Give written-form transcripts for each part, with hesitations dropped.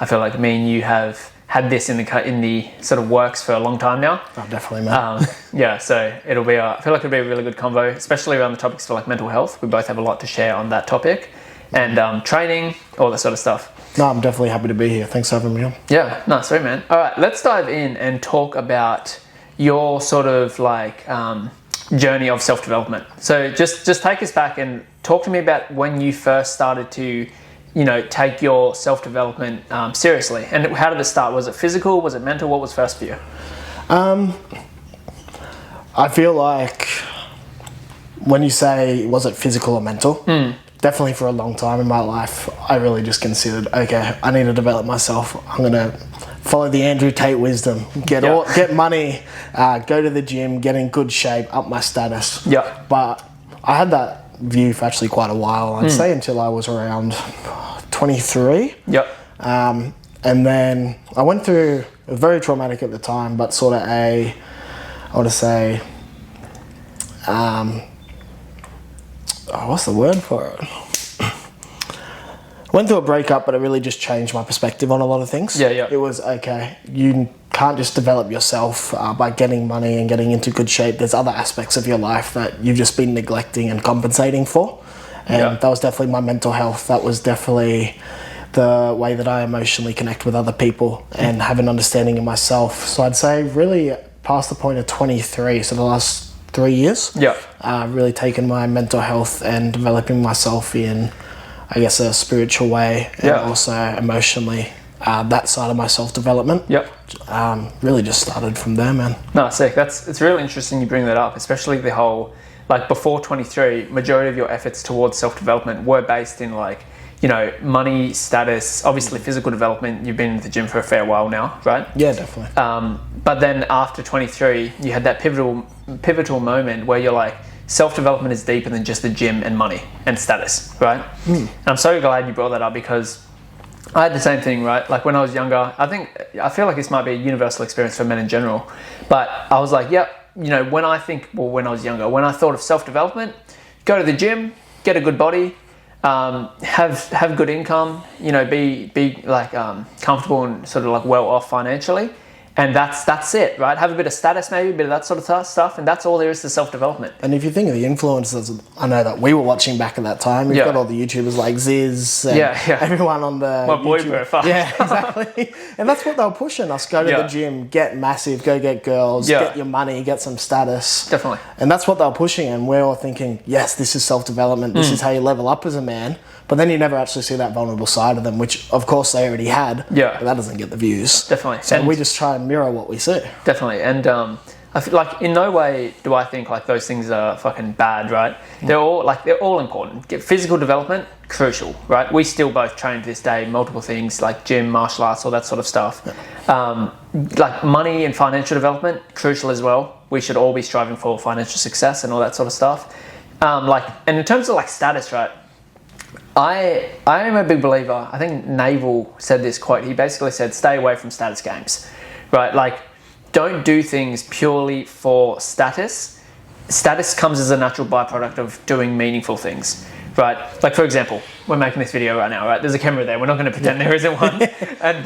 I feel like me and you have had this in the sort of works for a long time now. Oh, definitely, man. So I feel like it'll be a really good convo, especially around the topics for like mental health. We both have a lot to share on that topic, and training, all that sort of stuff. No, I'm definitely happy to be here. Thanks for having me on. Yeah, no, sweet, man. All right, let's dive in and talk about your sort of like journey of self-development. So just take us back and talk to me about when you first started to, take your self-development seriously. And how did it start? Was it physical? Was it mental? What was first for you? I feel like when you say, was it physical or mental? Definitely for a long time in my life, I really just considered, okay, I need to develop myself. I'm going to follow the Andrew Tate wisdom, get money, go to the gym, get in good shape, up my status. Yeah. But I had that view for actually quite a while. I'd say until I was around 23. Yep. And then I went through, it was very traumatic at the time, but sort of what's the word for it? Went through a breakup, but it really just changed my perspective on a lot of things. Yeah. It was, okay, you can't just develop yourself by getting money and getting into good shape. There's other aspects of your life that you've just been neglecting and compensating for. And that was definitely my mental health. That was definitely the way that I emotionally connect with other people and have an understanding of myself. So I'd say really past the point of 23, so the last 3 years, really taken my mental health and developing myself in, I guess, a spiritual way and also emotionally, that side of my self-development. Really just started from there, man. No, sick. It's really interesting you bring that up, especially the whole, like before 23, majority of your efforts towards self-development were based in like, money, status, obviously physical development. You've been in the gym for a fair while now, right? Yeah, definitely. But then after 23, you had that pivotal moment where you're like, self-development is deeper than just the gym and money and status, right? And I'm so glad you brought that up because I had the same thing, right? Like when I was younger, I feel like this might be a universal experience for men in general, but I was like, when I was younger, when I thought of self-development, go to the gym, get a good body, have good income, be like comfortable and sort of like well off financially, and that's it, right? Have a bit of status, maybe a bit of that sort of stuff, and that's all there is to self-development. And if you think of the influencers, I know that we were watching back at that time. You've got all the YouTubers like Ziz and everyone on the my boy profile. Yeah, exactly. And that's what they were pushing us. Go to the gym, get massive, go get girls, get your money, get some status. Definitely. And that's what they were pushing, and we're all thinking, yes, this is self-development. This is how you level up as a man. But then you never actually see that vulnerable side of them, which of course they already had. But that doesn't get the views. Definitely. So we just try and mirror what we see. Definitely. And I feel like in no way do I think like those things are fucking bad, right? They're all important. Get physical development, crucial, right? We still both train to this day, multiple things like gym, martial arts, all that sort of stuff. Like money and financial development, crucial as well. We should all be striving for financial success and all that sort of stuff. And in terms of like status, right? I am a big believer. I think Naval said this quote. He basically said, stay away from status games, right? Like, don't do things purely for status. Status comes as a natural byproduct of doing meaningful things, right? Like, for example, we're making this video right now, right? There's a camera there. We're not going to pretend there isn't one. And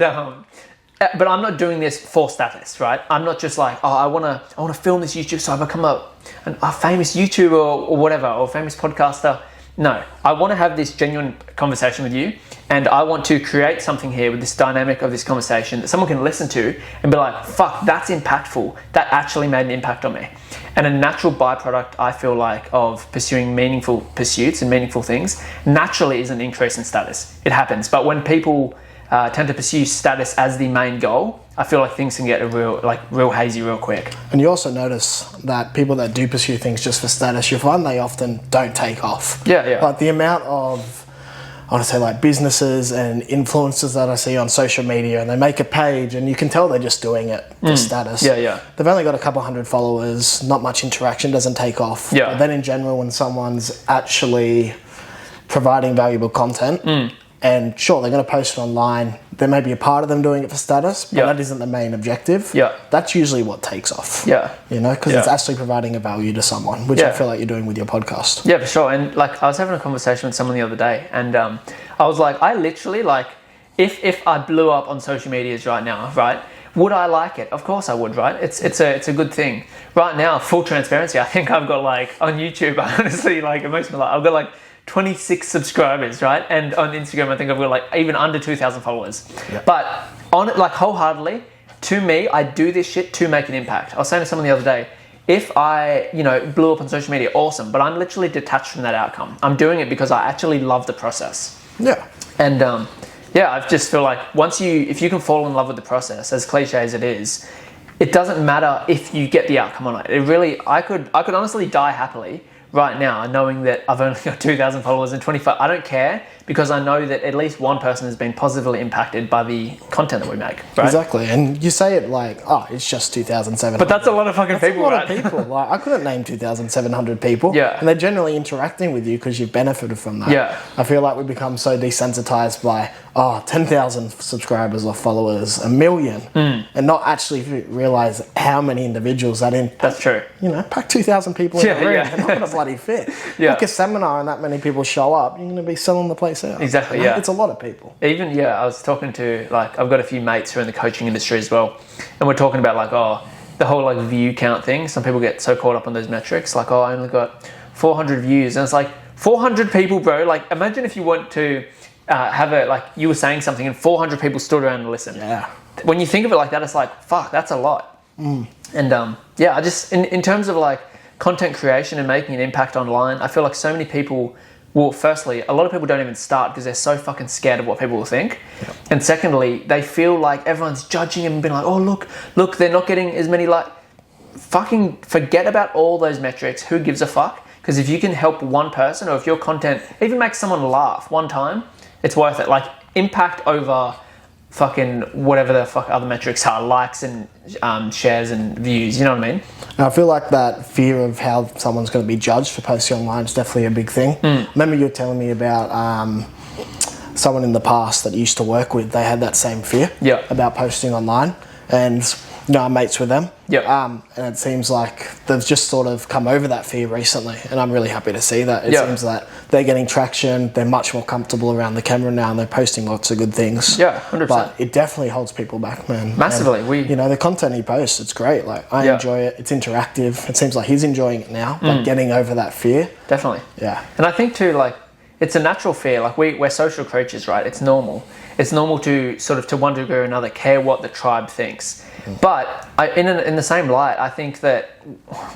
but I'm not doing this for status, right? I'm not just like, I want to film this YouTube so I become a famous YouTuber or whatever, or a famous podcaster. No, I want to have this genuine conversation with you, and I want to create something here with this dynamic of this conversation that someone can listen to and be like, fuck, that's impactful. That actually made an impact on me. And a natural byproduct, I feel like, of pursuing meaningful pursuits and meaningful things naturally is an increase in status. It happens. But when people tend to pursue status as the main goal, I feel like things can get real hazy real quick. And you also notice that people that do pursue things just for status, you find they often don't take off. Like the amount of, I want to say like businesses and influencers that I see on social media, and they make a page and you can tell they're just doing it for status. They've only got a couple hundred followers, not much interaction, doesn't take off. But then in general, when someone's actually providing valuable content, and sure, they're going to post it online. There may be a part of them doing it for status, but that isn't the main objective. That's usually what takes off. Because it's actually providing a value to someone, which I feel like you're doing with your podcast. Yeah, for sure. And like I was having a conversation with someone the other day, and I was like, I literally like, if I blew up on social medias right now, right? Would I like it? Of course I would, right? It's a good thing. Right now, full transparency, I think I've got like, on YouTube, I honestly, like, it makes me laugh. I've got like 26 subscribers, right? And on Instagram, I think I've got like even under 2,000 followers. Yep. But on it, like, wholeheartedly, to me, I do this shit to make an impact. I was saying to someone the other day, if I, blew up on social media, awesome. But I'm literally detached from that outcome. I'm doing it because I actually love the process. Yeah. And, I just feel like if you can fall in love with the process, as cliche as it is, it doesn't matter if you get the outcome or not. It really, I could honestly die happily right now, knowing that I've only got 2,000 followers and 25. I don't care, because I know that at least one person has been positively impacted by the content that we make. Right? Exactly, and you say it like, oh, it's just 2,700. But that's a lot of fucking people, right? That's a lot of people. Like, I couldn't name 2,700 people. Yeah. And they're generally interacting with you because you've benefited from that. Yeah. I feel like we become so desensitized by, 10,000 subscribers or followers, 1 million, and not actually realise how many individuals that in. That's true. Pack 2,000 people in a room, they're not going to bloody fit. Like a seminar and that many people show up, you're going to be selling the place out. Exactly, It's a lot of people. Even, I was talking to, like, I've got a few mates who are in the coaching industry as well, and we're talking about, like, the whole, like, view count thing. Some people get so caught up on those metrics, like, I only got 400 views, and it's like, 400 people, bro. Like, imagine if you want to you were saying something and 400 people stood around and listened. Yeah. When you think of it like that, it's like, fuck, that's a lot. And I just, in terms of like content creation and making an impact online, I feel like so many people, well, firstly, a lot of people don't even start because they're so fucking scared of what people will think. Yep. And secondly, they feel like everyone's judging them and being like, oh, look, they're not getting as many, like, fucking forget about all those metrics. Who gives a fuck? Because if you can help one person, or if your content even makes someone laugh one time, it's worth it. Like, impact over fucking whatever the fuck other metrics are, likes and shares and views, you know what I mean? I feel like that fear of how someone's going to be judged for posting online is definitely a big thing. Remember you were telling me about someone in the past that you used to work with, they had that same fear about posting online, and I'm mates with them. And it seems like they've just sort of come over that fear recently, and I'm really happy to see that. It seems that they're getting traction, they're much more comfortable around the camera now, and they're posting lots of good things. 100%. But it definitely holds people back, man. Massively. And, the content he posts, it's great. Like, I enjoy it. It's interactive. It seems like he's enjoying it now, but getting over that fear. Definitely. Yeah. And I think too, like, it's a natural fear. Like, we're social creatures, right? It's normal. It's normal to sort of, to one degree or another, care what the tribe thinks. But in the same light, I think that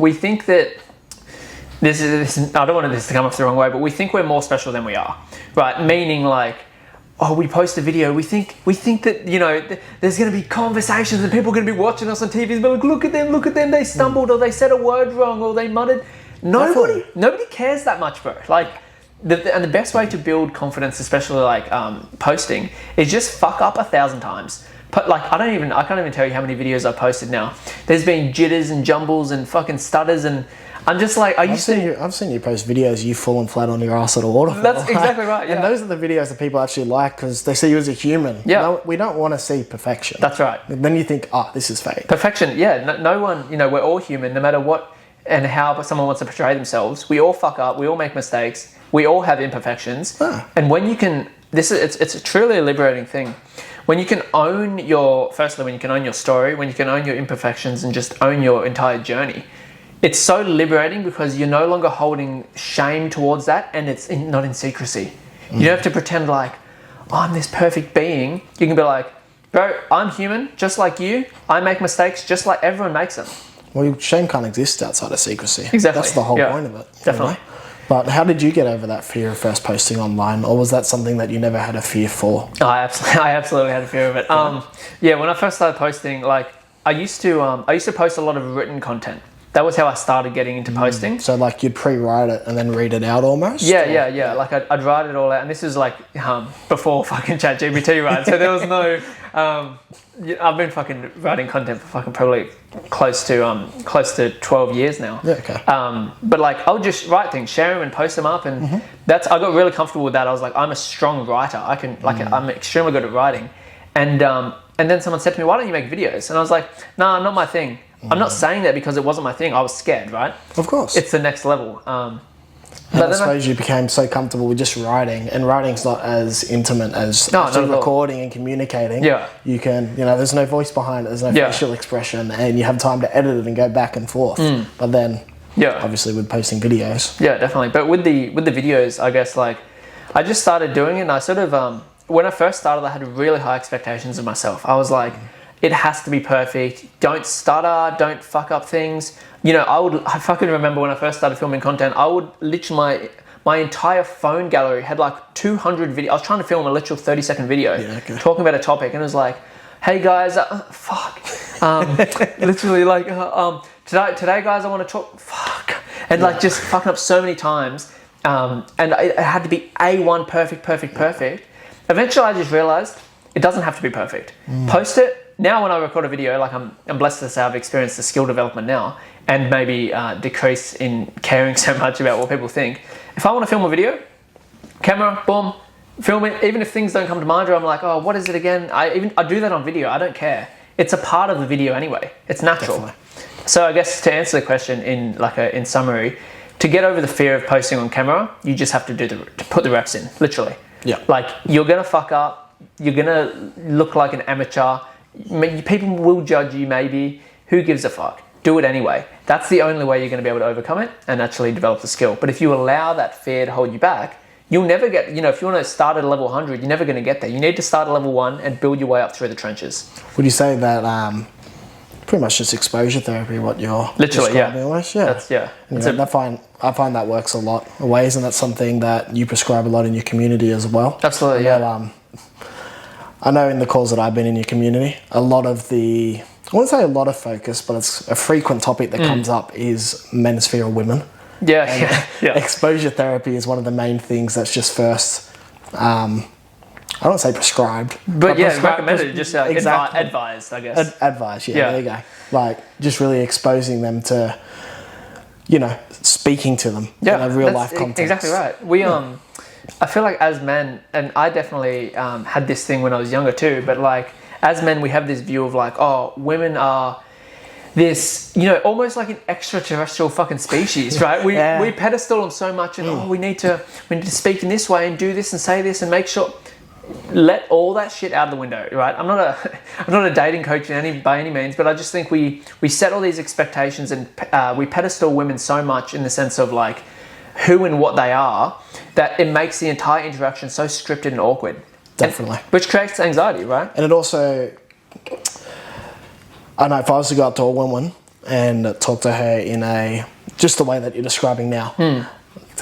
we think that this is, I don't want this to come off the wrong way, but we think we're more special than we are, right? Meaning, like, we post a video, we think that, there's going to be conversations and people are going to be watching us on TV and be like, look at them, they stumbled or they said a word wrong or they muttered. Nobody cares that much, bro. Like, the best way to build confidence, especially like posting, is just fuck up 1,000 times. But like, I can't even tell you how many videos I've posted now. There's been jitters and jumbles and fucking stutters, and I'm just like, I've seen you post videos you falling flat on your ass at a waterfall. That's exactly right. Yeah. And those are the videos that people actually like because they see you as a human. Yeah. No, we don't want to see perfection. That's right. And then you think, this is fake. Perfection. Yeah. No one. We're all human, no matter what and how someone wants to portray themselves. We all fuck up. We all make mistakes. We all have imperfections. And when you can, it's a truly liberating thing. When you can own your story, when you can own your imperfections and just own your entire journey, it's so liberating because you're no longer holding shame towards that, and it's not in secrecy. You don't have to pretend like, I'm this perfect being. You can be like, bro, I'm human, just like you. I make mistakes just like everyone makes them. Well, shame can't exist outside of secrecy. Exactly. That's the whole point of it. Definitely. But how did you get over that fear of first posting online, or was that something that you never had a fear for? I absolutely had a fear of it. When I first started posting, like, I used to post a lot of written content. That was how I started getting into posting. So like you'd pre-write it and then read it out almost? Yeah. Like I'd write it all out, and this was like before fucking ChatGPT, right? So there was no. I've been fucking writing content for fucking probably close to 12 years now. Yeah, okay. But like I'll just write things, share them, and post them up, and I got really comfortable with that. I was like, I'm a strong writer. I'm extremely good at writing, and then someone said to me, why don't you make videos? And I was like, nah, not my thing. I'm not saying that because it wasn't my thing. I was scared, right? Of course. It's the next level. And I suppose you became so comfortable with just writing, and writing's not as intimate as actually recording and communicating. Yeah. You can, there's no voice behind it, there's no facial expression, and you have time to edit it and go back and forth. But then, obviously with posting videos. Yeah, definitely. But with the videos, I guess, like, I just started doing it, and I sort of, when I first started, I had really high expectations of myself. I was like, it has to be perfect. Don't stutter, don't fuck up things. I fucking remember when I first started filming content, I would literally, my entire phone gallery had like 200 videos. I was trying to film a literal 30-second video talking about a topic, and it was like, hey guys, literally like, today guys, I want to talk, and like just fucking up so many times. And it had to be A1 perfect. Eventually I just realized it doesn't have to be perfect. Post it. Now when I record a video, like I'm blessed to say I've experienced the skill development now, and maybe decrease in caring so much about what people think. If I want to film a video, camera, boom, film it. Even if things don't come to mind, or I'm like, oh, what is it again? I do that on video. I don't care. It's a part of the video anyway. It's natural. Definitely. So I guess to answer the question in summary, to get over the fear of posting on camera, you just have to put the reps in, literally. Yeah. Like, you're gonna fuck up. You're gonna look like an amateur. People will judge you, maybe. Who gives a fuck? Do it anyway. That's the only way you're going to be able to overcome it and actually develop the skill. But if you allow that fear to hold you back, you'll never get, if you want to start at a level 100, you're never going to get there. You need to start at level 1 and build your way up through the trenches. Would you say that pretty much just exposure therapy, what you're literally, describing almost? Yeah. I find that works a lot of ways, and that's something that you prescribe a lot in your community as well. Absolutely, I know in the calls that I've been in your community, I wouldn't say a lot of focus, but it's a frequent topic that comes up is men's fear of women. Yeah. Exposure therapy is one of the main things that's just first, I don't say prescribed. But recommended, just advised, I guess. Advised, there you go. Like, just really exposing them to, speaking to them in a real life context. Exactly right. I feel like as men, and I definitely had this thing when I was younger too, but like as men we have this view of like, oh, women are this, almost like an extraterrestrial fucking species, right? We pedestal them so much, and we need to speak in this way and do this and say this and make sure. Let all that shit out of the window, right? I'm not a dating coach by any means, but I just think we set all these expectations and we pedestal women so much in the sense of like who and what they are, that it makes the entire interaction so scripted and awkward. Definitely. Which creates anxiety, right? And it also, I know if I was to go up to a woman and talk to her in just the way that you're describing now,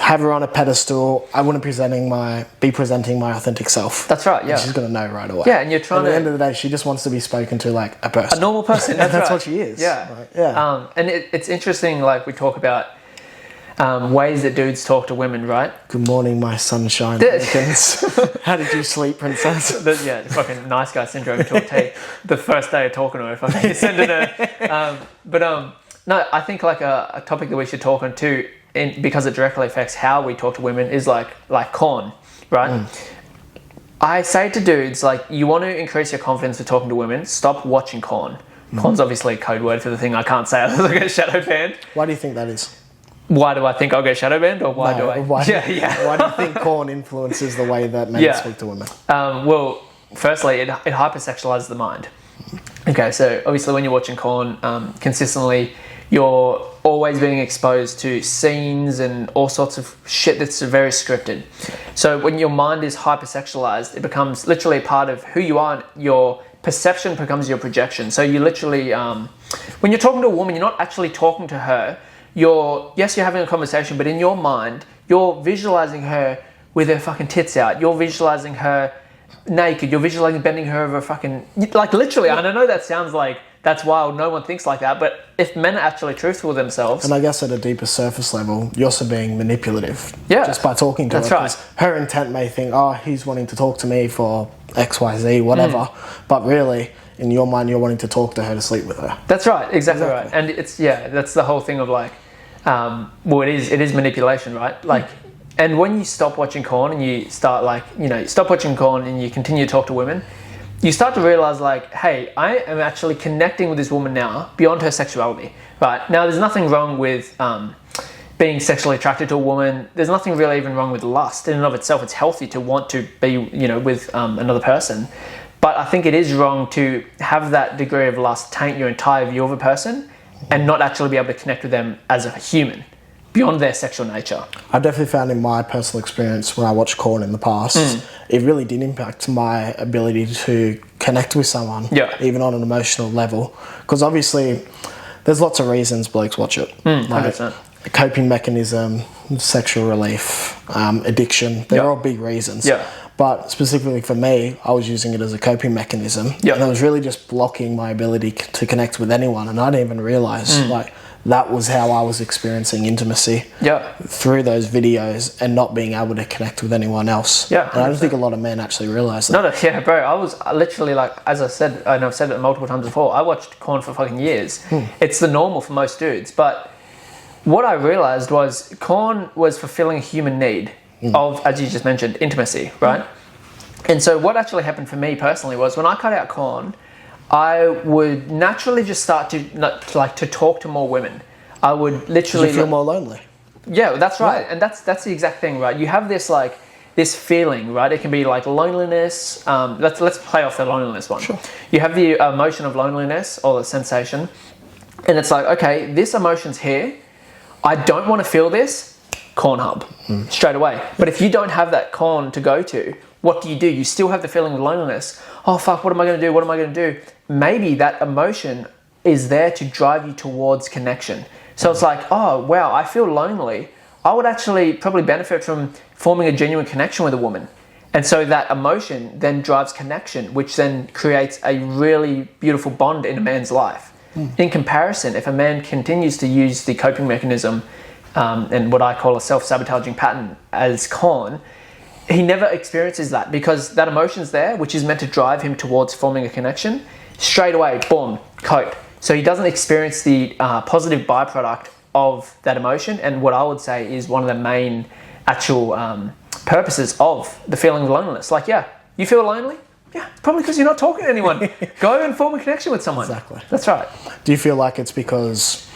have her on a pedestal, I wouldn't be presenting my authentic self. That's right, yeah. And she's going to know right away. Yeah, and you're trying at the end of the day, she just wants to be spoken to like a person. A normal person, that's right. What she is. Yeah. Right? Yeah. And it's interesting, like we talk about ways that dudes talk to women, right? Good morning, my sunshine. How did you sleep, princess? Fucking nice guy syndrome talk tea. The first day of talking to her, fucking sending her. No, I think like a topic that we should talk on too, because it directly affects how we talk to women, is like corn, right? I say to dudes, like, you want to increase your confidence for talking to women, stop watching corn. Corn's obviously a code word for the thing I can't say otherwise I get shadow banned. Why do you think that is? Why do I think I'll get shadow banned, or why do I? Why do you think corn influences the way that men speak to women? Well, firstly, it hypersexualizes the mind. Okay, so obviously when you're watching corn consistently, you're always being exposed to scenes and all sorts of shit that's very scripted. So when your mind is hypersexualized, it becomes literally a part of who you are, and your perception becomes your projection. So you literally, when you're talking to a woman, you're not actually talking to her. You're having a conversation, but in your mind, you're visualizing her with her fucking tits out. You're visualizing her naked. You're visualizing bending her over fucking, like literally. And I know that sounds like that's wild. No one thinks like that. But if men are actually truthful with themselves. And I guess at a deeper surface level, you're also being manipulative. Yeah. Just by talking to her. That's right. Her intent may think, oh, he's wanting to talk to me for X, Y, Z, whatever. But really, in your mind, you're wanting to talk to her to sleep with her. That's right. Exactly. Right. And it's, that's the whole thing of like, it is manipulation, right? Like, and when you stop watching corn and you start stop watching corn and you continue to talk to women, you start to realize like, hey, I am actually connecting with this woman now beyond her sexuality, right? Now, there's nothing wrong with, being sexually attracted to a woman. There's nothing really even wrong with lust in and of itself. It's healthy to want to be, with another person. But I think it is wrong to have that degree of lust taint your entire view of a person and not actually be able to connect with them as a human beyond their sexual nature. I definitely found in my personal experience when I watched Korn in the past, it really did impact my ability to connect with someone, even on an emotional level. Because obviously, there's lots of reasons blokes watch it. 100%. Coping mechanism, sexual relief, addiction, they're all big reasons. Yeah. But specifically for me, I was using it as a coping mechanism. And it was really just blocking my ability to connect with anyone. And I didn't even realise, that was how I was experiencing intimacy through those videos and not being able to connect with anyone else. And I don't think a lot of men actually realise that. Bro, I was literally like, as I said, and I've said it multiple times before, I watched Korn for fucking years. It's the normal for most dudes. But what I realised was Korn was fulfilling a human need of, as you just mentioned, intimacy, right? And so what actually happened for me personally was when I cut out Korn, I would naturally just start to talk to more women. I would literally... Did you feel more lonely? Yeah, that's right. And that's the exact thing, right? You have this this feeling, right? It can be like loneliness. Let's play off the loneliness one. Sure. You have the emotion of loneliness or the sensation. And it's like, okay, this emotion's here. I don't want to feel this. Korn hub. Straight away. But if you don't have that Korn to go to, what do? You still have the feeling of loneliness. Oh, fuck, what am I going to do? What am I going to do? Maybe that emotion is there to drive you towards connection. So it's like, oh, wow, I feel lonely. I would actually probably benefit from forming a genuine connection with a woman. And so that emotion then drives connection, which then creates a really beautiful bond in a man's life. In comparison, if a man continues to use the coping mechanism and what I call a self-sabotaging pattern as Korn, he never experiences that because that emotion's there, which is meant to drive him towards forming a connection. Straight away, boom, cope. So he doesn't experience the positive byproduct of that emotion. And what I would say is one of the main actual purposes of the feeling of loneliness. Like, yeah, you feel lonely? Yeah, probably because you're not talking to anyone. Go and form a connection with someone. Exactly. That's right. Do you feel like it's because...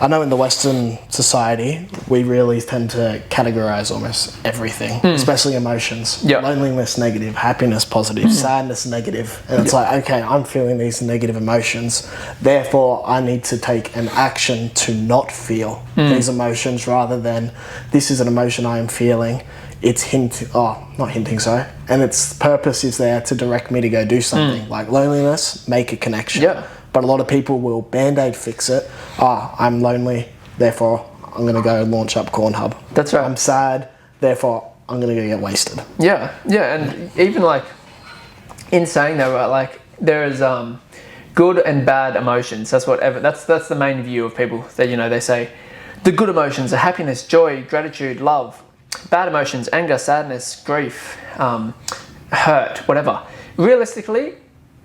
I know in the Western society, we really tend to categorize almost everything, especially emotions. Loneliness, negative. Happiness, positive. Sadness, negative. And it's like, okay, I'm feeling these negative emotions. Therefore, I need to take an action to not feel these emotions rather than this is an emotion I am feeling. It's not hinting, sorry. And its purpose is there to direct me to go do something. Like loneliness, make a connection. But a lot of people will Band-Aid fix it. I'm lonely, therefore I'm going to go launch up Korn Hub. That's right. I'm sad, therefore I'm going to go get wasted. Yeah, and even in saying that, right, there is good and bad emotions. That's the main view of people. That they say the good emotions are happiness, joy, gratitude, love. Bad emotions, anger, sadness, grief, hurt, whatever. Realistically,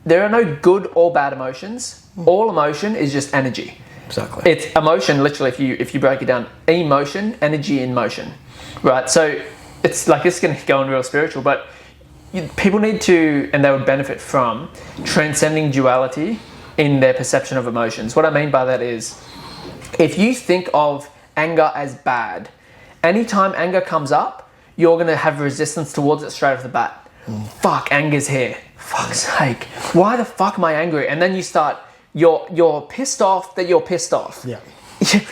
there are no good or bad emotions. All emotion is just energy. Exactly. It's emotion, literally, if you break it down, emotion, energy in motion, right? So it's going to go on real spiritual, but people need to, and they would benefit from, transcending duality in their perception of emotions. What I mean by that is, if you think of anger as bad, anytime anger comes up, you're going to have resistance towards it straight off the bat. Fuck, anger's here. Fuck's sake. Why the fuck am I angry? And then you start, you're pissed off that you're pissed off. Yeah.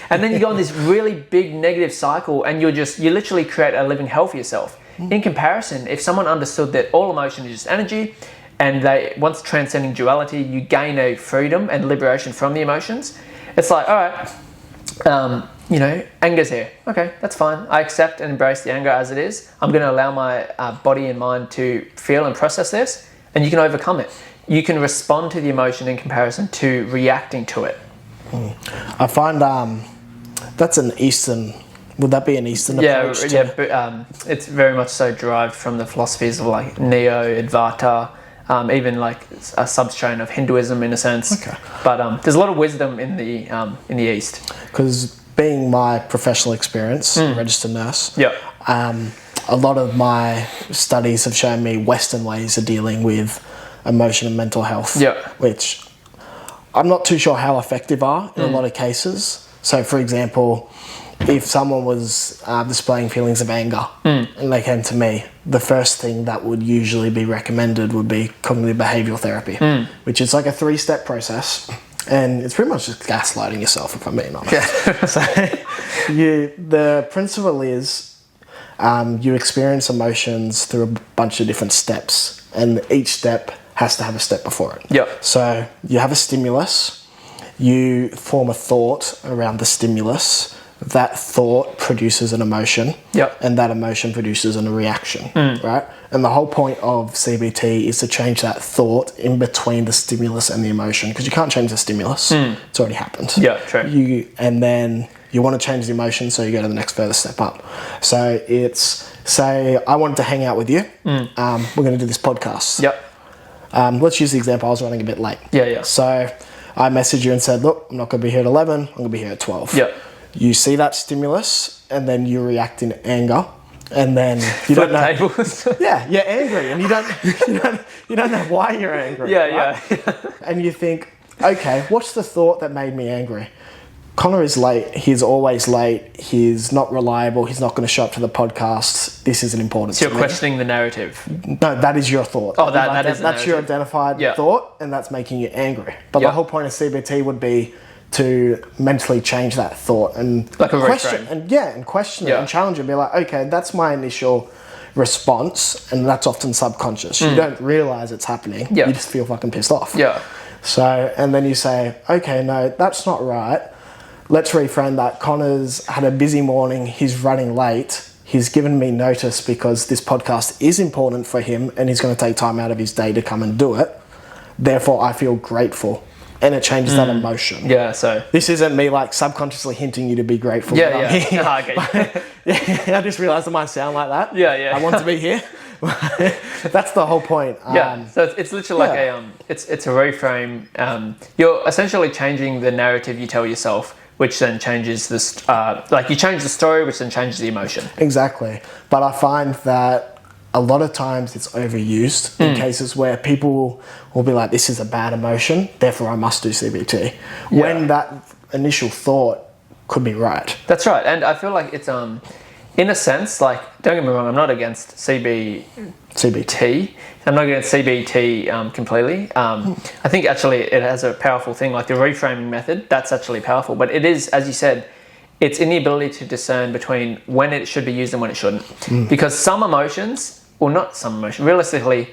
And then you go on this really big negative cycle and you literally create a living hell for yourself. In comparison, if someone understood that all emotion is just energy and once transcending duality, you gain a freedom and liberation from the emotions, it's like, all right, anger's here. Okay, that's fine. I accept and embrace the anger as it is. I'm going to allow my body and mind to feel and process this, and you can overcome it. You can respond to the emotion in comparison to reacting to it. I find that's an Eastern... Would that be an Eastern approach? But, it's very much so derived from the philosophies of Neo, Advaita, even a substrain of Hinduism in a sense. Okay. But there's a lot of wisdom in the East. Because being my professional experience, registered nurse, a lot of my studies have shown me Western ways of dealing with emotion and mental health, which I'm not too sure how effective are in a lot of cases. So, for example, if someone was displaying feelings of anger and they came to me, the first thing that would usually be recommended would be cognitive behavioural therapy, which is like a 3-step process. And it's pretty much just gaslighting yourself, if I'm being honest. Yeah. So the principle is you experience emotions through a bunch of different steps, and each step has to have a step before it. Yep. So you have a stimulus, you form a thought around the stimulus, that thought produces an emotion, and that emotion produces a reaction, right? And the whole point of CBT is to change that thought in between the stimulus and the emotion, because you can't change the stimulus; it's already happened. Yeah, true. And then you want to change the emotion, so you go to the next further step up. So it's, say I wanted to hang out with you. We're going to do this podcast. Yep. Let's use the example. I was running a bit late. Yeah. So I messaged you and said, look, I'm not going to be here at 11. I'm going to be here at 12. Yep. You see that stimulus, and then you react in anger, and then you don't know. Tables. Yeah, you're angry, and you don't know why you're angry. Yeah. And you think, okay, what's the thought that made me angry? Connor is late. He's always late. He's not reliable. He's not going to show up to the podcast. This isn't important. So you're questioning the narrative. No, that is your thought. Oh, that's your identified thought, and that's making you angry. But the whole point of CBT would be to mentally change that thought and like a question reframe. and question it and challenge it and be like, okay, that's my initial response, and that's often subconscious. You don't realize it's happening. You just feel fucking pissed off. So, and then you say, okay, no, that's not right. Let's reframe that. Connor's had a busy morning. He's running late. He's given me notice because this podcast is important for him, and he's going to take time out of his day to come and do it. Therefore, I feel grateful. And it changes that emotion. Yeah, so... This isn't me, like, subconsciously hinting you to be grateful. Yeah. Okay. I just realised it might sound like that. Yeah. I want to be here. That's the whole point. So it's literally like it's a reframe. You're essentially changing the narrative you tell yourself, which then changes this... like, you change the story, which then changes the emotion. Exactly. But I find that a lot of times it's overused in cases where people will be like, this is a bad emotion, therefore I must do CBT. When that initial thought could be right. That's right. And I feel like it's, in a sense, like, don't get me wrong, I'm not against CBT. I'm not against CBT completely. I think actually it has a powerful thing, like the reframing method, that's actually powerful. But it is, as you said, it's in the ability to discern between when it should be used and when it shouldn't. Because some emotions... Well, not some emotion. Realistically,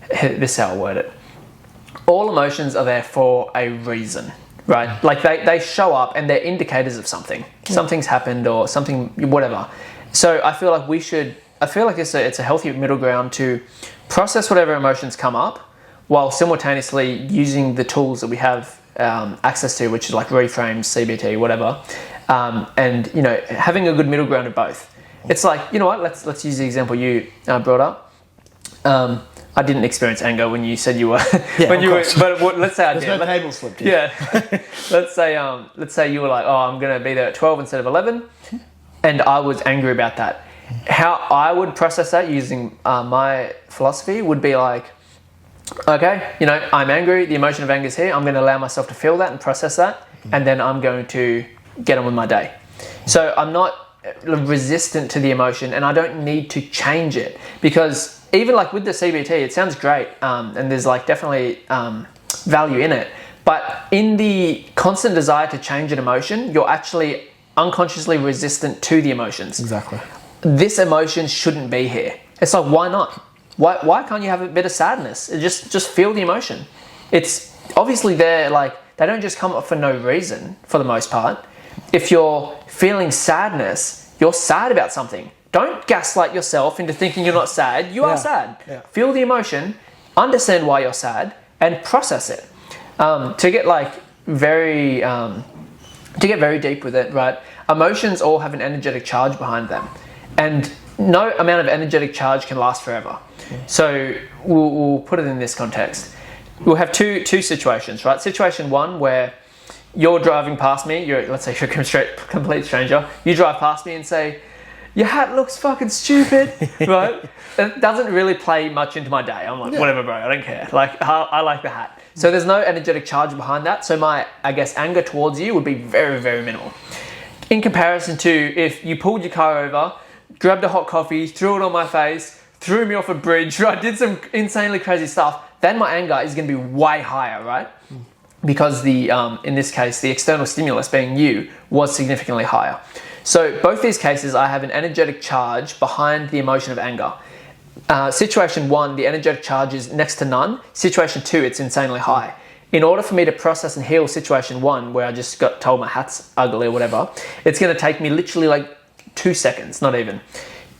this is how I word it. All emotions are there for a reason, right? Like they show up and they're indicators of something. Something's happened or something, whatever. So I feel like it's a healthy middle ground to process whatever emotions come up while simultaneously using the tools that we have access to, which is like reframes, CBT, whatever. And, having a good middle ground of both. It's like, you know what, let's use the example you brought up. I didn't experience anger when you said you were, but let's say I did. There's no table slipped. Yeah. let's say you were like, oh, I'm going to be there at 12 instead of 11. And I was angry about that. How I would process that using my philosophy would be like, okay, I'm angry. The emotion of anger is here. I'm going to allow myself to feel that and process that. And then I'm going to get on with my day. So I'm not resistant to the emotion, and I don't need to change it, because even like with the CBT, it sounds great, and there's like definitely value in it, but in the constant desire to change an emotion, you're actually unconsciously resistant to the emotions. Exactly. This emotion shouldn't be here. It's like, why not? Why can't you have a bit of sadness? Just feel the emotion. It's obviously there, like they don't just come up for no reason for the most part. If you're feeling sadness, you're sad about something. Don't gaslight yourself into thinking you're not sad. You are sad. Yeah. Feel the emotion, understand why you're sad, and process it. To get very deep with it, right? Emotions all have an energetic charge behind them, and no amount of energetic charge can last forever. So we'll put it in this context. We'll have two situations, right? Situation one where you're driving past me, let's say you're a complete stranger, you drive past me and say, your hat looks fucking stupid, right? It doesn't really play much into my day. I'm like, whatever, bro, I don't care. Like, I like the hat. So there's no energetic charge behind that. So my, anger towards you would be very, very minimal. in comparison to if you pulled your car over, grabbed a hot coffee, threw it on my face, threw me off a bridge, right? Did some insanely crazy stuff, then my anger is going to be way higher, right? Because in this case, the external stimulus being you was significantly higher. So both these cases, I have an energetic charge behind the emotion of anger. Situation 1, the energetic charge is next to none. Situation 2, it's insanely high. In order for me to process and heal situation 1, where I just got told my hat's ugly or whatever, it's going to take me literally like 2 seconds, not even.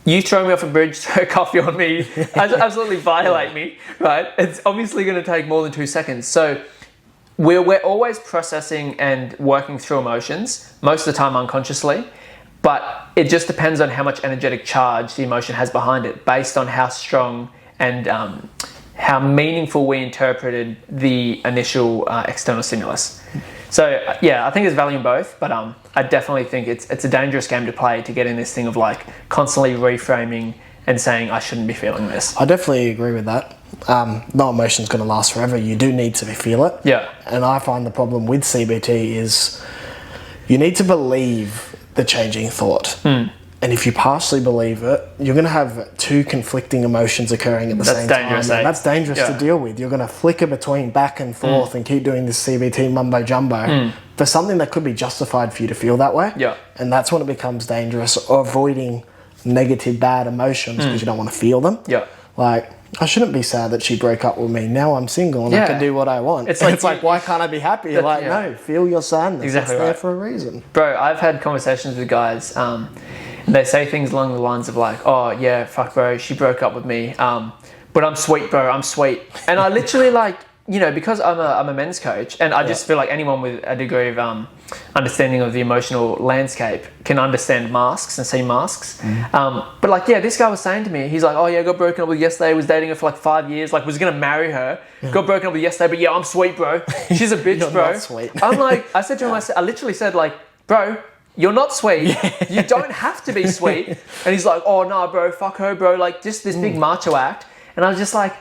You throw me off a bridge, throw coffee on me, absolutely violate me, right? It's obviously going to take more than 2 seconds. So we're always processing and working through emotions, most of the time unconsciously, but it just depends on how much energetic charge the emotion has behind it, based on how strong and how meaningful we interpreted the initial external stimulus. So yeah, I think there's value in both, but I definitely think it's a dangerous game to play, to get in this thing of like constantly reframing and saying I shouldn't be feeling this. I definitely agree with that. No emotion's going to last forever. You do need to feel it. Yeah. And I find the problem with CBT is you need to believe the changing thought. And if you partially believe it, you're going to have two conflicting emotions occurring at the same time. And that's dangerous to deal with. You're going to flicker between back and forth and keep doing this CBT mumbo jumbo for something that could be justified for you to feel that way. Yeah. And that's when it becomes dangerous, or avoiding negative, bad emotions because you don't want to feel them. Yeah. Like, I shouldn't be sad that she broke up with me. Now I'm single and I can do what I want. It's like why can't I be happy? You're like, no, feel your sadness. Exactly, it's there for a reason. Bro, I've had conversations with guys, and they say things along the lines of like, oh yeah, fuck bro, she broke up with me, but I'm sweet bro, I'm sweet. And I literally like, you know, because I'm a men's coach, and I just feel like anyone with a degree of understanding of the emotional landscape can understand masks and see masks. But like, yeah, this guy was saying to me, he's like, oh yeah, got broken up with yesterday, was dating her for like 5 years, like was gonna marry her, got broken up with yesterday, but yeah, I'm sweet bro, she's a bitch. You're bro. Not sweet. I'm like, I said to him, I literally said like, bro, you're not sweet. You don't have to be sweet. And he's like, oh no bro, fuck her bro, like just this big macho act. And I was just like,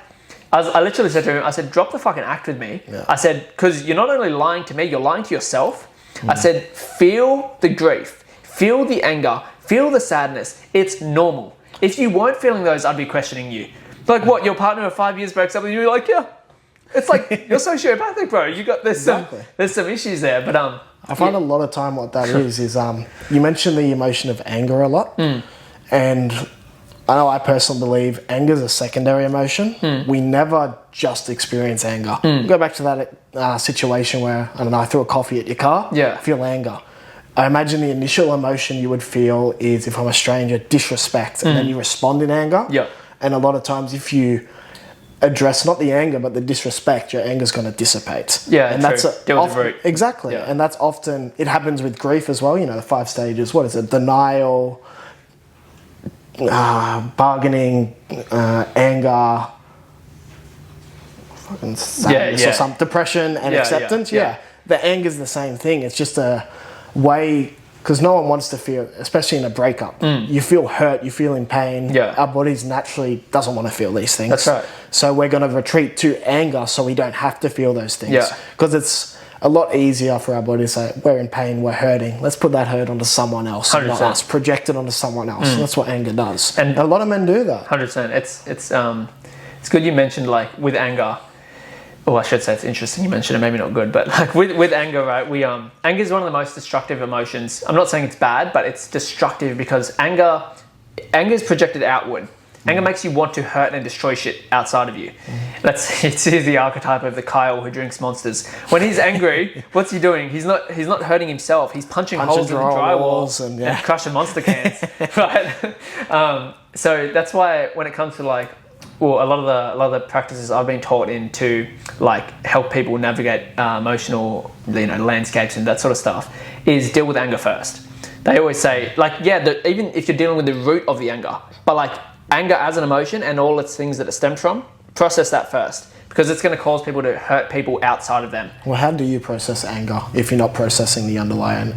I literally said to him, I said, drop the fucking act with me. Yeah. I said, because you're not only lying to me, you're lying to yourself. I said, feel the grief, feel the anger, feel the sadness. It's normal. If you weren't feeling those, I'd be questioning you. Like, what, your partner of 5 years breaks up and you're like, yeah. It's like, you're sociopathic, bro. You got, there's some issues there. But I find a lot of time what that is you mentioned the emotion of anger a lot. And I know I personally believe anger is a secondary emotion. We never just experience anger. Go back to that situation where, I don't know, I threw a coffee at your car. Yeah. Feel anger. I imagine the initial emotion you would feel is, if I'm a stranger, disrespect. And then you respond in anger. Yeah. And a lot of times if you address not the anger but the disrespect, your anger's going to dissipate. Yeah, and true. that's Deal with the root. Exactly. Yeah. And that's often, it happens with grief as well. You know, the 5 stages. What is it? Denial, bargaining, anger, fucking sadness or some depression and acceptance. Yeah. The anger is the same thing. It's just a way, because no one wants to feel, especially in a breakup. You feel hurt, you feel in pain. Yeah. Our bodies naturally doesn't want to feel these things. That's right. So we're going to retreat to anger so we don't have to feel those things. Yeah. Because it's a lot easier for our body to say, we're in pain, we're hurting. Let's put that hurt onto someone else, 100%. not us. Project it onto someone else. That's what anger does. And a lot of men do that. 100%. It's good you mentioned, like, with anger. Oh, I should say it's interesting you mentioned it, maybe not good, but like with anger, right? Anger is one of the most destructive emotions. I'm not saying it's bad, but it's destructive because anger is projected outward. Anger makes you want to hurt and destroy shit outside of you. It's the archetype of the Kyle who drinks Monsters. When he's angry, what's he doing? He's not hurting himself. He's punching holes in the drywall and crushing monster cans, right? So that's why when it comes to like, well, a lot of the practices I've been taught in to like help people navigate emotional, landscapes and that sort of stuff is deal with anger first. They always say like, even if you're dealing with the root of the anger, but like anger as an emotion and all its things that it stems from, process that first because it's going to cause people to hurt people outside of them. Well, how do you process anger if you're not processing the underlying?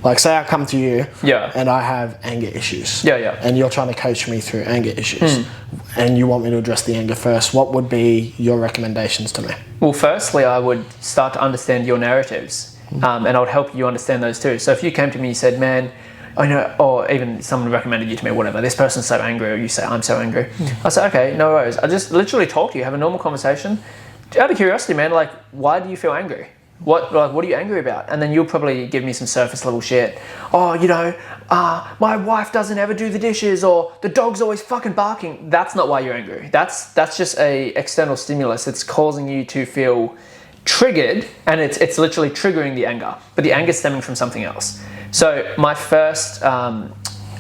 Like, say I come to you and I have anger issues. And you're trying to coach me through anger issues. And you want me to address the anger first. What would be your recommendations to me? Well, firstly, I would start to understand your narratives and I would help you understand those too. So if you came to me and you said, man, I know, or even someone recommended you to me, whatever, this person's so angry, or you say, I'm so angry. I say, okay, no worries. I just literally talk to you, have a normal conversation. Out of curiosity, man, like, why do you feel angry? What are you angry about? And then you'll probably give me some surface level shit. Oh, my wife doesn't ever do the dishes, or the dog's always fucking barking. That's not why you're angry. That's just a external stimulus. It's causing you to feel triggered, and it's literally triggering the anger. But the anger is stemming from something else. So my first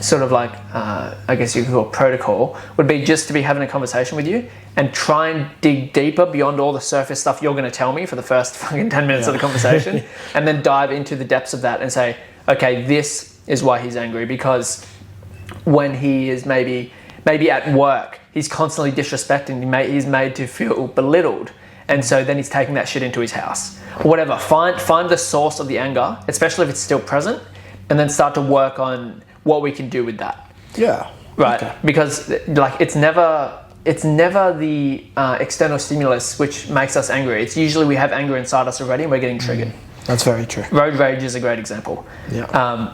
sort of like, I guess you could call protocol, would be just to be having a conversation with you and try and dig deeper beyond all the surface stuff you're going to tell me for the first fucking 10 minutes of the conversation, and then dive into the depths of that and say, okay, this is why he's angry, because when he is maybe at work, he's constantly disrespecting, he's made to feel belittled, and so then he's taking that shit into his house. Or whatever, find the source of the anger, especially if it's still present, and then start to work on what we can do with that. Yeah. Right. Okay. Because like it's never the external stimulus which makes us angry. It's usually we have anger inside us already and we're getting triggered. That's very true. Road rage is a great example. Yeah.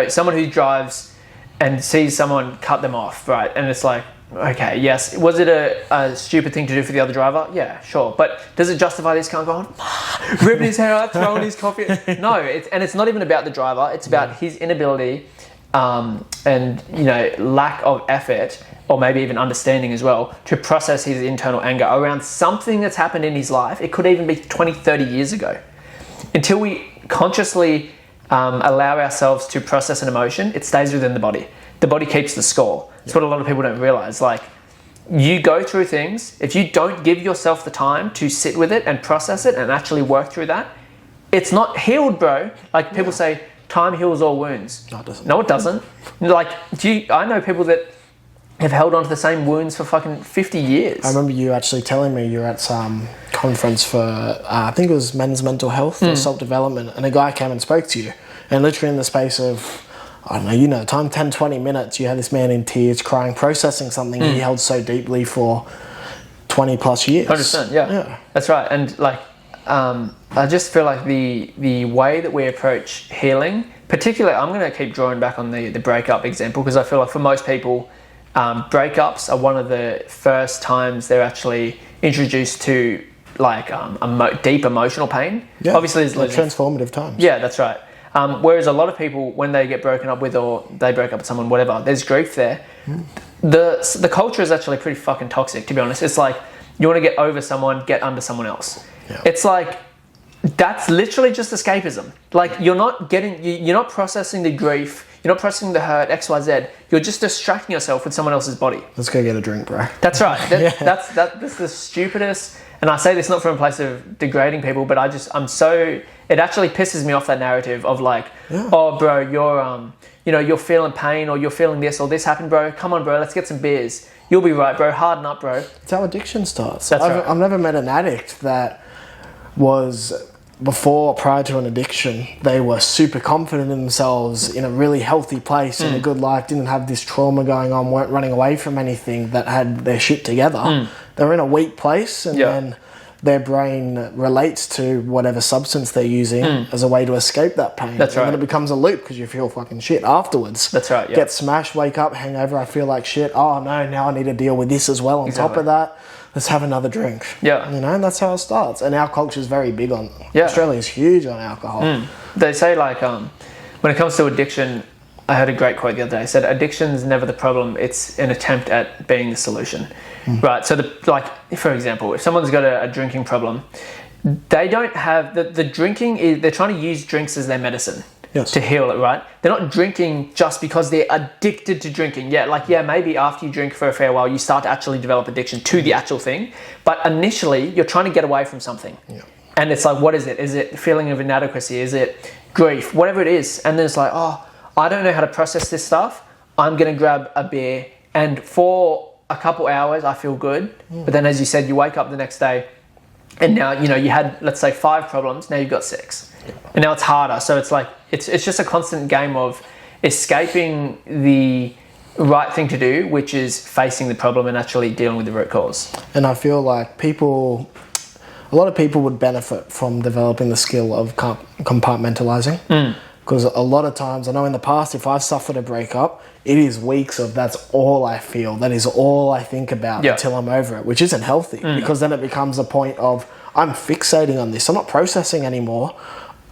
Someone who drives and sees someone cut them off, right? And it's like, okay, yes, was it a stupid thing to do for the other driver? Yeah, sure. But does it justify this guy going, ripping his hair out, throwing his coffee? No, it's not even about the driver. It's about his inability and lack of effort, or maybe even understanding as well, to process his internal anger around something that's happened in his life. It could even be 20, 30 years ago. Until we consciously allow ourselves to process an emotion, it stays within the body. The body keeps the score. That's what a lot of people don't realize. Like, you go through things, if you don't give yourself the time to sit with it and process it and actually work through that, it's not healed, bro. Like, people say, time heals all wounds. No, it doesn't. No, it doesn't. Like, I know people that have held on to the same wounds for fucking 50 years. I remember you actually telling me you were at some conference for, I think it was men's mental health or self-development, and a guy came and spoke to you. And literally in the space of, I don't know, time 10, 20 minutes, you had this man in tears crying, processing something he held so deeply for 20 plus years. 100%, yeah. That's right. And like, I just feel like the way that we approach healing, particularly, I'm going to keep drawing back on the breakup example, because I feel like for most people, breakups are one of the first times they're actually introduced to like deep emotional pain. Yeah, obviously there's like transformative times. Yeah, that's right. Whereas a lot of people, when they get broken up with, or they break up with someone, whatever, there's grief there. The culture is actually pretty fucking toxic, to be honest. It's like, you want to get over someone, get under someone else. Yeah. It's like, that's literally just escapism. Like, you're not processing the grief, you're not processing the hurt, XYZ. You're just distracting yourself with someone else's body. Let's go get a drink, bro. That's right. That's the stupidest. And I say this not from a place of degrading people, but it actually pisses me off, that narrative of like, oh, bro, you're feeling pain, or you're feeling this, or this happened, bro. Come on, bro, let's get some beers. You'll be right, bro. Harden up, bro. It's how addiction starts. That's right. I've never met an addict that was, prior to an addiction, they were super confident in themselves, in a really healthy place, in a good life, didn't have this trauma going on, weren't running away from anything, that had their shit together. They were in a weak place, and then their brain relates to whatever substance they're using as a way to escape that pain. That's right. And then it becomes a loop, because you feel fucking shit afterwards. That's right, yeah. Get smashed, wake up, hangover, I feel like shit. Oh no, now I need to deal with this as well on top of that. Let's have another drink. Yeah. And that's how it starts. And our culture is very big on, Australia's huge on alcohol. They say like, when it comes to addiction, I heard a great quote the other day. It said, addiction is never the problem, it's an attempt at being the solution. Right, so for example, if someone's got a drinking problem, they don't have, the drinking, they're trying to use drinks as their medicine. Yes. To heal it, right? They're not drinking just because they're addicted to drinking. Maybe after you drink for a fair while, you start to actually develop addiction to the actual thing. But initially, you're trying to get away from something. Yeah. And it's like, what is it? Is it feeling of inadequacy? Is it grief? Whatever it is. And then it's like, oh, I don't know how to process this stuff. I'm going to grab a beer. And for a couple hours, I feel good. But then, as you said, you wake up the next day, and now, you had, let's say, 5 problems. Now you've got 6. And now it's harder. So it's like, it's just a constant game of escaping the right thing to do, which is facing the problem and actually dealing with the root cause. And I feel like people, a lot of people would benefit from developing the skill of compartmentalizing. Because a lot of times, I know in the past, if I've suffered a breakup, it is weeks of that's all I feel. That is all I think about until I'm over it, which isn't healthy. Because then it becomes a point of, I'm fixating on this. I'm not processing anymore.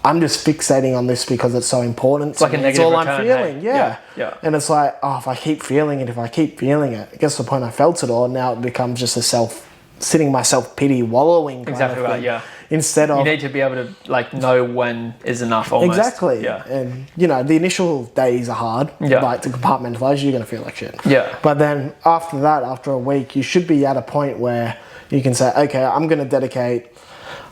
I'm just fixating on this because it's so important. It's like a negative all return, I'm feeling. hey? Yeah. And it's like, if I keep feeling it, it gets to the point I felt it all. Now it becomes just sitting my self-pity, wallowing kind exactly of right, thing. yeah. Instead of... You need to be able to, like, know when is enough almost. Exactly. Yeah. And, the initial days are hard. Yeah. Like, to compartmentalize, you're going to feel like shit. Yeah. But then after that, after a week, you should be at a point where you can say, okay, I'm going to dedicate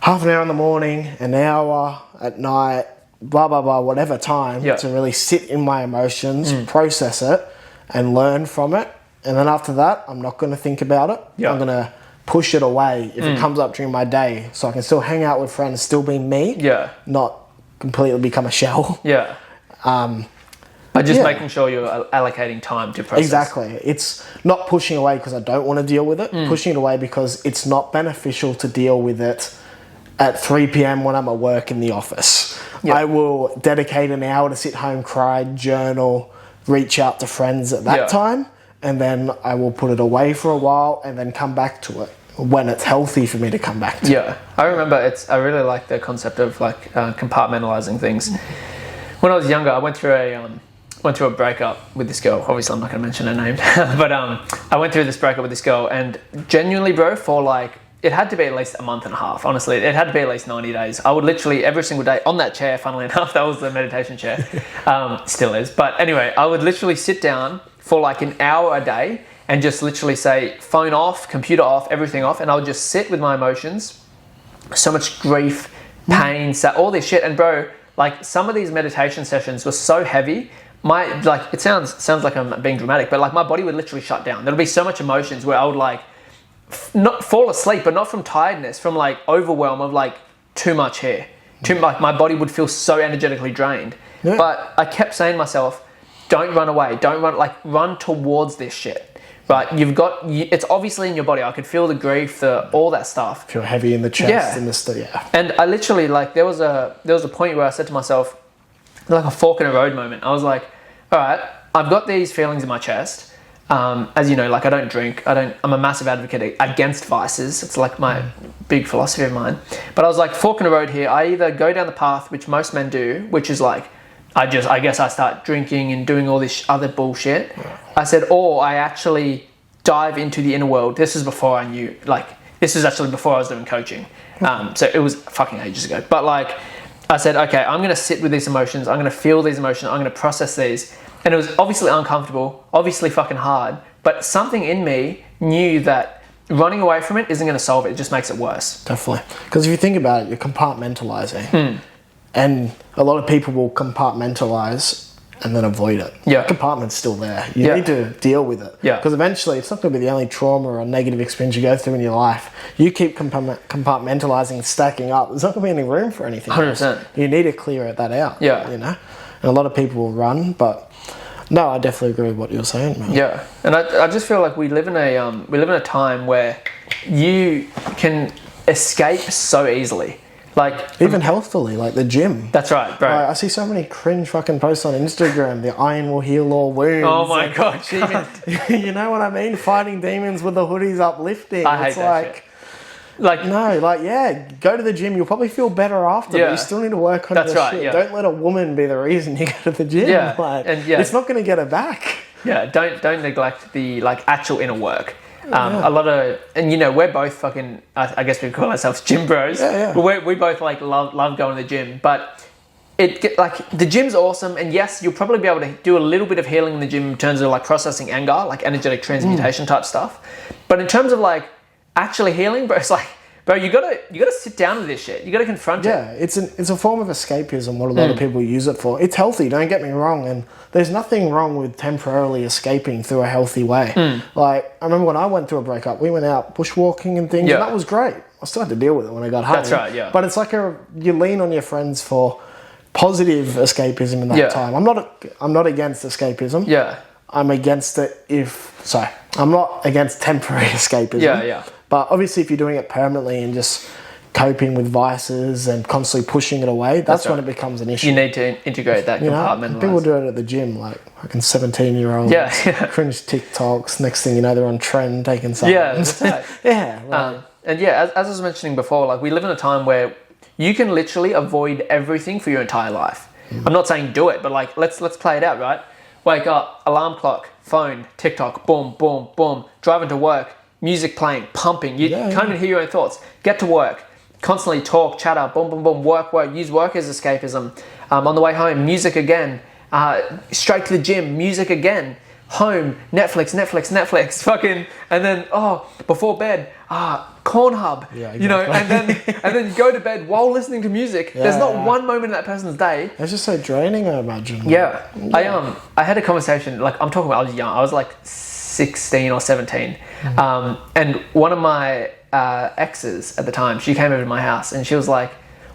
half an hour in the morning, an hour at night, blah, blah, blah, whatever time to really sit in my emotions, process it, and learn from it. And then after that, I'm not going to think about it. Yeah. I'm going to push it away if it comes up during my day, so I can still hang out with friends, still be me, not completely become a shell. Yeah. But just making sure you're allocating time to process. Exactly. It's not pushing away because I don't want to deal with it. Pushing it away because it's not beneficial to deal with it at 3 p.m. when I'm at work in the office. I will dedicate an hour to sit home, cry, journal, reach out to friends at that time, and then I will put it away for a while and then come back to it when it's healthy for me to come back to. Yeah. I remember I really like the concept of like compartmentalizing things. When I was younger, I went through a breakup with this girl. Obviously, I'm not going to mention her name, but I went through this breakup with this girl, and genuinely, bro, for like, it had to be at least a month and a half. Honestly, it had to be at least 90 days. I would literally every single day on that chair, funnily enough, that was the meditation chair, still is. But anyway, I would literally sit down for like an hour a day and just literally say, phone off, computer off, everything off. And I would just sit with my emotions, so much grief, pain, all this shit. And bro, like some of these meditation sessions were so heavy. It sounds like I'm being dramatic, but like my body would literally shut down. There'd be so much emotions where I would like not fall asleep, but not from tiredness, from like overwhelm of like too much hair. Like my body would feel so energetically drained. Yeah. But I kept saying to myself, don't run away, run towards this shit. Right, it's obviously in your body. I could feel the grief, all that stuff. Feel heavy in the chest, in the And I literally there was a point where I said to myself, like a fork in the road moment. I was like, all right, I've got these feelings in my chest. As you know, like I don't drink. I'm a massive advocate against vices. It's like my big philosophy of mine. But I was like, fork in the road here. I either go down the path which most men do, which is like, I guess I start drinking and doing all this other bullshit. Yeah. I said, or I actually dive into the inner world. This is before I knew, this is actually before I was doing coaching. So it was fucking ages ago. But like, I said, okay, I'm going to sit with these emotions. I'm going to feel these emotions. I'm going to process these. And it was obviously uncomfortable, obviously fucking hard. But something in me knew that running away from it isn't going to solve it. It just makes it worse. Definitely. Because if you think about it, you're compartmentalizing. And a lot of people will compartmentalize and then avoid it. Yeah. The compartment's still there. You need to deal with it. Yeah. Because eventually it's not going to be the only trauma or negative experience you go through in your life. You keep compartmentalizing, stacking up. There's not going to be any room for anything 100%. else. You need to clear that out. Yeah. And a lot of people will run, but no, I definitely agree with what you're saying, man. Yeah. And I just feel like we live in a time where you can escape so easily. Like even healthfully, like the gym. That's right, bro. I see so many cringe fucking posts on Instagram. The iron will heal all wounds. Oh my god, you know what I mean? Fighting demons with the hoodies uplifting. I hate that shit. Go to the gym. You'll probably feel better after, but you still need to work on shit. Yeah. Don't let a woman be the reason you go to the gym. Yeah. It's not going to get her back. Yeah, don't neglect the actual inner work. A lot of, and we're both fucking, I guess we call ourselves gym bros. Yeah. We both love going to the gym, but the gym's awesome. And yes, you'll probably be able to do a little bit of healing in the gym in terms of processing anger, energetic transmutation type stuff. But in terms of actually healing, bro, it's bro, you gotta sit down with this shit. You gotta confront it. Yeah, it's a form of escapism. What a lot of people use it for. It's healthy. Don't get me wrong, and there's nothing wrong with temporarily escaping through a healthy way. I remember when I went through a breakup, we went out bushwalking and things, and that was great. I still had to deal with it when I got home. That's right. Yeah. But it's you lean on your friends for positive escapism in that time. I'm not against escapism. Yeah. I'm against it I'm not against temporary escapism. Yeah. But obviously if you're doing it permanently and just coping with vices and constantly pushing it away, that's when it becomes an issue. You need to integrate that, compartmentalize. People do it at the gym, like fucking 17-year-olds. Cringe TikToks. Next thing you know, they're on trend taking something. Yeah, that's right. As I was mentioning before, like we live in a time where you can literally avoid everything for your entire life. I'm not saying do it, but like let's play it out, right? Wake up, alarm clock, phone, TikTok, boom, boom, boom. Driving to work, music playing, pumping. You can't even hear your own thoughts. Get to work. Constantly talk, chatter, boom, boom, boom, work, use work as escapism. On the way home, music again. Straight to the gym, music again. Home, Netflix, fucking, and then, before bed, Cornhub, and then you go to bed while listening to music. There's not one moment in that person's day. It's just so draining, I imagine. I had a conversation, like, I'm talking about, I was young, I was like 16 or 17, and one of my exes at the time, she came over to my house and she was like,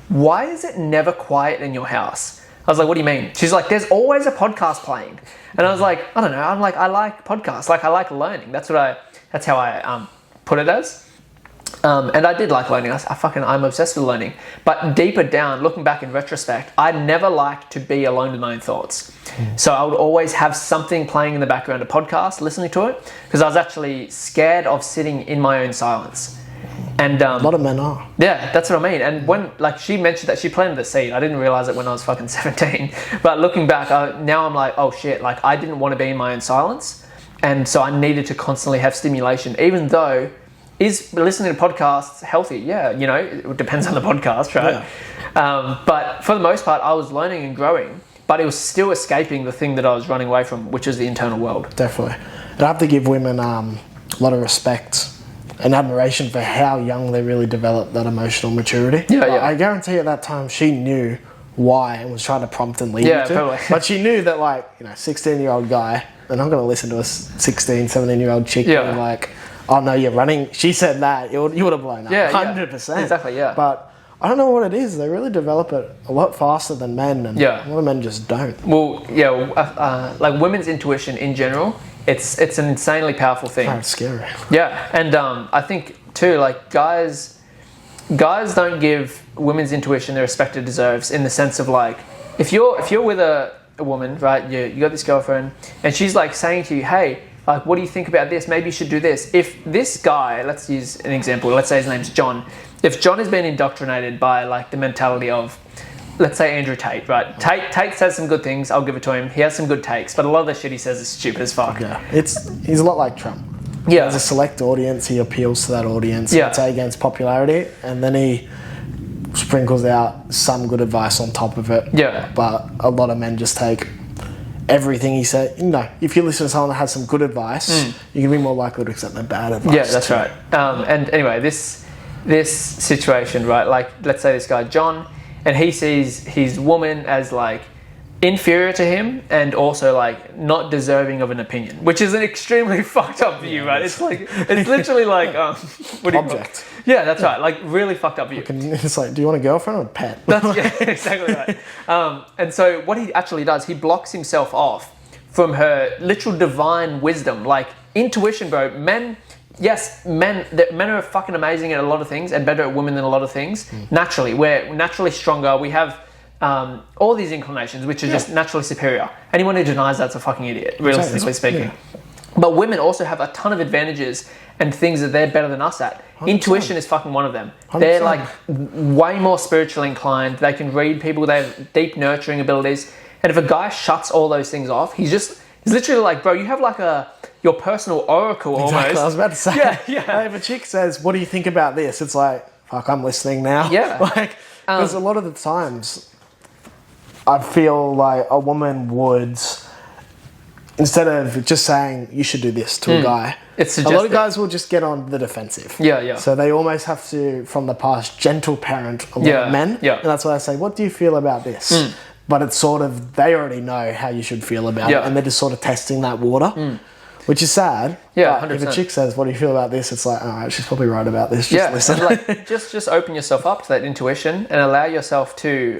why is it never quiet in your house? I was like, what do you mean? She's like, there's always a podcast playing. And I was like, I don't know. I'm like, I like podcasts. Like, I like learning. That's how I put it as. And I did like learning. I'm obsessed with learning. But deeper down, looking back in retrospect, I never liked to be alone with my own thoughts. So I would always have something playing in the background, a podcast, listening to it, because I was actually scared of sitting in my own silence. And a lot of men are. Yeah, that's what I mean. And when, like, she mentioned that she planted the seed, I didn't realize it when I was fucking 17. But looking back, now I'm like, oh shit, like I didn't want to be in my own silence. And so I needed to constantly have stimulation, even though is listening to podcasts healthy? Yeah, it depends on the podcast, right? Yeah. But for the most part, I was learning and growing, but it was still escaping the thing that I was running away from, which is the internal world. Definitely. And I have to give women a lot of respect and admiration for how young they really develop that emotional maturity. I guarantee at that time she knew why and was trying to prompt and lead you to. Totally. But she knew that 16-year-old guy, and I'm going to listen to a 16, 17-year-old chick and like, oh no, you're running. She said that, you would have blown up. 100%. Exactly, But I don't know what it is. They really develop it a lot faster than men, and a lot of men just don't. Well, like women's intuition in general, it's an insanely powerful thing. Oh, it's scary. Yeah, and I think too, like guys don't give women's intuition the respect it deserves, in the sense of like, if you're with a woman, right? You got this girlfriend, and she's like saying to you, hey, like, what do you think about this? Maybe you should do this. If this guy, let's use an example. Let's say his name's John. If John has been indoctrinated by like the mentality of, let's say Andrew Tate, right? Tate says some good things. I'll give it to him. He has some good takes, but a lot of the shit he says is stupid as fuck. Yeah, he's a lot like Trump. Yeah, he has a select audience. He appeals to that audience. Yeah, he gains popularity, and then he sprinkles out some good advice on top of it. Yeah, but a lot of men just take everything he said. If you listen to someone that has some good advice, you can be more likely to accept the bad advice. Yeah, that's right. And anyway, this situation, right? Like, let's say this guy John, and he sees his woman as like inferior to him, and also like not deserving of an opinion, which is an extremely fucked up view, right? It's like, it's literally like what do you object. Yeah, that's right. Like, really fucked up view. It's like, do you want a girlfriend or a pet? Exactly right. And so what he actually does, he blocks himself off from her literal divine wisdom, like intuition, bro. Men are fucking amazing at a lot of things, and better at women than a lot of things. Naturally, we're naturally stronger. We have all these inclinations, which are just naturally superior. Anyone who denies that's a fucking idiot, realistically speaking. Yeah. But women also have a ton of advantages and things that they're better than us at. 100%. Intuition is fucking one of them. 100%. They're like way more spiritually inclined. They can read people. They have deep nurturing abilities. And if a guy shuts all those things off, he's literally like, bro, you have like your personal oracle almost. Exactly, I was about to say. Yeah. If a chick says, what do you think about this? It's like, fuck, I'm listening now. Yeah. Like, because a lot of the times, I feel like a woman would, instead of just saying you should do this to a guy, a lot of guys will just get on the defensive. Yeah. So they almost have to, from the past, gentle parent a lot of men. Yeah. And that's why I say, what do you feel about this? But it's sort of, they already know how you should feel about it, and they're just sort of testing that water. Which is sad. Yeah, 100%. If a chick says, what do you feel about this? It's like, all right, she's probably right about this. Just listen. Like, just open yourself up to that intuition and allow yourself to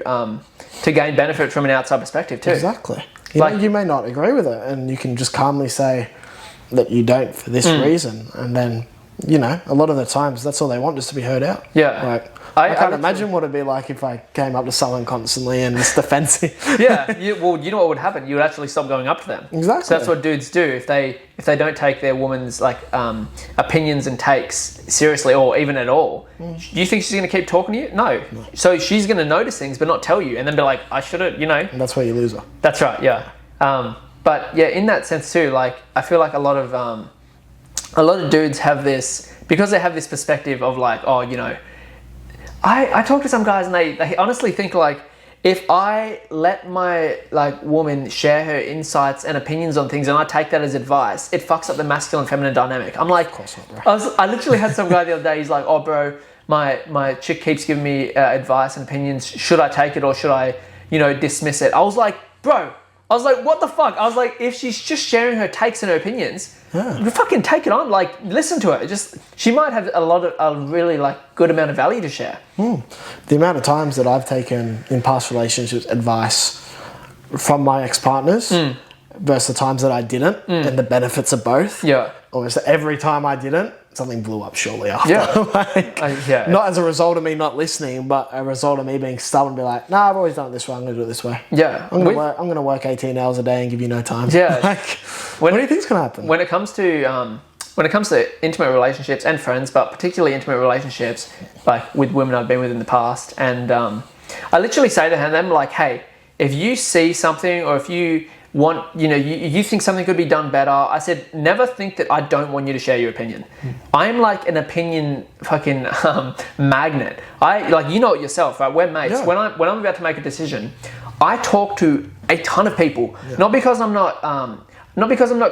gain benefit from an outside perspective too. Exactly. You may not agree with it, and you can just calmly say that you don't for this reason. And then, a lot of the times, that's all they want, just to be heard out. Yeah. Like, I can't imagine what it'd be like if I came up to someone constantly and it's defensive. Yeah, you know what would happen? You would actually stop going up to them. Exactly. So that's what dudes do if they don't take their woman's like opinions and takes seriously or even at all. Do you think she's going to keep talking to you? No. So she's going to notice things but not tell you, and then be like, I should have, you know. And that's where you lose her. That's right. Yeah. But yeah, in that sense too, like I feel like a lot of dudes have this, because they have this perspective of like, oh, you know, I talk to some guys and they honestly think like, if I let my like woman share her insights and opinions on things and I take that as advice, it fucks up the masculine feminine dynamic. I'm like, of course not, bro. I literally had some guy the other day, he's like, oh bro, my chick keeps giving me advice and opinions. Should I take it or should I, you know, dismiss it? I was like, bro, what the fuck? I was like, if she's just sharing her takes and her opinions, you fucking take it on. Like, listen to her. She might have a really like good amount of value to share. The amount of times that I've taken in past relationships advice from my ex-partners versus the times that I didn't, and the benefits of both. Yeah. Almost every time I didn't, something blew up shortly after. Not as a result of me not listening, but a result of me being stubborn and be like, nah, I've always done it this way, I'm going to do it this way. Yeah. I'm going to work 18 hours a day and give you no time. Yeah. Like, what do you think's going to happen? When it comes to intimate relationships and friends, but particularly intimate relationships, like with women I've been with in the past, and I literally say to them like, hey, if you see something or if you want, you know, you think something could be done better, I said, never think that I don't want you to share your opinion. I'm like an opinion fucking magnet. Like, you know it yourself, right? We're mates. Yeah. When I'm about to make a decision, I talk to a ton of people, not because I'm not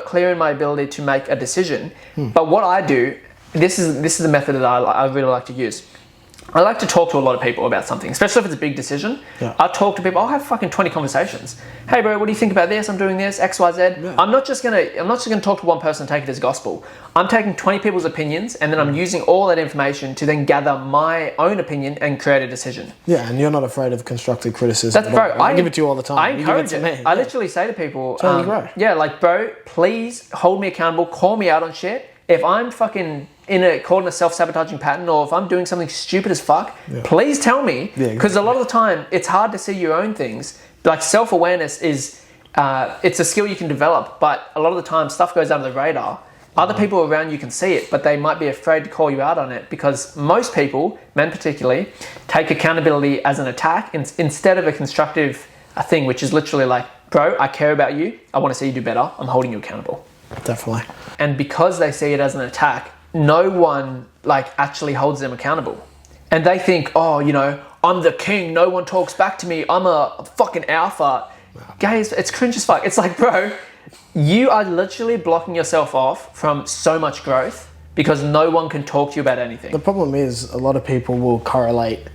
clear in my ability to make a decision, but what I do, this is the method that I really like to use. I like to talk to a lot of people about something, especially if it's a big decision. Yeah. I'll talk to people. I'll have fucking 20 conversations. Hey, bro, what do you think about this? I'm doing this, X, Y, Z. Yeah. I'm not just gonna talk to one person and take it as gospel. I'm taking 20 people's opinions and then I'm using all that information to then gather my own opinion and create a decision. Yeah, and you're not afraid of constructive criticism. That's bro. I give it to you all the time. I encourage it. I literally say to people, grow. Yeah, like, bro, please hold me accountable. Call me out on shit. If I'm fucking caught in a self-sabotaging pattern, or if I'm doing something stupid as fuck, please tell me. Because a lot of the time, it's hard to see your own things. Like, self-awareness is, it's a skill you can develop, but a lot of the time, stuff goes under the radar. Other people around you can see it, but they might be afraid to call you out on it because most people, men particularly, take accountability as an attack instead of a constructive thing, which is literally like, bro, I care about you. I want to see you do better. I'm holding you accountable. Definitely. And because they see it as an attack, no one like actually holds them accountable. And they think, oh, you know, I'm the king. No one talks back to me. I'm a fucking alpha. Guys, it's cringe as fuck. It's like, bro, you are literally blocking yourself off from so much growth because no one can talk to you about anything. The problem is a lot of people will correlate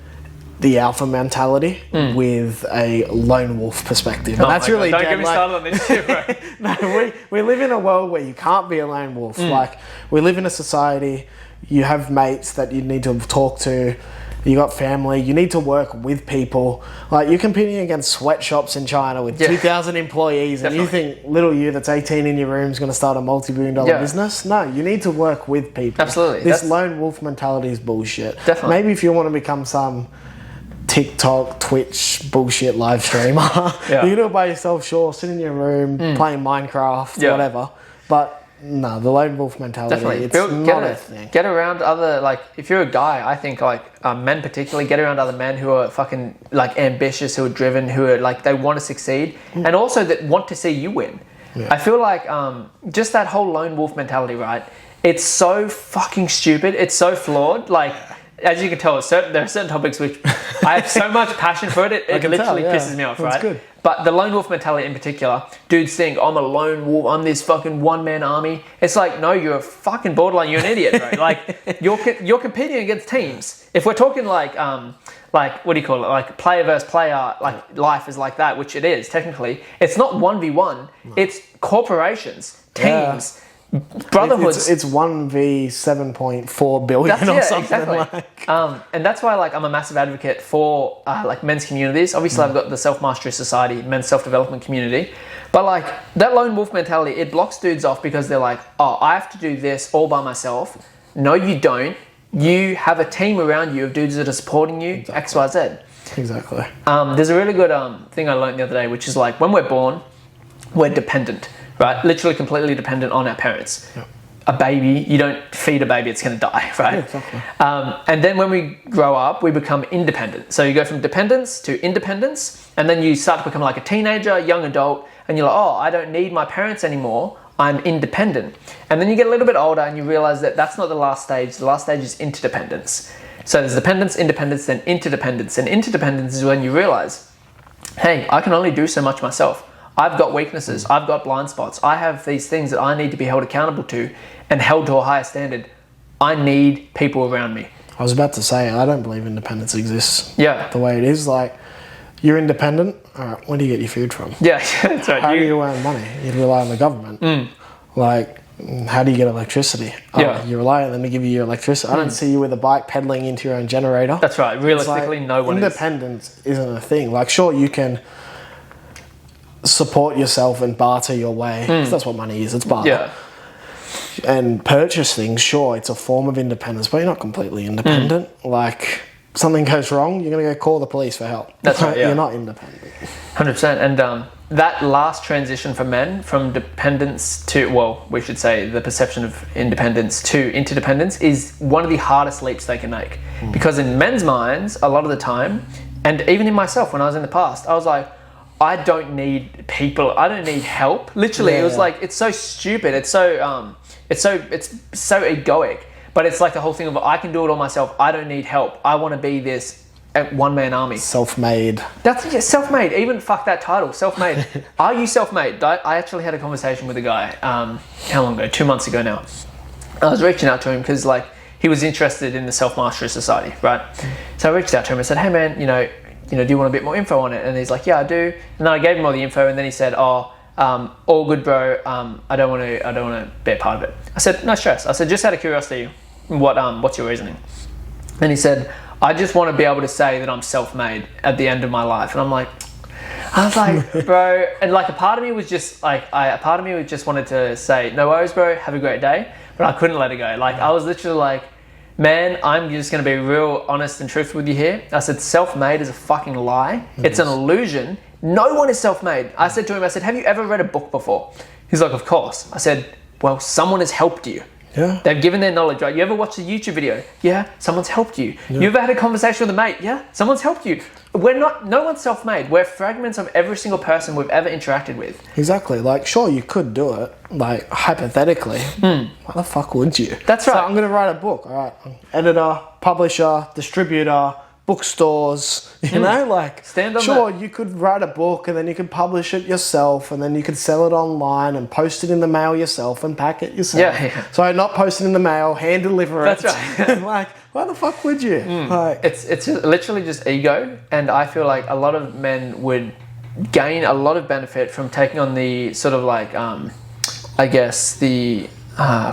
the alpha mentality with a lone wolf perspective. And that's really don't get me started on this shit, bro. No, we live in a world where you can't be a lone wolf. Like, we live in a society, you have mates that you need to talk to, you got family, you need to work with people. Like, you're competing against sweatshops in China with 2,000 employees, and you think little you that's 18 in your room is going to start a multi-billion-dollar business? No, you need to work with people. Absolutely. This lone wolf mentality is bullshit. Definitely. Maybe if you want to become some TikTok, Twitch, bullshit live streamer, you can do it by yourself, sure, sit in your room, playing Minecraft, whatever. But no, the lone wolf mentality, it's not a thing. Get around other, like, if you're a guy, I think, like, men particularly, get around other men who are fucking, like, ambitious, who are driven, who are, like, they want to succeed, and also that want to see you win. Yeah. I feel like just that whole lone wolf mentality, right? It's so fucking stupid. It's so flawed. Like, as you can tell, there are certain topics which I have so much passion for it. It literally pisses me off, right? Good. But the lone wolf mentality in particular, dudes think, I'm a lone wolf, I'm this fucking one-man army. It's like, no, you're a fucking borderline, you're an idiot, bro. Like, you're competing against teams. If we're talking like, what do you call it? Like, player versus player, like, life is like that, which it is, technically. It's not 1v1, it's corporations, teams, brotherhoods. It's 1v7.4 billion or something. Exactly. Like. And that's why, like, I'm a massive advocate for like men's communities. Obviously, I've got the Self-Mastery Society, men's self-development community. But like, that lone wolf mentality, it blocks dudes off because they're like, oh, I have to do this all by myself. No, you don't. you have a team around you of dudes that are supporting you, exactly. X, Y, Z. Exactly. There's a really good thing I learned the other day, which is like when we're born, we're dependent, right? Literally completely dependent on our parents. Yep. A baby, you don't feed a baby, it's going to die, right? Yeah, exactly. And then when we grow up, we become independent. So you go from dependence to independence, and then you start to become like a teenager, young adult, and you're like, oh, I don't need my parents anymore. I'm independent. And then you get a little bit older and you realize that that's not the last stage. The last stage is interdependence. So there's dependence, independence, then interdependence. And interdependence is when you realize, hey, I can only do so much myself. I've got weaknesses. I've got blind spots. I have these things that I need to be held accountable to and held to a higher standard. I need people around me. I was about to say, I don't believe independence exists. Yeah. The way it is, like, you're independent. All right, where do you get your food from? Yeah, that's right. How do you earn money? You rely on the government. Like, how do you get electricity? You rely on them to give you your electricity. I don't see you with a bike pedaling into your own generator. That's right. Realistically, no one independence isn't a thing. Like, sure, you can support yourself and barter your way. 'Cause that's what money is. It's barter. Yeah. And purchase things, sure, it's a form of independence, but you're not completely independent. Like, something goes wrong, you're going to go call the police for help. That's right, yeah. You're not independent. 100%. And that last transition for men from dependence to, well, we should say the perception of independence to interdependence is one of the hardest leaps they can make. Because in men's minds, a lot of the time, and even in myself when I was in the past, I was like, I don't need people. I don't need help. Literally, it was like, it's so stupid. It's so egoic. But it's like the whole thing of I can do it all myself. I don't need help. I want to be this one-man army. Self-made. That's self-made. Even fuck that title, self-made. Are you self-made? I actually had a conversation with a guy. How long ago? 2 months ago now. I was reaching out to him because like he was interested in the Self-Mastery Society, right? So I reached out to him and said, hey man, you know, do you want a bit more info on it? And he's like, yeah, I do. And then I gave him all the info, and then he said, all good, bro. I don't want to be a part of it. I said, no stress. I said, just out of curiosity, what's your reasoning? And he said, I just want to be able to say that I'm self-made at the end of my life. And I was like, bro, and like a part of me was just like, wanted to say, no worries, bro, have a great day. But I couldn't let it go. Like I was literally like, man, I'm just going to be real honest and truthful with you here. I said, self-made is a fucking lie. It's an illusion. No one is self-made. I said to him, have you ever read a book before? He's like, of course. I said, well, someone has helped you. Yeah. They've given their knowledge, right? You ever watched a YouTube video? Yeah, someone's helped you. Yeah. You ever had a conversation with a mate? Yeah, someone's helped you. No one's self-made. We're fragments of every single person we've ever interacted with. Exactly. Like, sure, you could do it, like, hypothetically. Why the fuck would you? That's right. So I'm going to write a book. All right. Editor, publisher, distributor, bookstores, you know, like, stand on sure, that. You could write a book and then you could publish it yourself and then you could sell it online and post it in the mail yourself and pack it yourself. Yeah. So not post it in the mail, hand deliver it. That's right. Like, why the fuck would you? Like, it's just literally just ego, and I feel like a lot of men would gain a lot of benefit from taking on the sort of like, I guess, the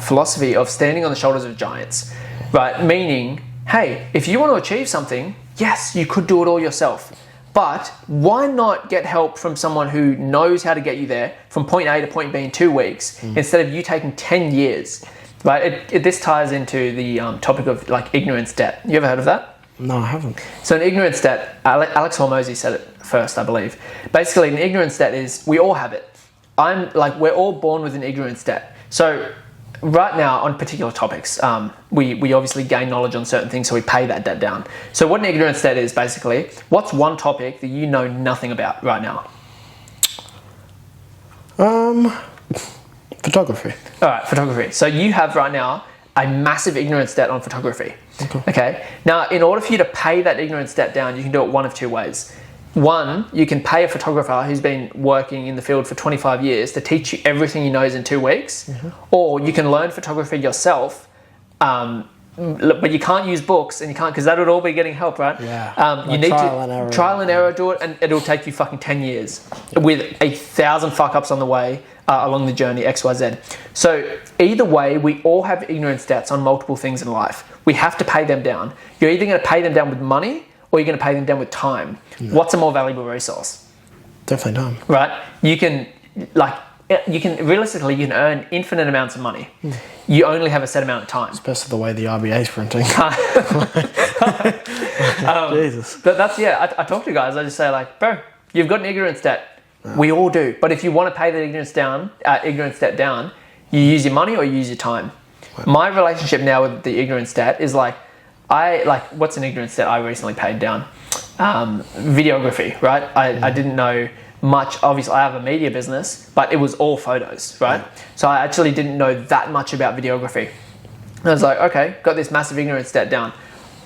philosophy of standing on the shoulders of giants, right? Meaning, hey, if you want to achieve something, yes, you could do it all yourself. But why not get help from someone who knows how to get you there from point A to point B in 2 weeks instead of you taking 10 years, right? This ties into the topic of like ignorance debt. You ever heard of that? No, I haven't. So an ignorance debt, Alex Hormozy said it first, I believe. Basically, an ignorance debt is, we all have it. We're all born with an ignorance debt. So right now, on particular topics, we obviously gain knowledge on certain things, so we pay that debt down. So what an ignorance debt is, basically, what's one topic that you know nothing about right now? Photography. All right, photography. So you have right now a massive ignorance debt on photography. Okay. Now, in order for you to pay that ignorance debt down, you can do it one of two ways. One, you can pay a photographer who's been working in the field for 25 years to teach you everything he knows in 2 weeks, or you can learn photography yourself, but you can't use books, and you can't, because that would all be getting help, right? Yeah. You need to trial and error do it, and it'll take you fucking 10 years with 1,000 fuck ups on the way along the journey, XYZ. So either way, we all have ignorance debts on multiple things in life. We have to pay them down. You're either going to pay them down with money, or you're going to pay them down with time. What's a more valuable resource? Definitely time. Right? You can, like, you can earn infinite amounts of money. You only have a set amount of time. Especially the way the RBA is printing. Jesus. But that's, I talk to guys, I just say like, bro, you've got an ignorance debt. Yeah. We all do. But if you want to pay the ignorance debt down, you use your money or you use your time. Wow. My relationship now with the ignorance debt is like, what's an ignorance debt I recently paid down? Videography, right? I didn't know much. Obviously, I have a media business, but it was all photos, right? So I actually didn't know that much about videography. And I was like, okay, got this massive ignorance debt down.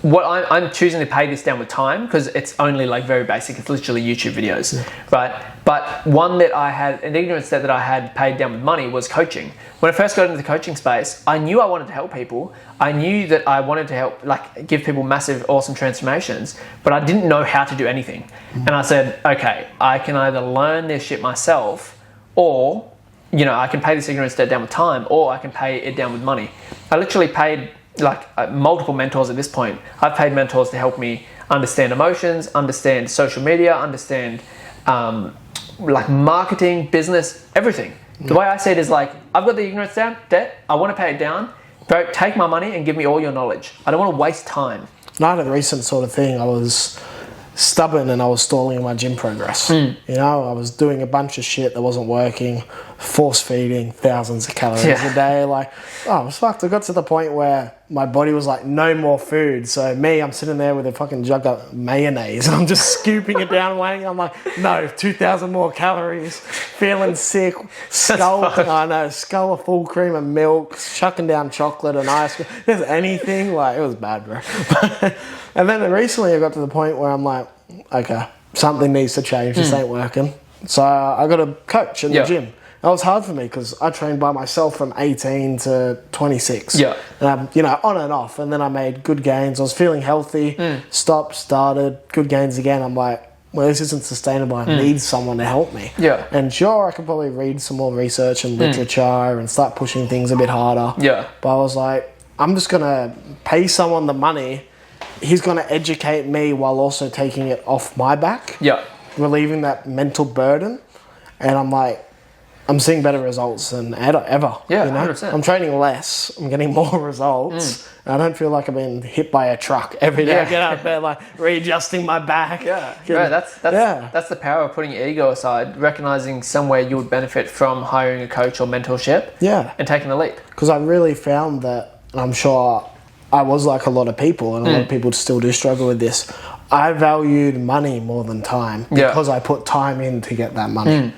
What I'm choosing to pay this down with time because it's only like very basic. It's literally YouTube videos, right? But one that I had, an ignorance debt that I had paid down with money was coaching. When I first got into the coaching space, I knew I wanted to help people. I knew that I wanted to help, like, give people massive, awesome transformations, but I didn't know how to do anything. And I said, okay, I can either learn this shit myself or, I can pay this ignorance debt down with time, or I can pay it down with money. I literally paid multiple mentors at this point. I've paid mentors to help me understand emotions, understand social media, understand marketing, business, everything. The way I see it is like, I've got the ignorance debt, I want to pay it down. Bro, take my money and give me all your knowledge. I don't want to waste time. I had a recent sort of thing. I was stubborn and I was stalling my gym progress. I was doing a bunch of shit that wasn't working, force feeding thousands of calories a day. I was fucked. I got to the point where my body was like, no more food. So I'm sitting there with a fucking jug of mayonnaise and I'm just scooping it down, waiting. I'm like, no, 2,000 more calories, feeling sick, skull of full cream of milk, chucking down chocolate and ice cream. If there's anything, it was bad, bro. And then recently I got to the point where I'm like, okay, something needs to change. This ain't working. So I got a coach in the gym. That was hard for me because I trained by myself from 18 to 26. Yeah. And on and off. And then I made good gains. I was feeling healthy. Started, good gains again. I'm like, well, this isn't sustainable. I need someone to help me. Yeah. And sure, I could probably read some more research and literature and start pushing things a bit harder. Yeah. But I was like, I'm just going to pay someone the money. He's going to educate me while also taking it off my back. Yeah. Relieving that mental burden. And I'm like, I'm seeing better results than ever. Yeah, 100%. I'm training less. I'm getting more results. I don't feel like I'm being hit by a truck every day. I get out of bed readjusting my back. Yeah, that's the power of putting your ego aside, recognizing somewhere you would benefit from hiring a coach or mentorship. Yeah, and taking the leap. Because I really found that, and I'm sure I was like a lot of people, and a lot of people still do struggle with this. I valued money more than time because I put time in to get that money.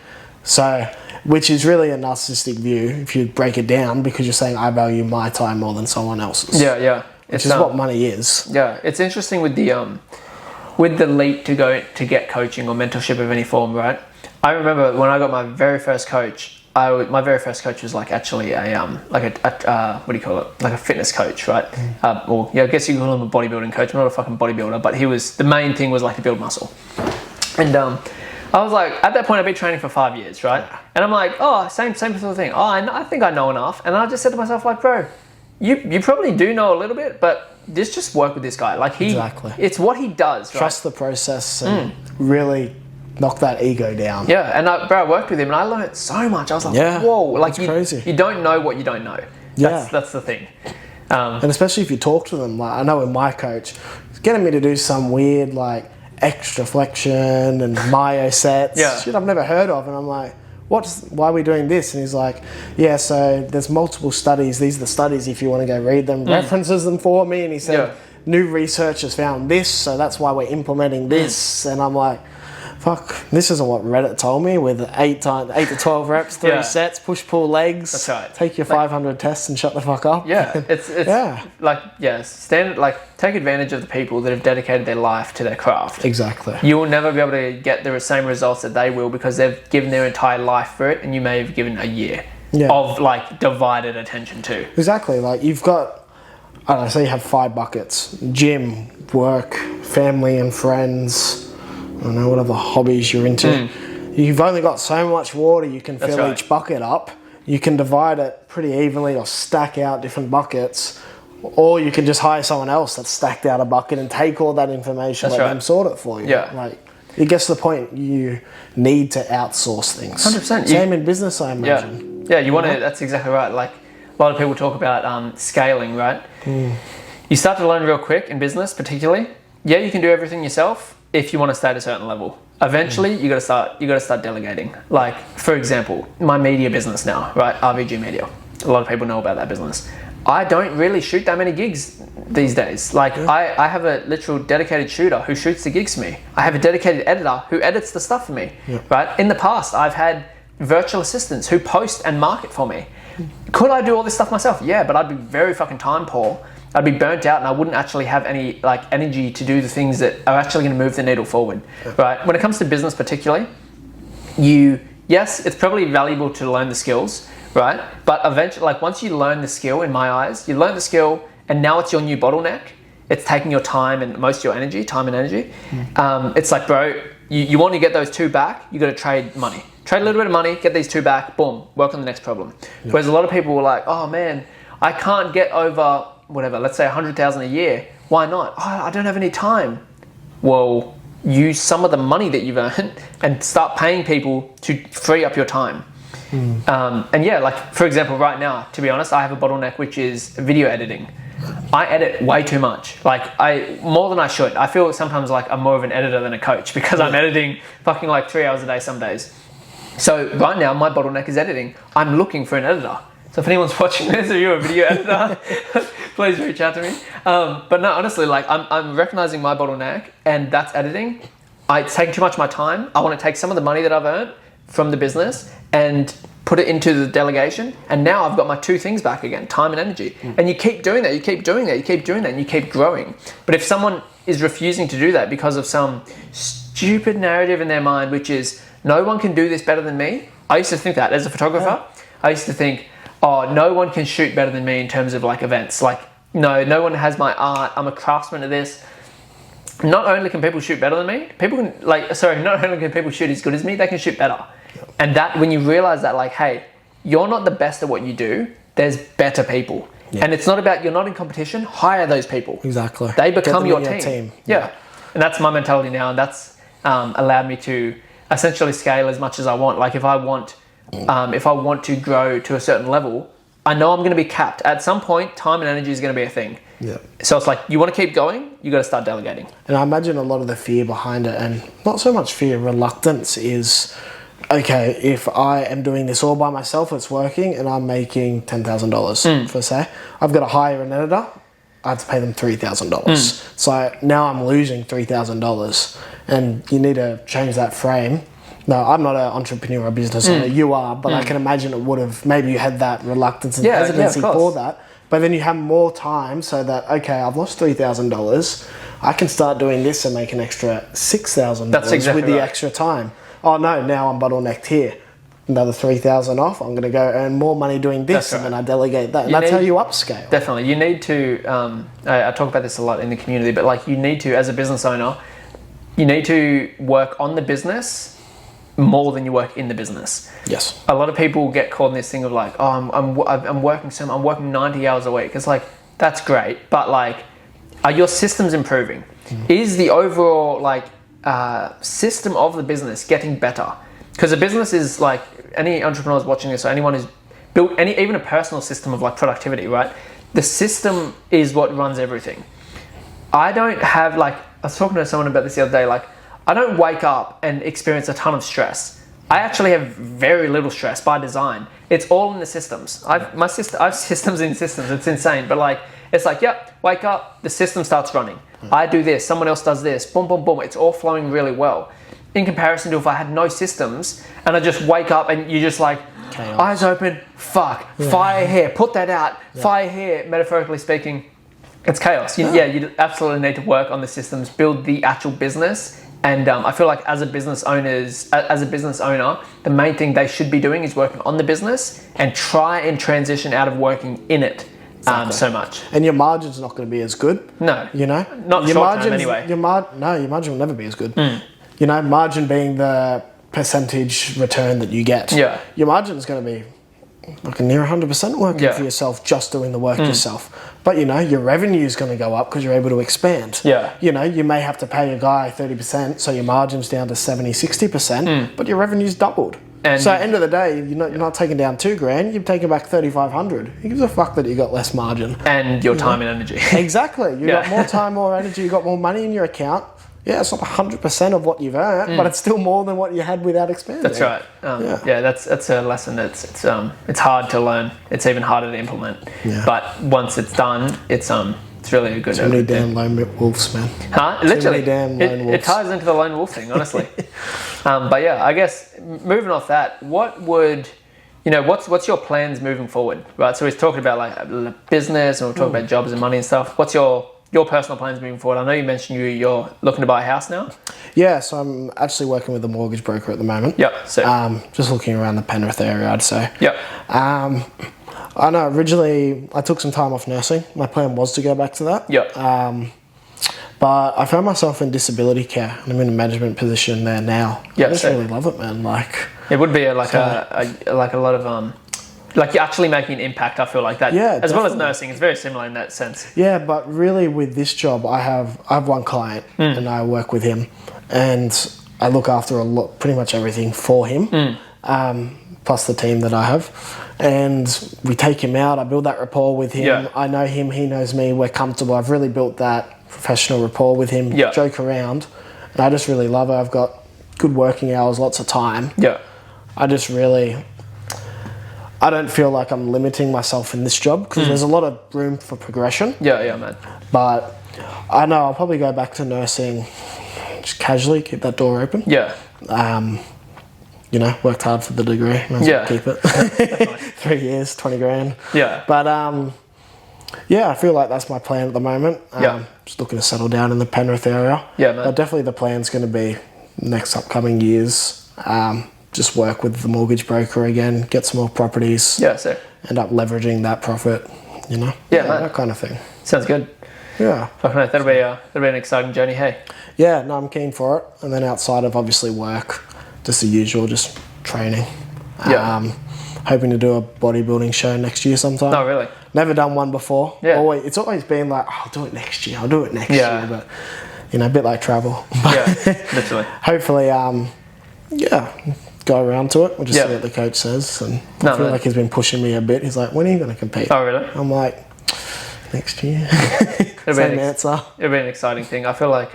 So, which is really a narcissistic view if you break it down, because you're saying I value my time more than someone else's. Yeah, yeah. Which is what money is. Yeah, it's interesting with the leap to go to get coaching or mentorship of any form, right? I remember when I got my very first coach. My very first coach was actually a what do you call it? Like a fitness coach, right? I guess you could call him a bodybuilding coach. I'm not a fucking bodybuilder, but the main thing was to build muscle. And I was like, at that point, I'd been training for 5 years, right? And I'm like, same sort of thing. I think I know enough. And I just said to myself, bro, you probably do know a little bit, but just work with this guy. Exactly. It's what he does, right? Trust the process and really knock that ego down. Yeah, and I worked with him and I learned so much. I was like, whoa, it's crazy. You don't know what you don't know. That's the thing. And especially if you talk to them, I know with my coach, he's getting me to do some weird extra flexion and myo sets, shit I've never heard of, and I'm like, why are we doing this? And he's like, so there's multiple studies, these are the studies if you want to go read them, references them for me, and he said new research has found this, so that's why we're implementing this. And I'm like, fuck, this isn't what Reddit told me with 8 to 12 reps, 3 sets, push pull legs. That's right. Take your 500 tests and shut the fuck up. Yeah, it's standard. Take advantage of the people that have dedicated their life to their craft. Exactly. You will never be able to get the same results that they will because they've given their entire life for it, and you may have given a year of divided attention to. Exactly. You've got, I don't know, say you have 5 buckets: gym, work, family and friends. I don't know, whatever hobbies you're into. You've only got so much water you can fill each bucket up. You can divide it pretty evenly or stack out different buckets, or you can just hire someone else that's stacked out a bucket and take all that information, let them sort it for you. Yeah. it gets to the point you need to outsource things. 100%. Same in business, I imagine. Yeah, you want to, that's exactly right. Like a lot of people talk about scaling, right? You start to learn real quick in business, particularly. Yeah, you can do everything yourself if you want to stay at a certain level. Eventually, you got to start delegating. Like, for example, my media business now, right? RVG Media. A lot of people know about that business. I don't really shoot that many gigs these days. Like, I have a literal dedicated shooter who shoots the gigs for me. I have a dedicated editor who edits the stuff for me, right? In the past, I've had virtual assistants who post and market for me. Could I do all this stuff myself? Yeah, but I'd be very fucking time poor. I'd be burnt out and I wouldn't actually have any like energy to do the things that are actually going to move the needle forward, right? When it comes to business particularly, yes, it's probably valuable to learn the skills, right? But eventually, like once you learn the skill, in my eyes, you learn the skill and now it's your new bottleneck. It's taking your time and most of your energy, It's like, bro, you want to get those two back, you got to trade money. Trade a little bit of money, get these two back, boom, work on the next problem. Whereas a lot of people were like, oh man, I can't get over whatever, let's say 100,000 a year. Why not? Oh, I don't have any time. Well, use some of the money that you've earned and start paying people to free up your time. And yeah, like for example, right now, to be honest, I have a bottleneck, which is video editing. I edit way too much. Like more than I should. I feel sometimes like I'm more of an editor than a coach because I'm editing fucking like 3 hours a day some days. So right now my bottleneck is editing. I'm looking for an editor. So if anyone's watching this, or you're a video editor, please reach out to me. But no, honestly, like I'm recognizing my bottleneck, and that's editing. It's taking too much of my time. I want to take some of the money that I've earned from the business and put it into the delegation. And now I've got my two things back again, time and energy. And you keep doing that, you keep doing that, you keep doing that, and you keep growing. But if someone is refusing to do that because of some stupid narrative in their mind, which is, no one can do this better than me. I used to think that as a photographer. I used to think, oh, no one can shoot better than me in terms of like events. Like, no one has my art. I'm a craftsman of this. Not only can people shoot better than me, not only can people shoot as good as me, they can shoot better. And that, when you realize that, like, hey, you're not the best at what you do, there's better people. And it's not about, you're not in competition, hire those people. Exactly. They become your team. Yeah. And that's my mentality now. And that's allowed me to essentially scale as much as I want. Like if I want to grow to a certain level, I know I'm going to be capped. At some point, time and energy is going to be a thing. Yeah. So it's like, you want to keep going, you got to start delegating. And I imagine a lot of the fear behind it, and not so much fear, reluctance is, okay, if I am doing this all by myself, it's working, and I'm making $10,000 for say, I've got to hire an editor, I have to pay them $3,000. So now I'm losing $3,000, and you need to change that frame. No, I'm not an entrepreneur or business owner. You are, but I can imagine it would have, maybe you had that reluctance and hesitancy for that. But then you have more time so that, okay, I've lost $3,000. I can start doing this and make an extra $6,000 with the extra time. Oh no, now I'm bottlenecked here. Another $3,000 off. I'm going to go earn more money doing this, and then I delegate that. That's how you upscale. Definitely. You need to, I talk about this a lot in the community, but like you need to, as a business owner, you need to work on the business more than you work in the business. Yes. A lot of people get caught in this thing of like, oh, I'm working 90 hours a week. It's like, that's great, but like, are your systems improving? Is the overall like system of the business getting better? Because a business is like, any entrepreneurs watching this, or anyone who's built even a personal system of like productivity, right? The system is what runs everything. I don't have like, I was talking to someone about this the other day, like, I don't wake up and experience a ton of stress. I actually have very little stress by design. It's all in the systems. I have systems in systems. It's insane. But like, it's like, yep, wake up, the system starts running. I do this, someone else does this, boom, boom, boom. It's all flowing really well. In comparison to if I had no systems and I just wake up and you just like, chaos. Eyes open, fire here, put that out, fire here, metaphorically speaking. It's chaos. You absolutely need to work on the systems, build the actual business. And I feel like as a business owner, the main thing they should be doing is working on the business and try and transition out of working in it so much. And your margin's not going to be as good. No. You know? Not your short term anyway. Your margin will never be as good. You know, margin being the percentage return that you get. Yeah. Your margin's going to be like near 100% working for yourself, just doing the work yourself. But, you know, your revenue is going to go up because you're able to expand. Yeah. You know, you may have to pay a guy 30%, so your margin's down to 70, 60%, but your revenue's doubled. And so at the end of the day, you're not taking down $2,000, you're taking back $3,500. Who gives a fuck that you got less margin? And your time and energy. Exactly. You got more time, more energy, you got more money in your account. Yeah, it's not 100% of what you've earned, but it's still more than what you had without expanding. That's right. That's a lesson that's it's hard to learn. It's even harder to implement. Yeah. But once it's done, it's really a good. Too many damn lone wolves, man. Huh? Literally, damn lone wolves. It ties into the lone wolf thing, honestly. But yeah, I guess moving off that, what's your plans moving forward, right? So we're talking about like business, and we're talking about jobs and money and stuff. What's your personal plans moving forward? I know you mentioned you're looking to buy a house now. Yeah, so I'm actually working with a mortgage broker at the moment. Yep. So just looking around the Penrith area, I'd say. Yep. I know originally I took some time off nursing. My plan was to go back to that. Yep. But I found myself in disability care, and I'm in a management position there now. Yep, I just really love it, man. Like it would be a lot of like you're actually making an impact. I feel like that. Yeah, as well as nursing, it's very similar in that sense. Yeah, but really with this job, I have one client, and I work with him, and I look after pretty much everything for him, plus the team that I have. And we take him out. I build that rapport with him. Yeah. I know him. He knows me. We're comfortable. I've really built that professional rapport with him. Yeah. Joke around, and I just really love it. I've got good working hours, lots of time. Yeah. I don't feel like I'm limiting myself in this job because there's a lot of room for progression. Yeah, man. But I know I'll probably go back to nursing just casually, keep that door open. Yeah. Worked hard for the degree. Keep it. 3 years, 20 grand. Yeah. But I feel like that's my plan at the moment. Just looking to settle down in the Penrith area. Yeah, man. But definitely the plan's going to be next upcoming years. Just work with the mortgage broker again, get some more properties. Yeah, so end up leveraging that profit, Yeah, that kind of thing. Sounds good. Yeah. That'll be an exciting journey, hey? Yeah, no, I'm keen for it. And then outside of obviously work, just the usual, just training. Yeah. Hoping to do a bodybuilding show next year sometime. Oh, really? Never done one before. Yeah. It's always been like, I'll do it next year. But, a bit like travel. Yeah, literally. Hopefully, go around to it. We'll just see what the coach says. And I feel like he's been pushing me a bit. He's like, when are you going to compete? Oh, really? I'm like, next year. Same answer. It'll be an exciting thing. I feel like,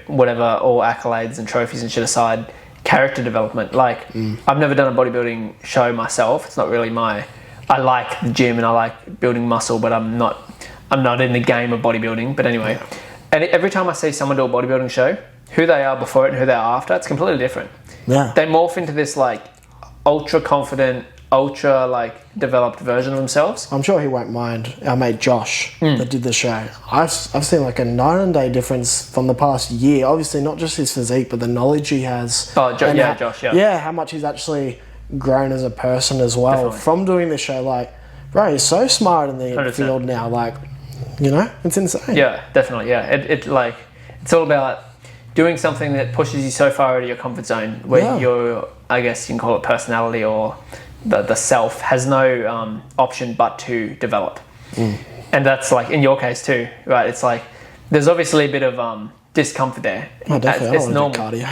whatever, all accolades and trophies and shit aside, character development. Like, I've never done a bodybuilding show myself. It's not really I like the gym and I like building muscle, but I'm not in the game of bodybuilding. But anyway, and every time I see someone do a bodybuilding show, who they are before it and who they are after, it's completely different. Yeah. They morph into this like ultra confident, ultra like developed version of themselves. I'm sure he won't mind. Our mate Josh that did the show. I've seen like a night and day difference from the past year. Obviously not just his physique, but the knowledge he has. Oh, Josh. Yeah, how much he's actually grown as a person as well. Definitely. From doing this show. Like, bro, he's so smart in the 100%. Field now. Like, it's insane. Yeah, definitely. Yeah, it's all about doing something that pushes you so far out of your comfort zone where your, I guess you can call it personality or the self has no option but to develop. And that's like in your case too, right? It's like there's obviously a bit of discomfort there. Oh, definitely. It's normal. Cardio.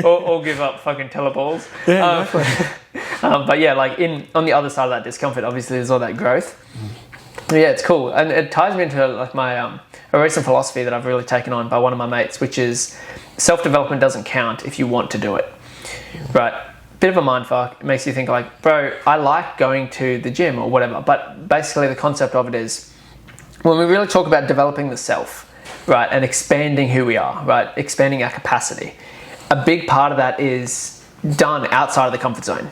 or give up fucking teleballs. Yeah, definitely. But yeah, like on the other side of that discomfort, obviously there's all that growth. Yeah, it's cool. And it ties me into like my a recent philosophy that I've really taken on by one of my mates, which is self-development doesn't count if you want to do it. Right? Bit of a mindfuck. It makes you think like, bro, I like going to the gym or whatever. But basically the concept of it is when we really talk about developing the self, right, and expanding who we are, right, expanding our capacity, a big part of that is done outside of the comfort zone.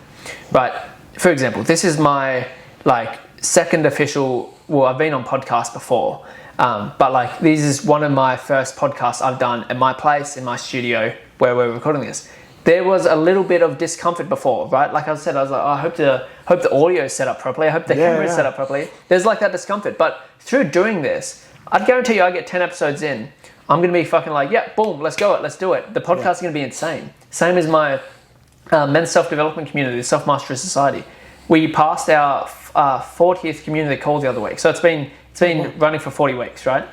Right? For example, this is my like second official, well, I've been on podcasts before, but like this is one of my first podcasts I've done at my place, in my studio where we're recording this. There was a little bit of discomfort before, right? Like I said, I was like, I hope the audio is set up properly. I hope the camera is set up properly. There's like that discomfort. But through doing this, I'd guarantee you I get 10 episodes in, I'm going to be fucking like, yeah, boom, let's go it, let's do it. The podcast is going to be insane. Same as my men's self-development community, the Self-Mastery Society. We passed our 40th community call the other week. So it's been running for 40 weeks, right?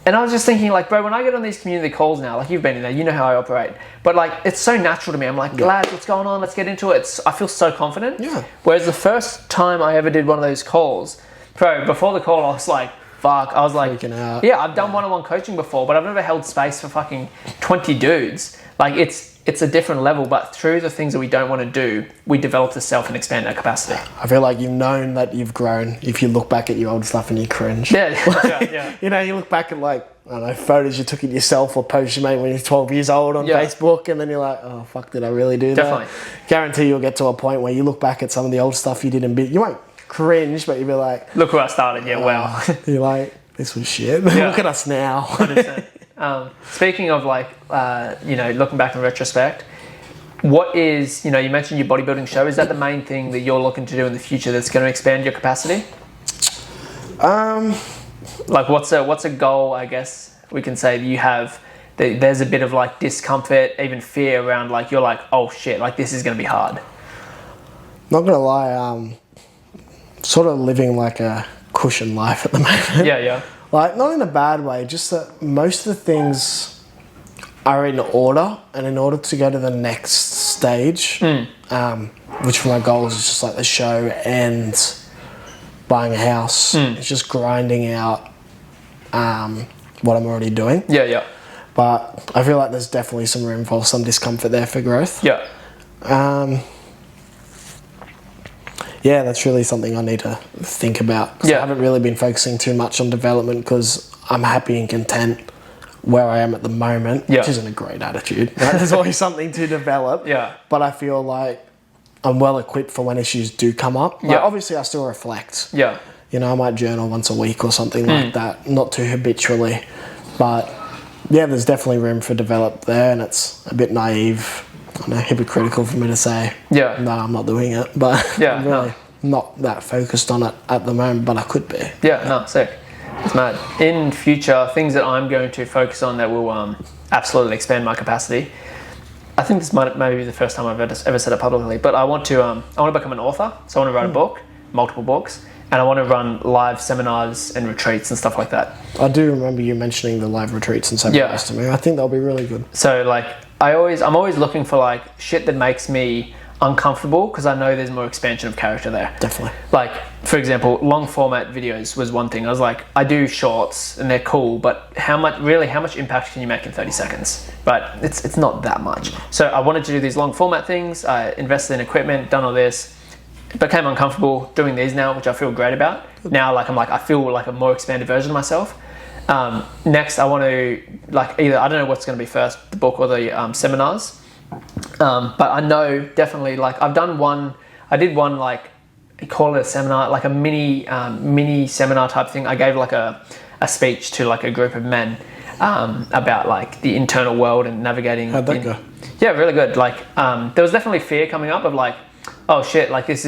And I was just thinking, like, bro, when I get on these community calls now, like, you've been in there, you know how I operate. But, like, it's so natural to me. I'm like, lads, what's going on? Let's get into it. I feel so confident. Yeah. Whereas the first time I ever did one of those calls, bro, before the call, I was like, fuck. I was like, freaking out. Yeah, I've done one-on-one coaching before, but I've never held space for fucking 20 dudes. Like, it's a different level, but through the things that we don't want to do, we develop the self and expand our capacity. I feel like you've known that you've grown if you look back at your old stuff and you cringe. Yeah. You know, you look back at, like, I don't know, photos you took of yourself or posts you made when you're 12 years old on Facebook, and then you're like, oh, fuck, did I really do that? Definitely. Guarantee you'll get to a point where you look back at some of the old stuff you did and you won't cringe, but you'll be like... Look where I started, wow. You're like, this was shit. Look at us now. 100%. Speaking of, like, looking back in retrospect, what is, you mentioned your bodybuilding show. Is that the main thing that you're looking to do in the future that's going to expand your capacity? Like, what's a goal, I guess we can say, that you have, that there's a bit of, like, discomfort, even fear around, like, you're like, oh shit, like, this is going to be hard. Not going to lie, sort of living like a cushion life at the moment. Yeah. Like, not in a bad way, just that most of the things are in order, and in order to go to the next stage, which for my goals is just like the show and buying a house, it's just grinding out what I'm already doing. Yeah. But I feel like there's definitely some room for some discomfort there for growth. Yeah. Yeah, that's really something I need to think about. 'Cause I haven't really been focusing too much on development because I'm happy and content where I am at the moment, which isn't a great attitude. Right? There's always something to develop. Yeah. But I feel like I'm well equipped for when issues do come up. Like, obviously, I still reflect. Yeah. I might journal once a week or something like that, not too habitually. But yeah, there's definitely room for develop there, and it's a bit naive. I know, hypocritical for me to say, no, I'm not doing it, but I'm really not that focused on it at the moment, but I could be. Yeah, no, sick. It's mad. In future, things that I'm going to focus on that will absolutely expand my capacity. I think this might be the first time I've ever said it publicly, but I want to become an author. So I want to write a book, multiple books, and I want to run live seminars and retreats and stuff like that. I do remember you mentioning the live retreats and seminars to me. I think they'll be really good. So, like, I'm always looking for, like, shit that makes me uncomfortable, because I know there's more expansion of character there. Definitely. Like, for example, long format videos was one thing. I was like, I do shorts and they're cool, but how much impact can you make in 30 seconds? But it's not that much. So I wanted to do these long format things. I invested in equipment, done all this, became uncomfortable doing these now, which I feel great about. Now, I feel like a more expanded version of myself. Next, I want to, like, either, I don't know what's going to be first, the book or the seminars. But I know definitely, like, I did one, like, call it a seminar, like a mini seminar type thing. I gave, like, a speech to, like, a group of men about, like, the internal world and navigating. How'd that go? Yeah, really good. Like, there was definitely fear coming up of, like, oh shit, like, this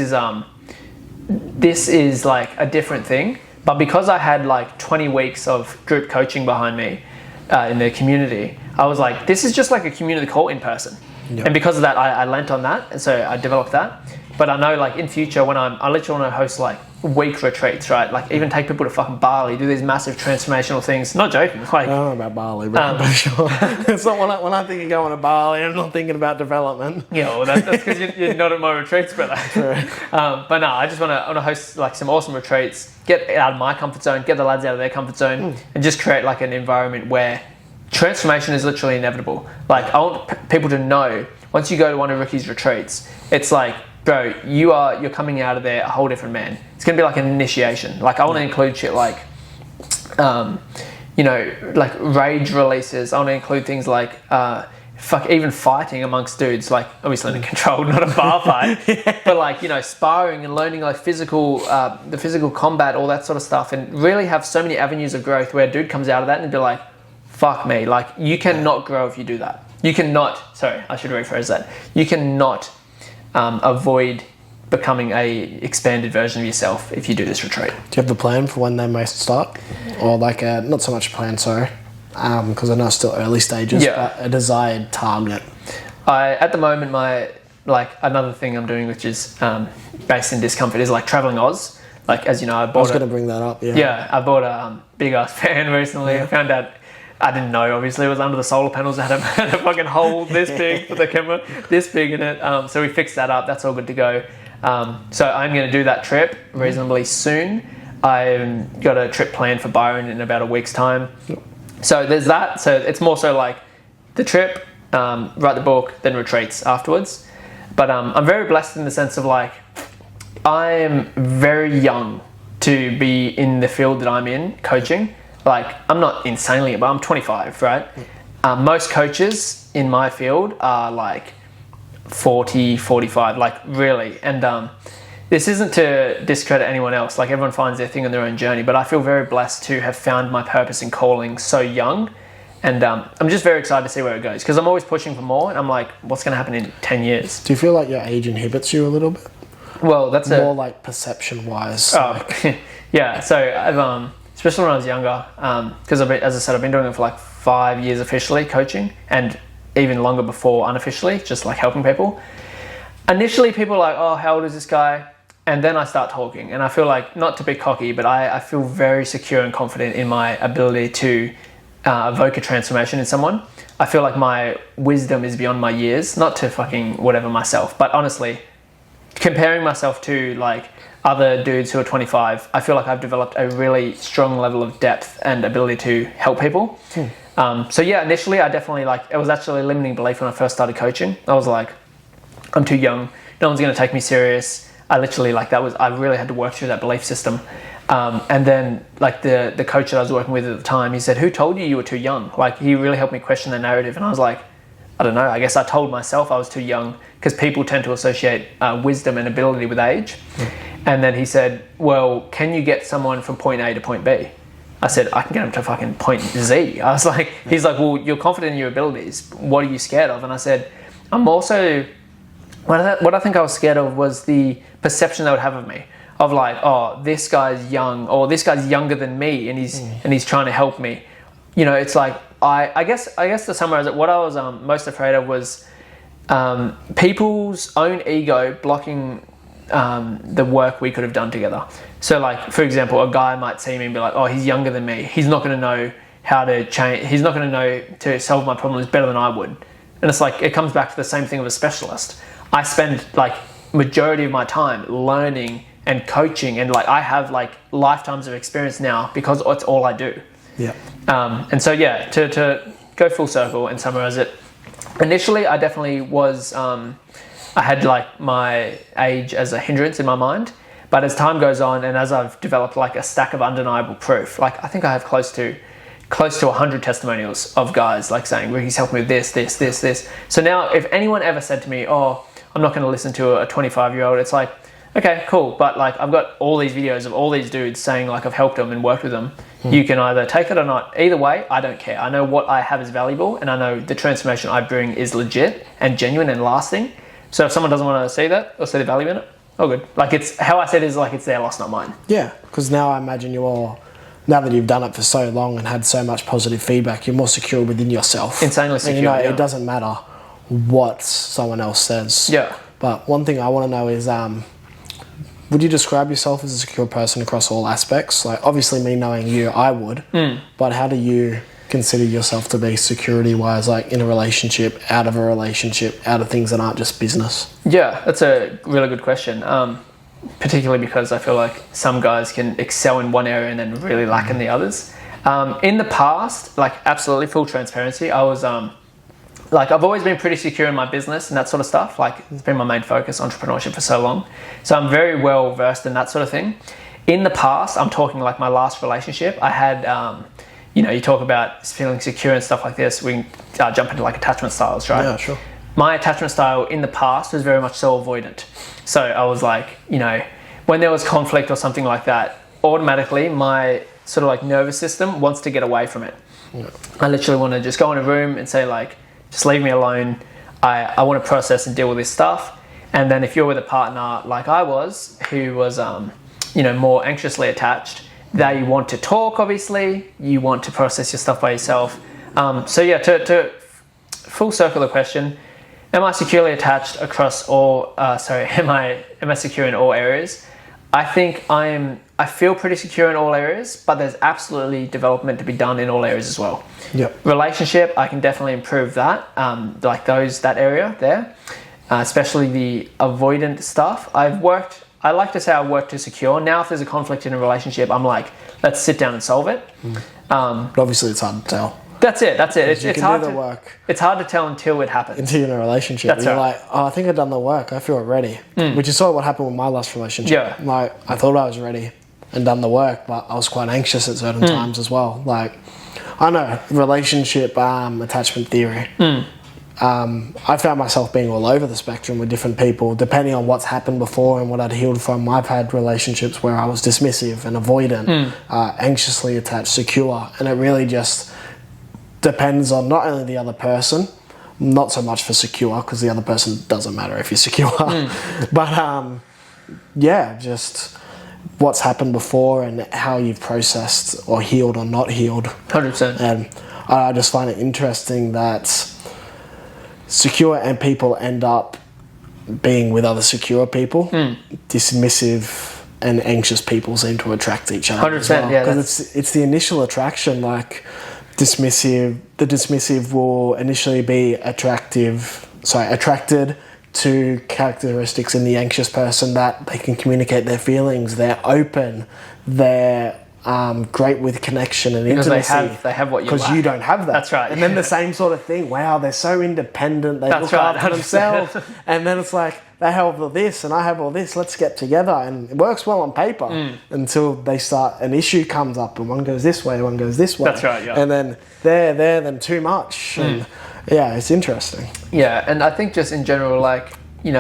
is like a different thing. But because I had, like, 20 weeks of group coaching behind me in the community, I was like, this is just like a community call in person. Yep. And because of that, I lent on that, and so I developed that. But I know, like, in future, when I literally want to host, like, week retreats, right? Like, even take people to fucking Bali, do these massive transformational things. Not joking. Like, I don't know about Bali, but for sure. It's not when I think of going to Bali, I'm not thinking about development. Yeah, well, that's because you're not at my retreats, brother. But no, I want to host, like, some awesome retreats, get out of my comfort zone, get the lads out of their comfort zone, and just create, like, an environment where transformation is literally inevitable. Like, I want people to know, once you go to one of Ricky's retreats, it's like, bro, you're coming out of there a whole different man. It's going to be like an initiation. Like, I want to include shit like, like rage releases. I want to include things like, even fighting amongst dudes, like, obviously in a controlled, not a bar fight, but, like, sparring and learning, like, the physical combat, all that sort of stuff, and really have so many avenues of growth where a dude comes out of that and be like, fuck me, like, you cannot grow if you do that. You cannot, I should rephrase that. You cannot avoid becoming a expanded version of yourself if you do this retreat. Do you have the plan for when they may start? Or, like, not so much a plan, because I know it's still early stages, but a desired target? At the moment, another thing I'm doing, which is based in discomfort, is like traveling Oz. Like, as you know, I was going to bring that up. Yeah. Yeah, I bought a big ass fan recently. Yeah. I found out, I didn't know, obviously, it was under the solar panels. I had a fucking hole this big for the camera, this big in it. So we fixed that up. That's all good to go. So I'm going to do that trip reasonably soon. I've got a trip planned for Byron in about a week's time. So there's that. So it's more so like the trip, write the book, then retreats afterwards. But I'm very blessed in the sense of like, I am very young to be in the field that I'm in, coaching. Like, I'm not insanely, but I'm 25, right? Most coaches in my field are like 40, 45, like really. And this isn't to discredit anyone else. Like, everyone finds their thing on their own journey, but I feel very blessed to have found my purpose and calling so young. And I'm just very excited to see where it goes, because I'm always pushing for more, and I'm like, what's going to happen in 10 years? Do you feel like your age inhibits you a little bit? Well, that's more like perception-wise. Oh, yeah. So I've, especially when I was younger, because as I said, I've been doing it for like 5 years officially, coaching, and even longer before unofficially, just like helping people. Initially, people are like, oh, how old is this guy? And then I start talking, and I feel like, not to be cocky, but I feel very secure and confident in my ability to evoke a transformation in someone. I feel like my wisdom is beyond my years, not to fucking whatever myself, but honestly, comparing myself to like other dudes who are 25, I feel like I've developed a really strong level of depth and ability to help people. So yeah, initially I definitely it was actually a limiting belief when I first started coaching. I was like, I'm too young. No one's going to take me serious. I literally I really had to work through that belief system. And then like the coach that I was working with at the time, he said, who told you were too young? Like, he really helped me question the narrative. And I was like, I don't know, I guess I told myself I was too young, because people tend to associate wisdom and ability with age. And then he said, well, can you get someone from point A to point B? I said, I can get them to fucking point Z. I was like, he's like, well, you're confident in your abilities. What are you scared of? And I said, I'm also, what I think I was scared of was the perception they would have of me. Of like, oh, this guy's young, or this guy's younger than me, and he's trying to help me. You know, it's like, I guess to summarize it, what I was most afraid of was people's own ego blocking the work we could have done together. So like, for example, a guy might see me and be like, oh, he's younger than me. He's not going to know how to change. He's not going to know to solve my problems better than I would. And it's like, it comes back to the same thing of a specialist. I spend like majority of my time learning and coaching, and like I have like lifetimes of experience now because it's all I do. Yeah. And so yeah, to go full circle and summarize it, initially I definitely was, I had like my age as a hindrance in my mind, but as time goes on and as I've developed like a stack of undeniable proof, like I think I have close to 100 testimonials of guys like saying, Ricky's helped me with this. So now if anyone ever said to me, oh, I'm not going to listen to a 25-year-old, it's like, okay, cool. But like, I've got all these videos of all these dudes saying like I've helped them and worked with them. You can either take it or not. Either way, I don't care. I know what I have is valuable, and I know the transformation I bring is legit and genuine and lasting. So if someone doesn't want to see that or see the value in it, all good. Like, it's how I said it is like it's their loss, not mine. Yeah, because now I imagine now that you've done it for so long and had so much positive feedback, you're more secure within yourself. Insanely secure. And, yeah. It doesn't matter what someone else says. Yeah. But one thing I want to know is, would you describe yourself as a secure person across all aspects? Like, obviously me knowing you, I would. But how do you consider yourself to be security-wise, like in a relationship, out of a relationship, out of things that aren't just business? Yeah, that's a really good question. Particularly because I feel like some guys can excel in one area and then really lack in the others. In the past, like absolutely full transparency, I was... like I've always been pretty secure in my business and that sort of stuff. Like, it's been my main focus, entrepreneurship, for so long. So I'm very well versed in that sort of thing. In the past, I'm talking like my last relationship, I had, you talk about feeling secure and stuff like this. We can jump into like attachment styles, right? Yeah, sure. My attachment style in the past was very much so avoidant. So I was like, when there was conflict or something like that, automatically my sort of like nervous system wants to get away from it. Yeah. I literally want to just go in a room and say like, just leave me alone. I want to process and deal with this stuff. And then if you're with a partner like I was, who was, more anxiously attached, they want to talk, obviously. You want to process your stuff by yourself. To full circle the question, am I securely attached across all? Am I secure in all areas? I think I feel pretty secure in all areas, but there's absolutely development to be done in all areas as well. Yep. Relationship, I can definitely improve that. That area there, especially the avoidant stuff. I like to say I work to secure. Now, if there's a conflict in a relationship, I'm like, let's sit down and solve it. But obviously, it's hard to tell. That's it. It's hard do the work. It's hard to tell until it happens. Until you're in a relationship. You're like, oh, I think I've done the work. I feel ready. Which is sort of what happened with my last relationship. Yeah. Like, I thought I was ready and done the work, but I was quite anxious at certain times as well. Like, I know, relationship attachment theory. I found myself being all over the spectrum with different people, depending on what's happened before and what I'd healed from. I've had relationships where I was dismissive and avoidant, anxiously attached, secure, and it really just depends on not only the other person, not so much for secure, because the other person doesn't matter if you're secure, but just what's happened before and how you've processed or healed or not healed. 100%. And I just find it interesting that secure and people end up being with other secure people. Dismissive and anxious people seem to attract each other 100%, as well. yeah. Because it's the initial attraction, like the dismissive will initially be attracted to characteristics in the anxious person, that they can communicate their feelings, they're open, they're great with connection and intimacy. Because they have what you lack. Because you don't have that. That's right. And then the same sort of thing, wow, they're so independent, they look after themselves. And then it's like, they have all this and I have all this, let's get together. And it works well on paper until an issue comes up and one goes this way, one goes this way. That's right, yeah. And then then too much. And yeah, it's interesting. Yeah, and I think just in general, like, you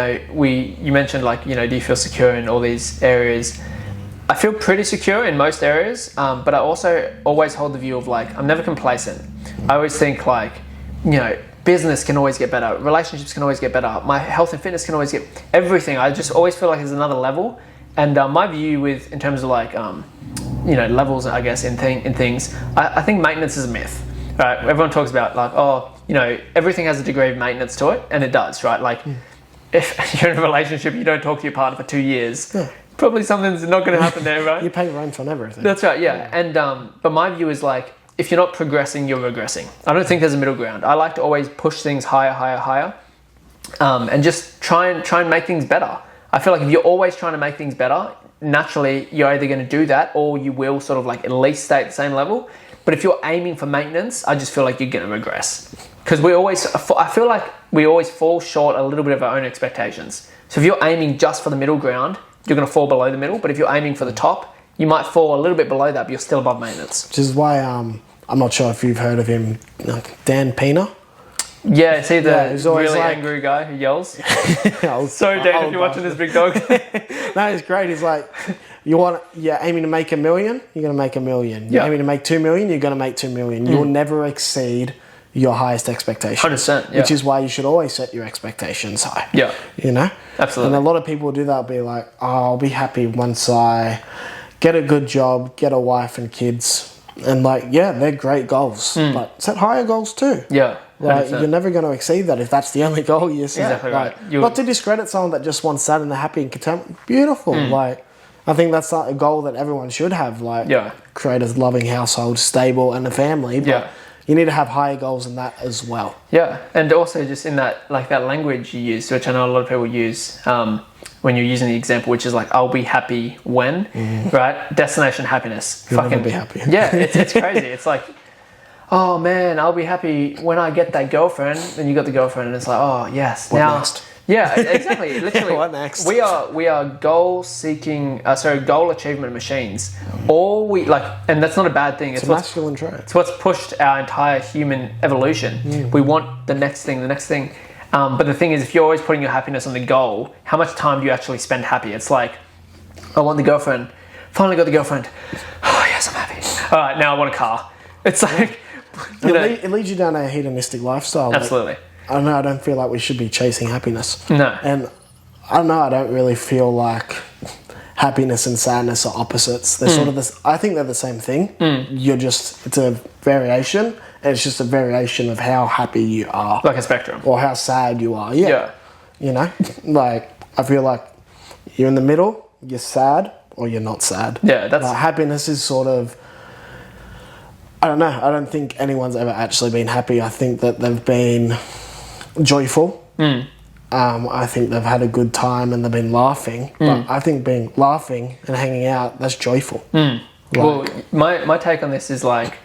mentioned, like, do you feel secure in all these areas? I feel pretty secure in most areas, but I also always hold the view of, like, I'm never complacent. I always think, like, business can always get better, relationships can always get better, my health and fitness can always get everything. I just always feel like there's another level. And my view in terms of, like, levels, I guess, in things, I think maintenance is a myth. Right? Everyone talks about, like, everything has a degree of maintenance to it, and it does, right? Like, if you're in a relationship, you don't talk to your partner for 2 years, probably something's not going to happen there, right? You pay rent on everything. That's right, yeah. And but my view is, like, if you're not progressing, you're regressing. I don't think there's a middle ground. I like to always push things higher, and just try and make things better. I feel like if you're always trying to make things better, naturally you're either going to do that or you will sort of, like, at least stay at the same level. But if you're aiming for maintenance, I just feel like you're going to regress. Because I feel like we always fall short a little bit of our own expectations. So if you're aiming just for the middle ground, you're going to fall below the middle. But if you're aiming for the top, you might fall a little bit below that, but you're still above maintenance. Which is why I'm not sure if you've heard of him, Dan Pena. Yeah, is he the he's really angry guy who yells? So Dan, if you're watching this, big dog. No, he's great. He's like, you're aiming to make $1 million, you're going to make $1 million. You're aiming to make $2 million, you're going to make $2 million. You'll never exceed your highest expectations. 100%, yeah. Which is why you should always set your expectations high. Yeah. And Absolutely. a lot of people do that, be like, I'll be happy once I get a good job, get a wife and kids. And, like, yeah, they're great goals, but set higher goals too. Yeah. 100%. Like, you're never going to exceed that if that's the only goal you set. Exactly right. Like, not to discredit someone that just wants that and they're happy and content. Beautiful. Like, I think that's a goal that everyone should have. Like, create a loving household, stable, and a family. But you need to have higher goals than that as well. Yeah, and also just in that, like, that language you use, which I know a lot of people use when you're using the example, which is like, I'll be happy when, right? Destination happiness. You'll never be happy. Yeah, it's crazy. It's like, oh man, I'll be happy when I get that girlfriend. Then you got the girlfriend, and it's like, oh yes. What next? Yeah, exactly. Literally, what next? We are goal achievement machines. All we like, and that's not a bad thing. It's a masculine trait. It's what's pushed our entire human evolution. We want the next thing. But the thing is, if you're always putting your happiness on the goal, how much time do you actually spend happy? It's like, I want the girlfriend. Finally got the girlfriend. Oh yes, I'm happy. All right, now I want a car. It's like, it leads you down a hedonistic lifestyle. Absolutely. I don't feel like we should be chasing happiness. No. And I don't really feel like happiness and sadness are opposites. They're sort of I think they're the same thing. It's a variation, It's just a variation of how happy you are. Like a spectrum. Or how sad you are. Yeah. You know? Like, I feel like you're in the middle, you're sad, or you're not sad. Yeah, that's... Like, happiness is sort of... I don't know. I don't think anyone's ever actually been happy. I think that they've been joyful. I think they've had a good time and they've been laughing. But I think being laughing and hanging out, that's joyful. Like, well, my take on this is like...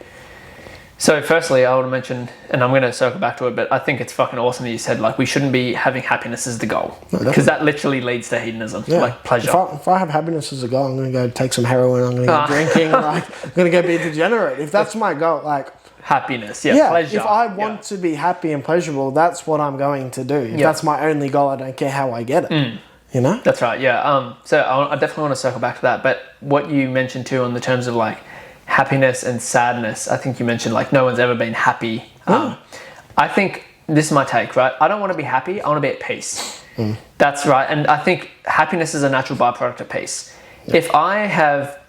So firstly, I want to mention, and I'm going to circle back to it, but I think it's fucking awesome that you said, like, we shouldn't be having happiness as the goal. Because that literally leads to hedonism, like pleasure. If I have happiness as a goal, I'm going to go take some heroin, I'm going to go drinking, like, I'm going to go be a degenerate. If that's my goal, like... Happiness, pleasure. If I want to be happy and pleasurable, that's what I'm going to do. If that's my only goal, I don't care how I get it. You know? That's right, yeah. So I definitely want to circle back to that, but what you mentioned too on the terms of, like, happiness and sadness, I think you mentioned, like, no one's ever been happy. I think this is my take, right? I don't want to be happy, I want to be at peace. That's right. And I think happiness is a natural byproduct of peace. If I have,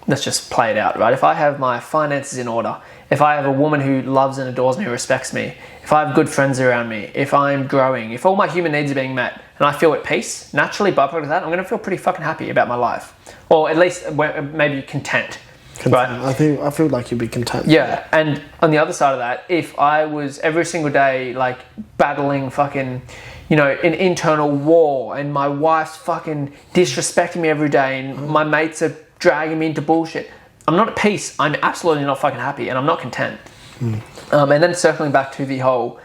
let's just play it out, right? If I have my finances in order, if I have a woman who loves and adores me, respects me, if I have good friends around me, if I'm growing, if all my human needs are being met, and I feel at peace, naturally, byproduct of that, I'm going to feel pretty fucking happy about my life. Or at least maybe content. Right. I feel like you'd be content. Yeah, and on the other side of that, if I was every single day like battling fucking, you know, an internal war, and my wife's fucking disrespecting me every day, and my mates are dragging me into bullshit, I'm not at peace. I'm absolutely not fucking happy, and I'm not content. And then circling back to the whole,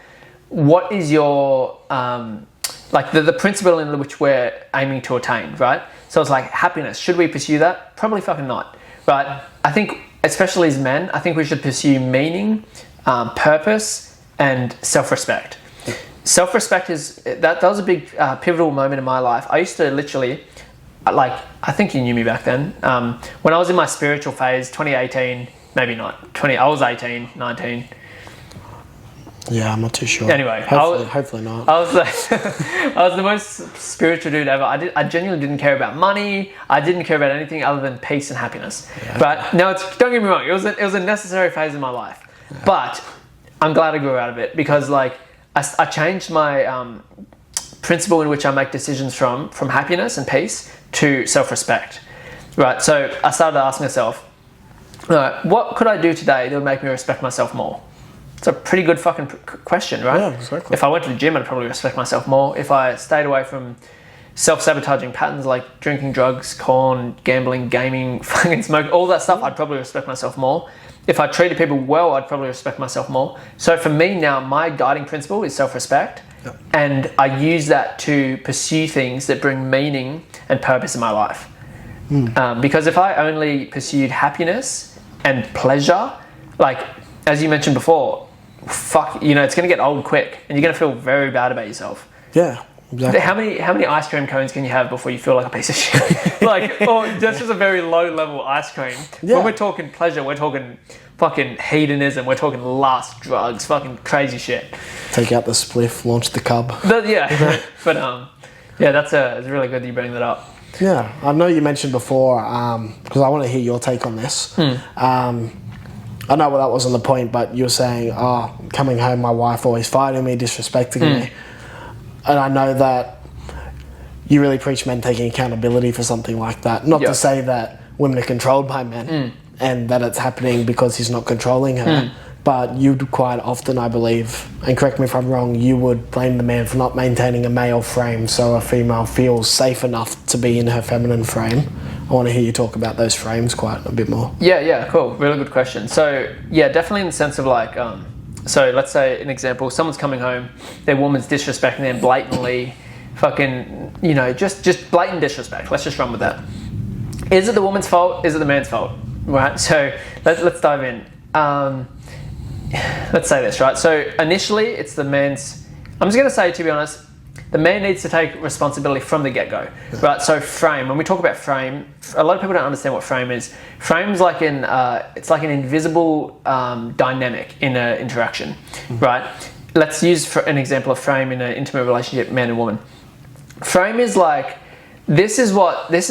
what is your like the principle in which we're aiming to attain, right? So it's like happiness. Should we pursue that? Probably fucking not. Right, I think, especially as men, I think we should pursue meaning, purpose, and self-respect. Self-respect is, that was a big pivotal moment in my life. I used to literally, like, I think you knew me back then. When I was in my spiritual phase, 2018, maybe not, I was 18, 19. Yeah, I'm not too sure. Anyway, hopefully not. I was the most spiritual dude ever. I genuinely didn't care about money. I didn't care about anything other than peace and happiness. Yeah. But no, don't get me wrong. It was a necessary phase in my life. Yeah. But I'm glad I grew out of it, because like I changed my principle in which I make decisions from happiness and peace to self-respect. Right. So I started asking myself, what could I do today that would make me respect myself more? It's a pretty good fucking question, right? Yeah, exactly. If I went to the gym, I'd probably respect myself more. If I stayed away from self-sabotaging patterns like drinking, drugs, corn, gambling, gaming, fucking smoke, all that stuff, I'd probably respect myself more. If I treated people well, I'd probably respect myself more. So for me now, my guiding principle is self-respect. Yep. And I use that to pursue things that bring meaning and purpose in my life. Because if I only pursued happiness and pleasure, like, as you mentioned before, it's going to get old quick, and you're going to feel very bad about yourself. Yeah, exactly. How many ice cream cones can you have before you feel like a piece of shit? Like, or that's just a very low level ice cream. Yeah. When we're talking pleasure, we're talking fucking hedonism, we're talking lust, drugs, fucking crazy shit. Take out the spliff, launch the cub. But it's really good that you bring that up. Yeah, I know you mentioned before, because I want to hear your take on this. I know that wasn't the point, but you were saying, coming home, my wife always fighting me, disrespecting me. And I know that you really preach men taking accountability for something like that. Not to say that women are controlled by men and that it's happening because he's not controlling her. But you quite often, I believe, and correct me if I'm wrong, you would blame the man for not maintaining a male frame so a female feels safe enough to be in her feminine frame. I want to hear you talk about those frames quite a bit more. Yeah, cool. Really good question. So, yeah, definitely in the sense of like, so let's say an example, someone's coming home, their woman's disrespecting them blatantly, fucking, just blatant disrespect. Let's just run with that. Is it the woman's fault? Is it the man's fault? Right? So let's dive in. Let's say this, right? So initially it's the man's, I'm just going to say, to be honest, the man needs to take responsibility from the get-go, right? So frame, when we talk about frame, a lot of people don't understand what frame is. Frame's like it's like an invisible dynamic in an interaction, right? Let's use for an example of frame in an intimate relationship, man and woman. Frame is like, this is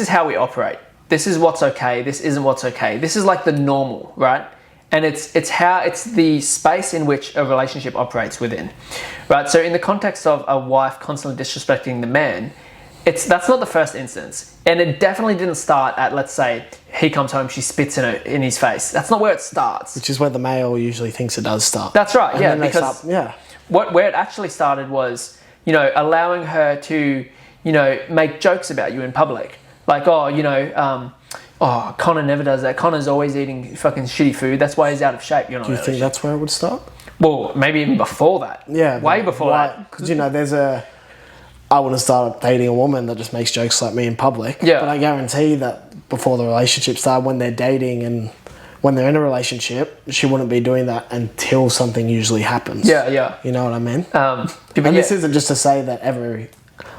how we operate. This is what's okay. This isn't what's okay. This is like the normal, right? and it's the space in which a relationship operates within, right? So in the context of a wife constantly disrespecting the man, that's not the first instance, and it definitely didn't start at, let's say, he comes home, she spits in his face. That's not where it starts. Which is where the male usually thinks it does start. That's right, yeah, because where it actually started was, allowing her to, make jokes about you in public. Like, Connor never does that. Connor's always eating fucking shitty food. That's why he's out of shape. Do you think that's where it would start? Well, maybe even before that. Yeah. Way before that. Because, I wouldn't start dating a woman that just makes jokes like me in public. Yeah. But I guarantee that before the relationship started, when they're dating and when they're in a relationship, she wouldn't be doing that until something usually happens. Yeah, yeah. You know what I mean? This isn't just to say that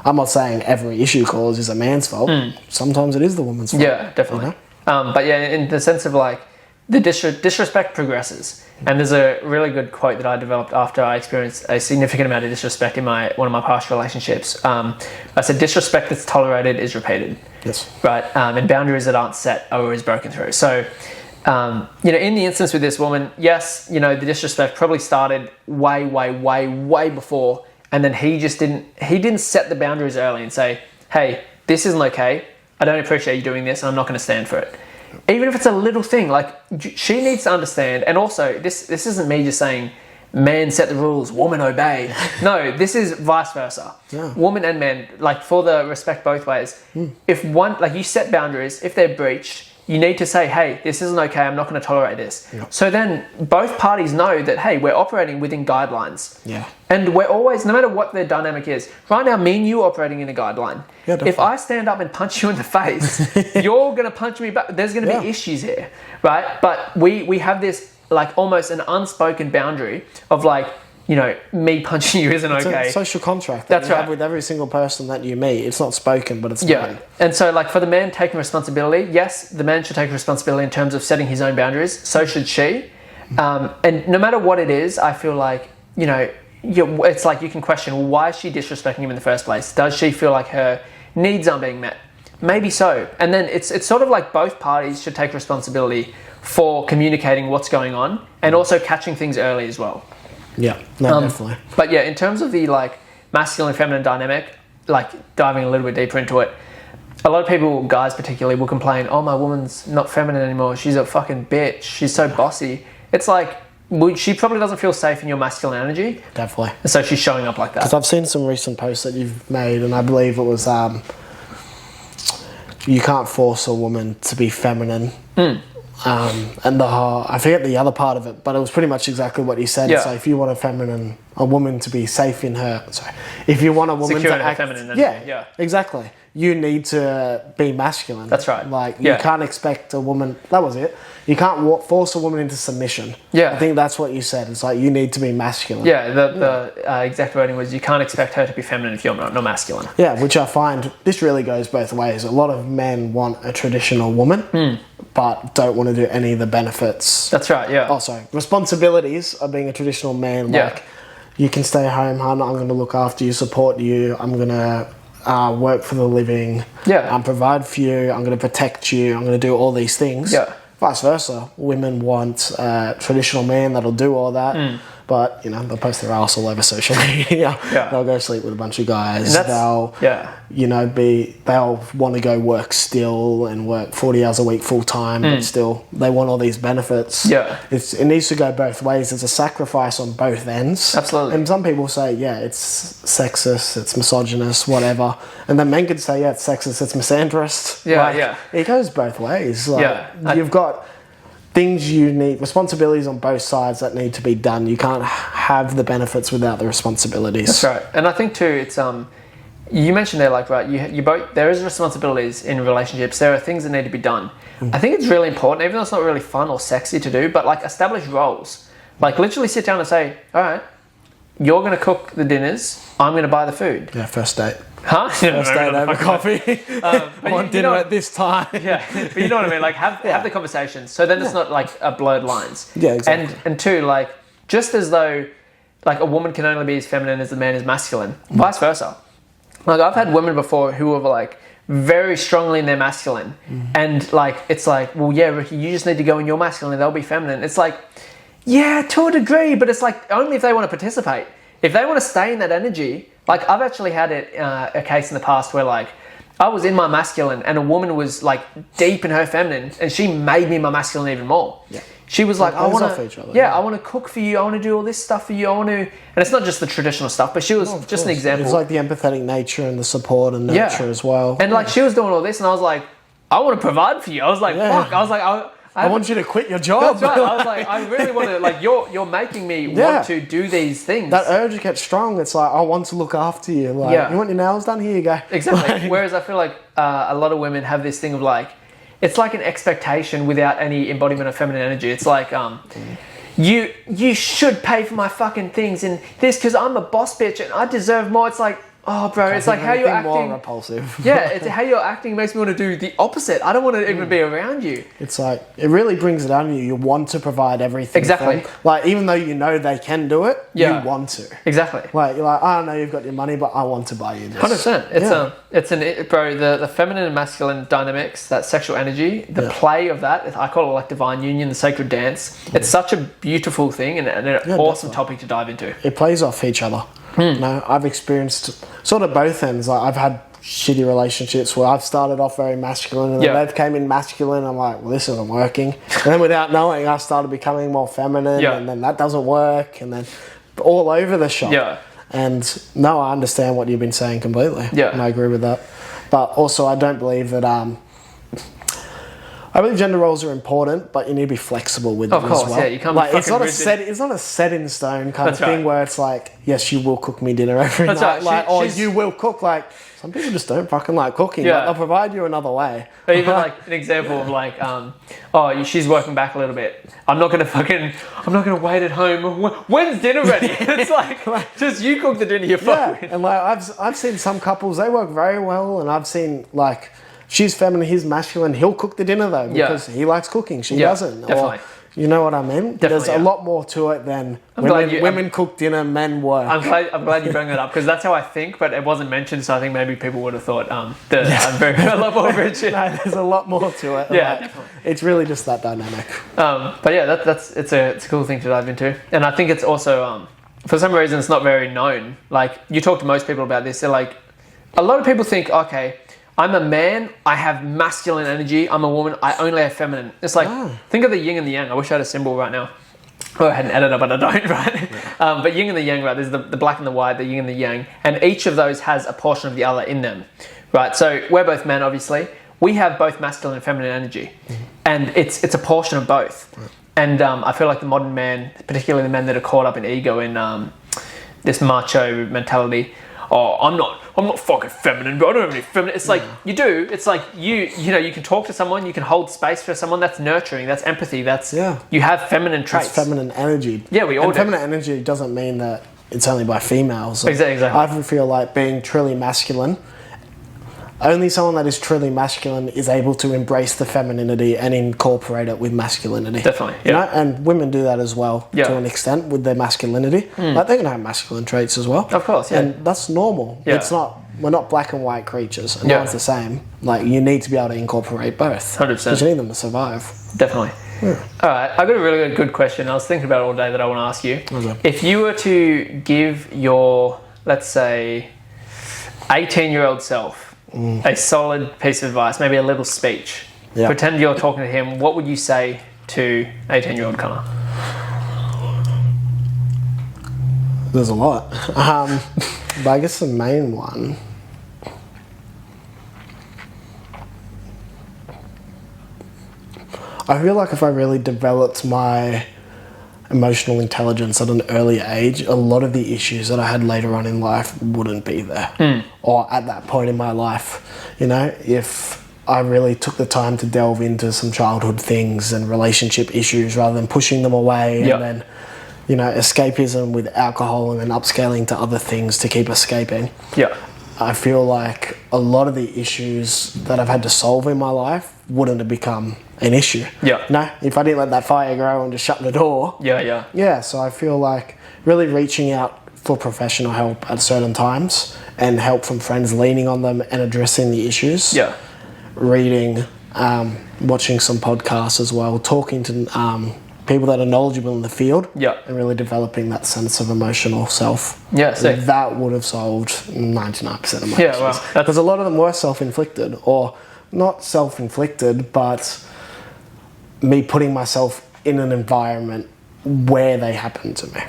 I'm not saying every issue cause is a man's fault. Sometimes it is the woman's fault. Yeah, definitely. But in the sense of like, the disrespect progresses. And there's a really good quote that I developed after I experienced a significant amount of disrespect in one of my past relationships. I said, disrespect that's tolerated is repeated. Yes. Right? And boundaries that aren't set are always broken through. So, in the instance with this woman, yes, the disrespect probably started way, way, way, way before. And then he didn't set the boundaries early and say, hey, this isn't okay. I don't appreciate you doing this, and I'm not going to stand for it. Even if it's a little thing, like, she needs to understand. And also, this isn't me just saying, man set the rules, woman obey. No, this is vice versa. Yeah. Woman and men, like, for the respect both ways. If one, like, you set boundaries, if they're breached, you need to say, hey, this isn't okay, I'm not going to tolerate this. Yeah. So then both parties know that, hey, we're operating within guidelines. Yeah. And we're always, no matter what the dynamic is, right now, me and you are operating in a guideline. Yeah, if I stand up and punch you in the face, you're going to punch me back. There's going to be issues here, right? But we have this, like, almost an unspoken boundary of, like, me punching you isn't okay. It's a social contract That's you right. have with every single person that you meet. It's not spoken, but it's known. And so, like, for the man taking responsibility, yes, the man should take responsibility in terms of setting his own boundaries. So should she. And no matter what it is, I feel like, it's like you can question, well, why is she disrespecting him in the first place? Does she feel like her needs aren't being met? Maybe so. And then it's sort of like both parties should take responsibility for communicating what's going on and also catching things early as well. Yeah, no, definitely. But yeah, in terms of the, like, masculine and feminine dynamic, like, diving a little bit deeper into it, a lot of people, guys particularly, will complain, oh, my woman's not feminine anymore, she's a fucking bitch, she's so bossy. It's like, she probably doesn't feel safe in your masculine energy. Definitely. And so she's showing up like that. Because I've seen some recent posts that you've made, and I believe it was, you can't force a woman to be feminine. And I forget the other part of it, but it was pretty much exactly what you said. Yeah. So if you want a woman to be safe in if you want a woman secure to act, feminine energy. yeah, exactly. You need to be masculine. That's right. Like, you can't expect a woman, that was it. You can't force a woman into submission. Yeah. I think that's what you said. It's like, you need to be masculine. Yeah, the exact wording was, you can't expect her to be feminine if you're not masculine. Yeah, which I find, this really goes both ways. A lot of men want a traditional woman, but don't want to do any of the benefits. That's right, yeah. Also, responsibilities of being a traditional man. Like, you can stay home, hon, I'm going to look after you, support you, I'm going to work for the living, provide for you, I'm going to protect you, I'm going to do all these things. Yeah. Vice versa, women want a traditional man that'll do all that, but they'll post their ass all over social media. They'll go sleep with a bunch of guys. They'll want to go work still and work 40 hours a week full time, but still they want all these benefits. It needs to go both ways. It's a sacrifice on both ends. Absolutely. And some people say, it's sexist, it's misogynist, whatever, and then men could say, it's sexist, it's misandrist. It goes both ways. You've got things you need, responsibilities on both sides that need to be done. You can't have the benefits without the responsibilities. That's right. And I think too, it's you mentioned there, like, right, you both, there is responsibilities in relationships. There are things that need to be done. I think it's really important, even though it's not really fun or sexy to do, but, like, establish roles. Like, literally sit down and say, all right, you're going to cook the dinners, I'm going to buy the food. Yeah, first date. Huh? First date over coffee. I want dinner at this time. Yeah, but you know what I mean? Like, have the conversations. So then it's not, like, blurred lines. Yeah, exactly. And two, like, just as though, like, a woman can only be as feminine as the man is masculine, vice versa. Like, I've had women before who were, like, very strongly in their masculine. And like, it's like, well, yeah, Ricky, you just need to go in your masculine, they'll be feminine. It's like, yeah, to a degree, but it's like only if they want to participate. If they want to stay in that energy, like I've actually had a case in the past where like I was in my masculine and a woman was like deep in her feminine and she made me my masculine even more. Yeah. She was like, I want to cook for you. I want to do all this stuff for you. I want to, and it's not just the traditional stuff, but she was just an example. It's like the empathetic nature and the support and nurture as well. And like she was doing all this and I was like, I want to provide for you. I was like, fuck. I was like, I want you to quit your job. That's right. I was like, I really want to, like, you're making me want to do these things. That urge gets strong. It's like, I want to look after you. Like, you want your nails done? Here you go. Exactly. Whereas I feel like a lot of women have this thing of like, it's like an expectation without any embodiment of feminine energy. It's like, you should pay for my fucking things and this because I'm a boss bitch and I deserve more. It's like, oh, bro, it's like how you're acting. More repulsive. Yeah, it's how you're acting makes me want to do the opposite. I don't want to even be around you. It's like, it really brings it down to you. You want to provide everything. Exactly. For them. Like, even though you know they can do it, you want to. Exactly. Like, you're like, I don't know you've got your money, but I want to buy you this. 100%. Bro, the feminine and masculine dynamics, that sexual energy, the play of that, I call it like divine union, the sacred dance. It's such a beautiful thing and an awesome topic to dive into. It plays off each other. You know, I've experienced sort of both ends. Like I've had shitty relationships where I've started off very masculine and then they've came in masculine. I'm like, well, this isn't working. And then without knowing, I started becoming more feminine and then that doesn't work. And then all over the shop. Yeah. And no, I understand what you've been saying completely. Yeah. And I agree with that. But also I don't believe that... I believe gender roles are important, but you need to be flexible with them as well. Of course, yeah. You can't be it's not a set in stone kind of thing where it's like, yes, you will cook me dinner every night. Right. Like, or you will cook. Like, some people just don't fucking like cooking. Yeah. Like, they'll provide you another way. Or even like an example of like, she's working back a little bit. I'm not going to wait at home. When's dinner ready? It's like, just you cook the dinner, you're fine. Yeah. And like, I've seen some couples, they work very well, and I've seen like, she's feminine, he's masculine. He'll cook the dinner though because he likes cooking. She doesn't. Definitely. Or, you know what I mean? There's a lot more to it than women cook dinner, men work. I'm glad you bring that up because that's how I think, but it wasn't mentioned. So I think maybe people would have thought that I'm a lot more rigid. No, there's a lot more to it. Yeah, definitely. It's really just that dynamic. But yeah, it's a cool thing to dive into, and I think it's also for some reason it's not very known. Like you talk to most people about this, they're like, a lot of people think, okay, I'm a man, I have masculine energy. I'm a woman, I only have feminine. It's like, think of the yin and the yang. I wish I had a symbol right now. Oh, I had an editor, but I don't, right? Yeah. But yin and the yang, right? There's the black and the white, the yin and the yang. And each of those has a portion of the other in them, right? So we're both men, obviously. We have both masculine and feminine energy. Mm-hmm. And it's a portion of both. Right. And I feel like the modern man, particularly the men that are caught up in ego and this macho mentality, I'm not fucking feminine, but I don't have any feminine. It's like, you do. It's like, you can talk to someone, you can hold space for someone. That's nurturing, that's empathy, you have feminine traits. It's feminine energy. Yeah, we all do. Feminine energy doesn't mean that it's only by females. Exactly. I feel like being truly masculine, only someone that is truly masculine is able to embrace the femininity and incorporate it with masculinity. Definitely, yeah. You know? And women do that as well to an extent with their masculinity. Like they're going to have masculine traits as well. Of course, yeah. And that's normal. Yeah. We're not black and white creatures. No one's the same. Like you need to be able to incorporate both. 100%. Because you need them to survive. Definitely. Yeah. All right, I've got a really good question. I was thinking about it all day that I want to ask you. Okay. If you were to give your, let's say, 18-year-old self a solid piece of advice, maybe a little speech. Yeah. Pretend you're talking to him. What would you say to 18-year-old Connor? There's a lot. But I guess the main one... I feel like if I really developed my emotional intelligence at an early age, a lot of the issues that I had later on in life wouldn't be there. Or at that point in my life, if I really took the time to delve into some childhood things and relationship issues rather than pushing them away and then, escapism with alcohol and then upscaling to other things to keep escaping. Yeah. I feel like a lot of the issues that I've had to solve in my life wouldn't have become an issue. Yeah. If I didn't let that fire grow and just shut the door. Yeah, so I feel like really reaching out for professional help at certain times and help from friends, leaning on them and addressing the issues. Yeah. Reading, watching some podcasts as well, talking to people that are knowledgeable in the field. Yeah. And really developing that sense of emotional self. Yeah, so that would have solved 99% of my issues. Well, because a lot of them were self-inflicted, or not self-inflicted, but me putting myself in an environment where they happened to me.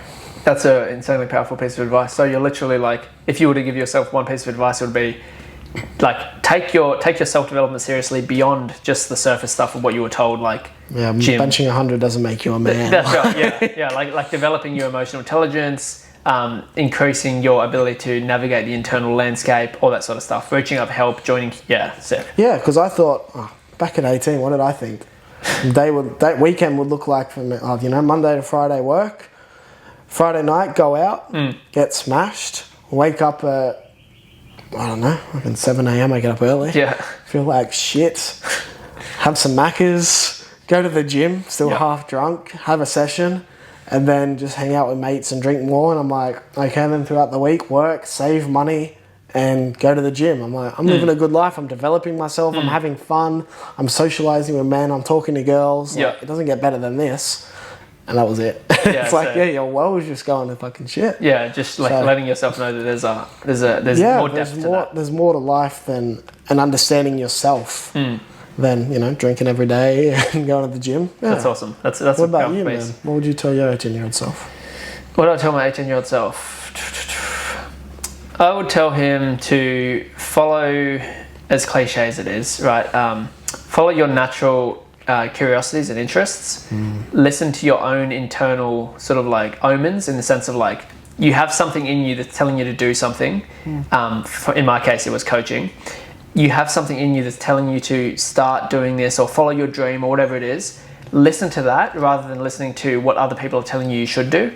That's an insanely powerful piece of advice. So you're literally like, if you were to give yourself one piece of advice, it would be like, take your self-development seriously beyond just the surface stuff of what you were told, like gym. Benching 100 doesn't make you a man. That's right, yeah. Like developing your emotional intelligence, increasing your ability to navigate the internal landscape, all that sort of stuff, reaching up help, joining, sick. Yeah, because I thought, back at 18, what did I think? That weekend would look like for me, Monday to Friday work, Friday night go out, get smashed, wake up at, 7 a.m. I get up early. Yeah. Feel like shit. Have some Maccas, go to the gym, still half drunk, have a session, and then just hang out with mates and drink more. And I'm like, okay, then throughout the week, work, save money, and go to the gym. I'm like, I'm living a good life. I'm developing myself. I'm having fun. I'm socializing with men. I'm talking to girls. Like, it doesn't get better than this. And that was it. It's like, your world was just going to fucking shit. Yeah, just like letting yourself know that there's more depth to that. There's more to life than and understanding yourself than, drinking every day and going to the gym. Yeah. That's awesome. That's what about you, piece. man? What would you tell your 18-year-old self? What do I tell my 18-year-old self? I would tell him to follow, as cliche as it is, right? Follow your natural curiosities and interests. Listen to your own internal sort of like omens, in the sense of like, you have something in you that's telling you to do something. In my case, it was coaching. You have something in you that's telling you to start doing this or follow your dream or whatever it is. Listen to that rather than listening to what other people are telling you should do.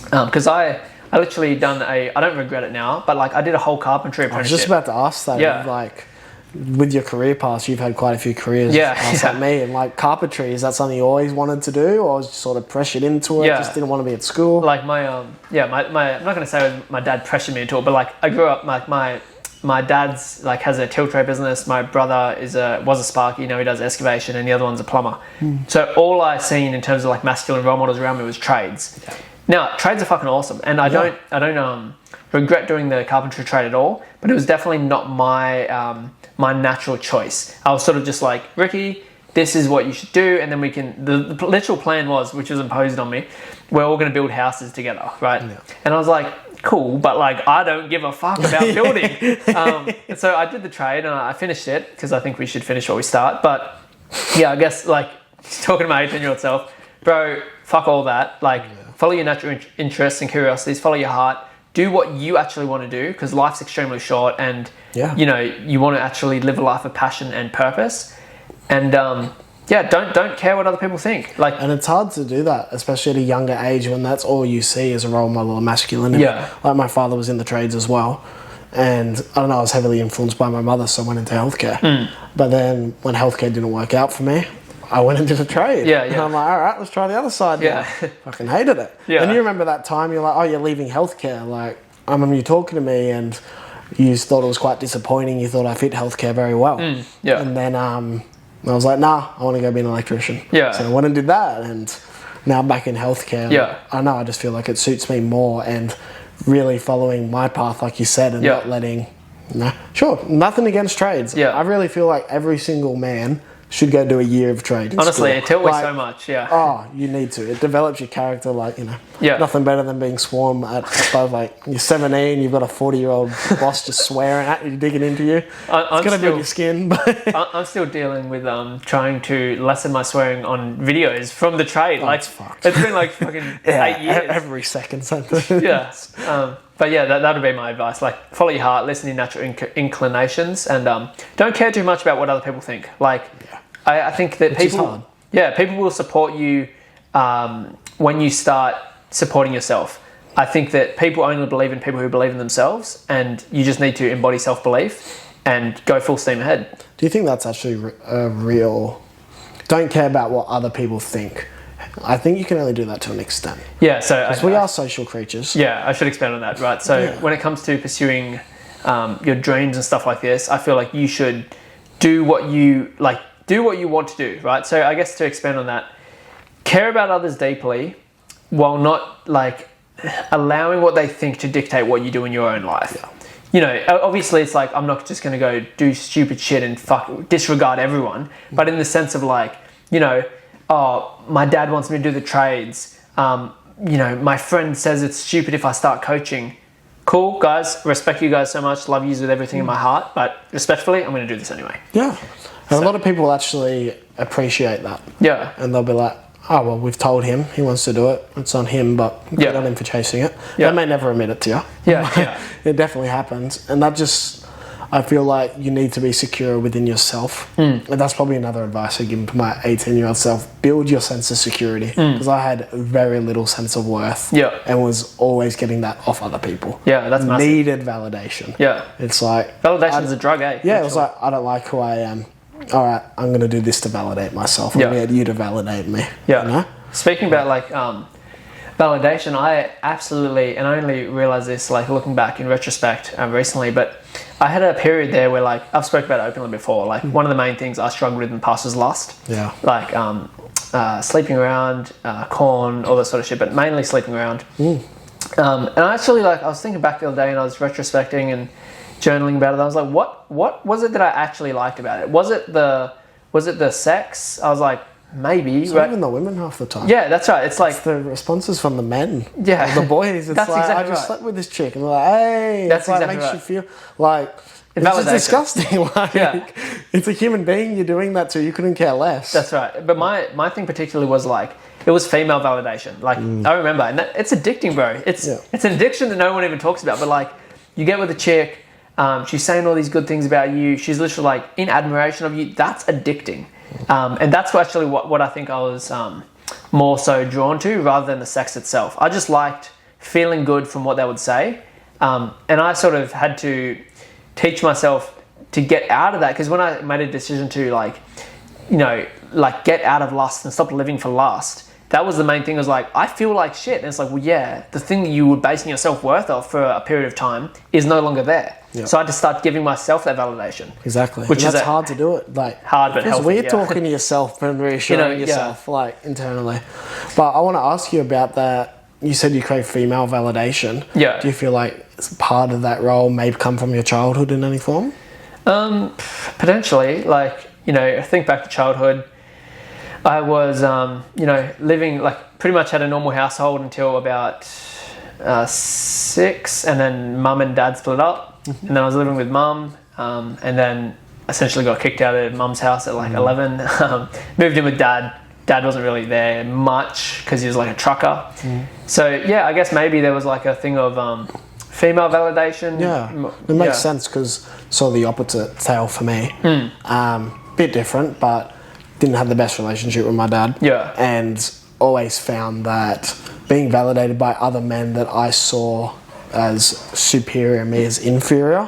Because I literally I don't regret it now, but like I did a whole carpentry apprenticeship. I was just about to ask that. Yeah. Like, with your career path, you've had quite a few careers. Like me, and like carpentry, is that something you always wanted to do, or was you sort of pressured into it? Just didn't want to be at school. Like my I'm not going to say my dad pressured me into it, but like I grew up, like my dad's like has a tilt tray business. My brother was a sparky, he does excavation, and the other one's a plumber. So all I seen in terms of like masculine role models around me was trades. Yeah. Now trades are fucking awesome, and I don't regret doing the carpentry trade at all. But it was definitely not my my natural choice. I was sort of just like, Ricky, this is what you should do, and then we can. The literal plan was, which was imposed on me, we're all going to build houses together, right? Yeah. And I was like, cool, but like I don't give a fuck about building. So I did the trade and I finished it because I think we should finish what we start. But yeah, I guess like talking to my 18-year-old self, bro, fuck all that. Like follow your natural interests and curiosities, follow your heart. Do what you actually want to do, because life's extremely short, and you want to actually live a life of passion and purpose. And don't care what other people think. Like, and it's hard to do that, especially at a younger age, when that's all you see as a role model of masculinity. Yeah. Like my father was in the trades as well, and I don't know, I was heavily influenced by my mother, so I went into healthcare. But then when healthcare didn't work out for me, I went into the trade. And I'm like, all right, let's try the other side. Fucking hated it. And you remember that time you're like, oh, you're leaving healthcare. Like, I remember you talking to me and you thought it was quite disappointing. You thought I fit healthcare very well. And then I was like, nah, I want to go be an electrician. So I went and did that, and now I'm back in healthcare. I know, I just feel like it suits me more, and really following my path, like you said, and not letting... Sure, nothing against trades. I really feel like every single man should go do a year of trade in honestly school. It taught me so much. Oh, you need to. It develops your character, like, nothing better than being swarmed at above, like, you're 17, you've got a 40-year-old boss just swearing at you, digging into you. It's going to build your skin. But I'm still dealing with trying to lessen my swearing on videos from the trade. It's been like fucking 8 years. Every second sentence. But yeah, that would be my advice. Like, follow your heart, listen to your natural inclinations, and don't care too much about what other people think. Like, I think that people will support you when you start supporting yourself. I think that people only believe in people who believe in themselves, and you just need to embody self-belief and go full steam ahead. Do you think that's actually a real... Don't care about what other people think. I think you can only do that to an extent. Yeah, so... Because we are social creatures. Yeah, I should expand on that, right? So when it comes to pursuing your dreams and stuff like this, I feel like you should do what you want to do, right? So I guess to expand on that, care about others deeply while not like allowing what they think to dictate what you do in your own life. Yeah. You know, obviously it's like, I'm not just going to go do stupid shit and disregard everyone, but in the sense of like, you know, oh, my dad wants me to do the trades. You know, my friend says it's stupid if I start coaching. Cool, guys. Respect you guys so much. Love you with everything in my heart. But respectfully, I'm going to do this anyway. Yeah. And a lot of people actually appreciate that. Yeah. And they'll be like, oh, well, we've told him he wants to do it. It's on him, but good on him for chasing it. Yeah. They may never admit it to you. Yeah. It definitely happens. And that just, I feel like you need to be secure within yourself. And that's probably another advice I give to my 18-year-old self. Build your sense of security. Because I had very little sense of worth. Yeah. And was always getting that off other people. Yeah, that's massive. Needed validation. Yeah. It's like... Validation's a drug, eh? Yeah, it was like, I don't like who I am. All right, I'm going to do this to validate myself. I'm going to get you to validate me. Yeah. You know? Speaking about like validation, I absolutely, and I only realised this like looking back in retrospect recently, but I had a period there where like, I've spoken about it openly before, like one of the main things I struggled with in the past was lust. Yeah. Like sleeping around, corn, all that sort of shit, but mainly sleeping around. And I actually like, I was thinking back the other day and I was retrospecting and journaling about it. I was like, what was it that I actually liked about it? Was it the sex? I was like, maybe. It's not even the women half the time. Yeah, that's right. It's like the responses from the men. Yeah, the boys. It's like, exactly I just slept with this chick, and they're like, hey, that's like exactly makes you feel like it's just disgusting. Like, it's a human being you're doing that to. You couldn't care less. That's right. But my thing particularly was like, it was female validation. Like I remember, and it's addicting, bro. It's an addiction that no one even talks about. But like, you get with a chick. She's saying all these good things about you. She's literally like in admiration of you. That's addicting. And that's actually what I think I was more so drawn to rather than the sex itself. I just liked feeling good from what they would say. And I sort of had to teach myself to get out of that, because when I made a decision to like, you know, like get out of lust and stop living for lust, that was the main thing. I was like, I feel like shit. And it's like, well, yeah, the thing that you were basing your self-worth off for a period of time is no longer there. Yep. So I had to start giving myself that validation. Exactly. Which is hard to do it. Like hard, but healthy. It's weird talking to yourself and reassuring yourself, like internally. But I want to ask you about that. You said you crave female validation. Yeah. Do you feel like part of that role may come from your childhood in any form? Potentially. Like, you know, think back to childhood. I was, you know, living, like, pretty much had a normal household until about 6, and then mum and dad split up, and then I was living with mum, and then essentially got kicked out of mum's house at like 11, moved in with dad. Dad wasn't really there much because he was like a trucker. So, yeah, I guess maybe there was like a thing of female validation. Yeah, it makes sense because sort of the opposite tale for me. Bit different, but... didn't have the best relationship with my dad. Yeah. And always found that being validated by other men that I saw as superior, me as inferior,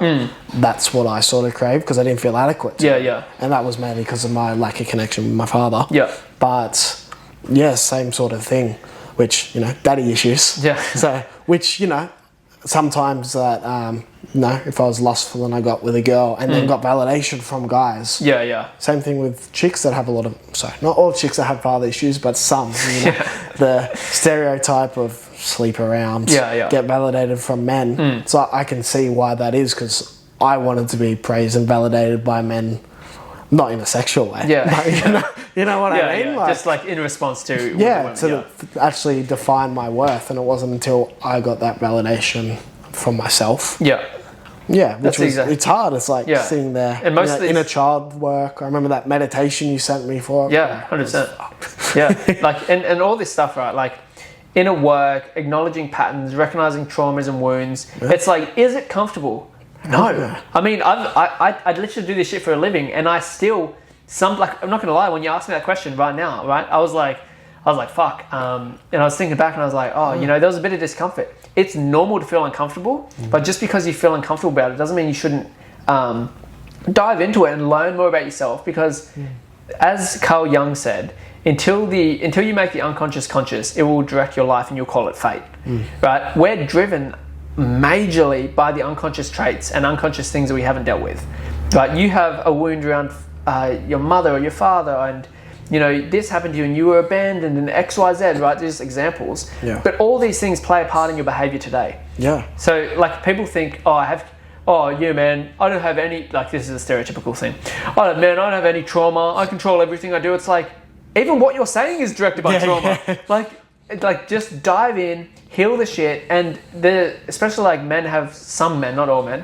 that's what I sort of craved because I didn't feel adequate. Yeah. And that was mainly because of my lack of connection with my father. Yeah. But, yeah, same sort of thing, which, you know, daddy issues. Yeah. So, which, you know, sometimes that, you know, if I was lustful and I got with a girl and then got validation from guys. Yeah, yeah. Same thing with chicks that have a lot of, sorry, not all chicks that have father issues, but some, you know, the stereotype of sleep around, get validated from men. So I can see why that is, because I wanted to be praised and validated by men, not in a sexual way. Yeah. But, you know what I mean? Yeah. Like, just like in response to... Yeah, to actually define my worth. And it wasn't until I got that validation from myself. Yeah. Yeah, which was, it's hard. It's like sitting there and most inner child work. I remember that meditation you sent me for. Yeah, 100%. Yeah, like, and all this stuff, right? Like, inner work, acknowledging patterns, recognizing traumas and wounds. Yeah. It's like, is it comfortable? No. I mean, I literally do this shit for a living, and I still, like, I'm not going to lie, when you ask me that question right now, right, I was like, fuck. And I was thinking back and I was like, oh, you know, there was a bit of discomfort. It's normal to feel uncomfortable, but just because you feel uncomfortable about it doesn't mean you shouldn't dive into it and learn more about yourself, because as Carl Jung said, until you make the unconscious conscious, it will direct your life and you'll call it fate, right? We're driven majorly by the unconscious traits and unconscious things that we haven't dealt with. Right? You have a wound around your mother or your father, and this happened to you and you were abandoned and XYZ, right? These examples. Yeah. But all these things play a part in your behavior today. Yeah. So like people think, yeah, man, I don't have any, like this is a stereotypical thing. I don't have any trauma. I control everything I do. It's like, even what you're saying is directed by trauma. Yeah. Like just dive in, heal the shit. And especially like some men, not all men,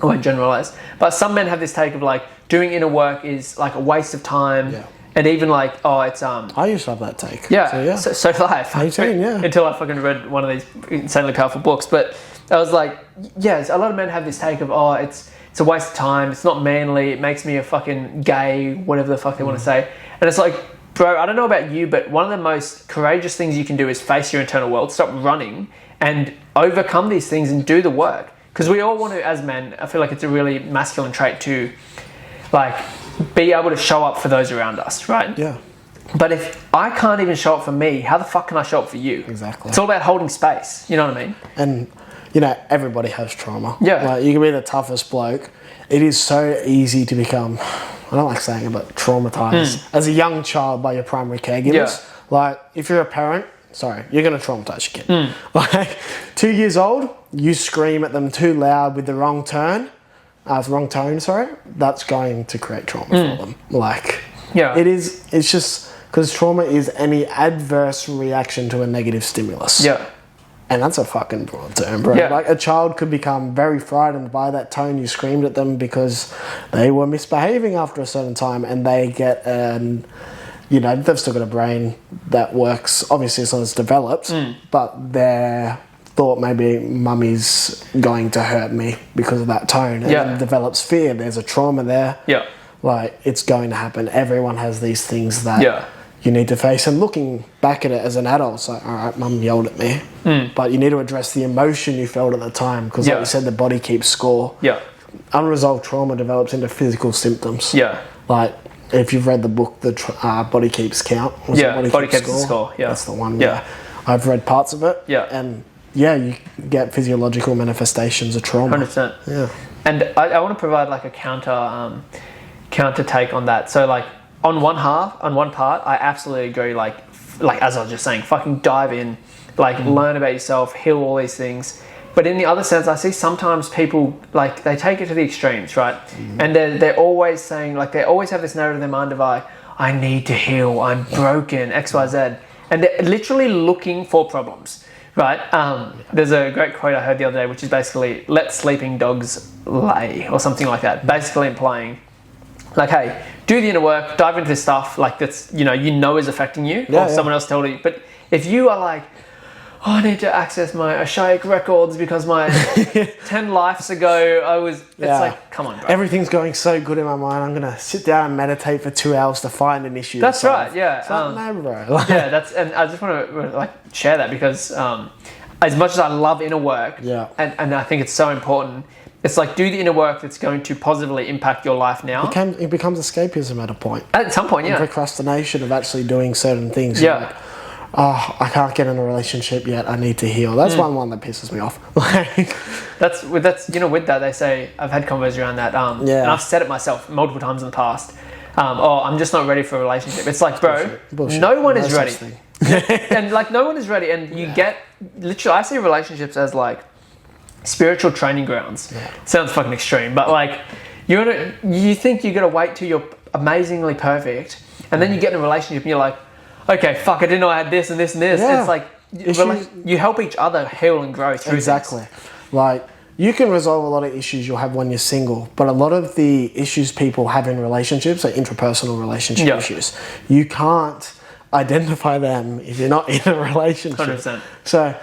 I won't generalize, but some men have this take of like doing inner work is like a waste of time. Yeah. And even like, it's I used to have that take. Yeah. So did I. 18, yeah. Until I fucking read one of these insanely powerful books. But I was like, yes, a lot of men have this take of, it's a waste of time. It's not manly. It makes me a fucking gay, whatever the fuck they want to say. And it's like, bro, I don't know about you, but one of the most courageous things you can do is face your internal world, stop running and overcome these things and do the work. Because we all want to, as men, I feel like it's a really masculine trait to like be able to show up for those around us, right? Yeah. But if I can't even show up for me, how the fuck can I show up for you? Exactly. It's all about holding space. You know what I mean? And, everybody has trauma. Yeah. Like, you can be the toughest bloke. It is so easy to become, I don't like saying it, but traumatized as a young child by your primary caregivers. Yeah. Like, if you're a parent, you're going to traumatize your kid. Like, 2 years old, you scream at them too loud with the wrong tone, that's going to create trauma for them. Like, it's just because trauma is any adverse reaction to a negative stimulus. Yeah. And that's a fucking broad term, bro. Yeah. Like, a child could become very frightened by that tone you screamed at them because they were misbehaving after a certain time, and they get they've still got a brain that works. Obviously, it's not as developed, but they're thought maybe mummy's going to hurt me because of that tone, and then develops fear. There's a trauma there. Yeah. Like, it's going to happen. Everyone has these things that you need to face. And looking back at it as an adult, it's like, all right, mum yelled at me. But you need to address the emotion you felt at the time, because like you said, the body keeps score. Yeah. Unresolved trauma develops into physical symptoms. Yeah. Like, if you've read the book, the Body Keeps Count. Body Keeps Score. Yeah. That's the one. Yeah. I've read parts of it. Yeah. And you get physiological manifestations of trauma. 100%. Yeah. And I want to provide like a counter take on that. So like on one part, I absolutely agree. Like as I was just saying, fucking dive in, like learn about yourself, heal all these things. But in the other sense, I see sometimes people like they take it to the extremes, right? And they're always saying, like, they always have this narrative in their mind of like, I need to heal, I'm broken, XYZ, and they're literally looking for problems. Right, there's a great quote I heard the other day, which is basically, let sleeping dogs lay, or something like that. Basically implying, like, hey, do the inner work, dive into this stuff, like that's, is affecting you, or someone else told you. But if you are like, I need to access my Ashaic records because my 10 lives ago it's like, come on, bro. Everything's going so good in my mind, I'm going to sit down and meditate for 2 hours to find an issue. That's right, yeah. It's like, no, bro. And I just want to share that because as much as I love inner work, and I think it's so important, it's like, do the inner work that's going to positively impact your life now. It becomes escapism at a point. At some point, and procrastination of actually doing certain things. Yeah. Like, I can't get in a relationship yet, I need to heal. That's one that pisses me off. that's with that they say, I've had convos around that, and I've said it myself multiple times in the past, I'm just not ready for a relationship. It's like, bro, Bullshit. No one is ready. And like, no one is ready, and you get, literally, I see relationships as like spiritual training grounds. Sounds fucking extreme, but like, you think you're gonna wait till you're amazingly perfect, and then you get in a relationship and you're like, okay, fuck, I didn't know I had this and this and this. Yeah. It's like, you help each other heal and grow through things. Like, you can resolve a lot of issues you'll have when you're single, but a lot of the issues people have in relationships are intrapersonal relationship issues. You can't identify them if you're not in a relationship. 100%. So,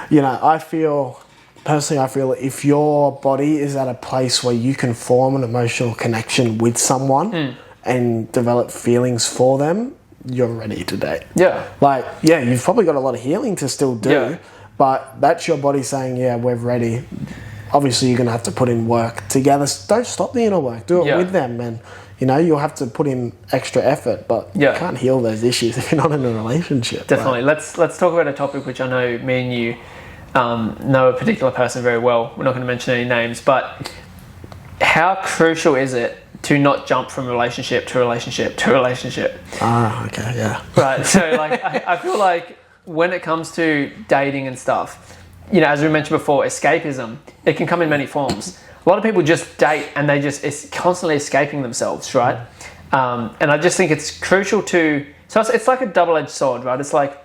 I feel if your body is at a place where you can form an emotional connection with someone and develop feelings for them, you're ready to date. Yeah. Like, you've probably got a lot of healing to still do, but that's your body saying, we're ready. Obviously, you're going to have to put in work together. Don't stop the inner work. Do it with them, and you'll have to put in extra effort, but you can't heal those issues if you're not in a relationship. Definitely. Right? Let's talk about a topic which I know me and you know a particular person very well. We're not going to mention any names, but how crucial is it to not jump from relationship to relationship to relationship? Okay, yeah. Right, so like I feel like when it comes to dating and stuff, you know, as we mentioned before, escapism, it can come in many forms. A lot of people just date and it's constantly escaping themselves, right? And I just think it's crucial to, so it's like a double-edged sword, right? It's like,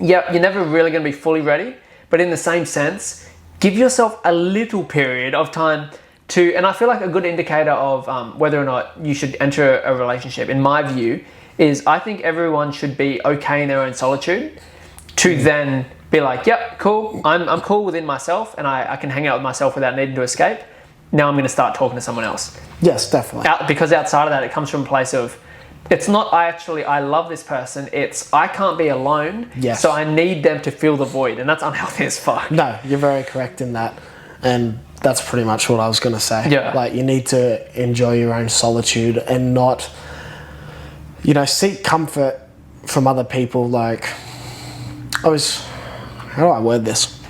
yeah, you're never really going to be fully ready, but in the same sense, give yourself a little period of time to, and I feel like a good indicator of whether or not you should enter a relationship, in my view, is I think everyone should be okay in their own solitude to then be like, yep, cool, I'm cool within myself and I can hang out with myself without needing to escape. Now I'm going to start talking to someone else. Yes, definitely. Because outside of that, it comes from a place of, it's not I love this person, it's I can't be alone, yes. So I need them to fill the void, and that's unhealthy as fuck. No, you're very correct in that. And that's pretty much what I was going to say. Yeah. Like, you need to enjoy your own solitude and not, you know, seek comfort from other people. Like, how do I word this?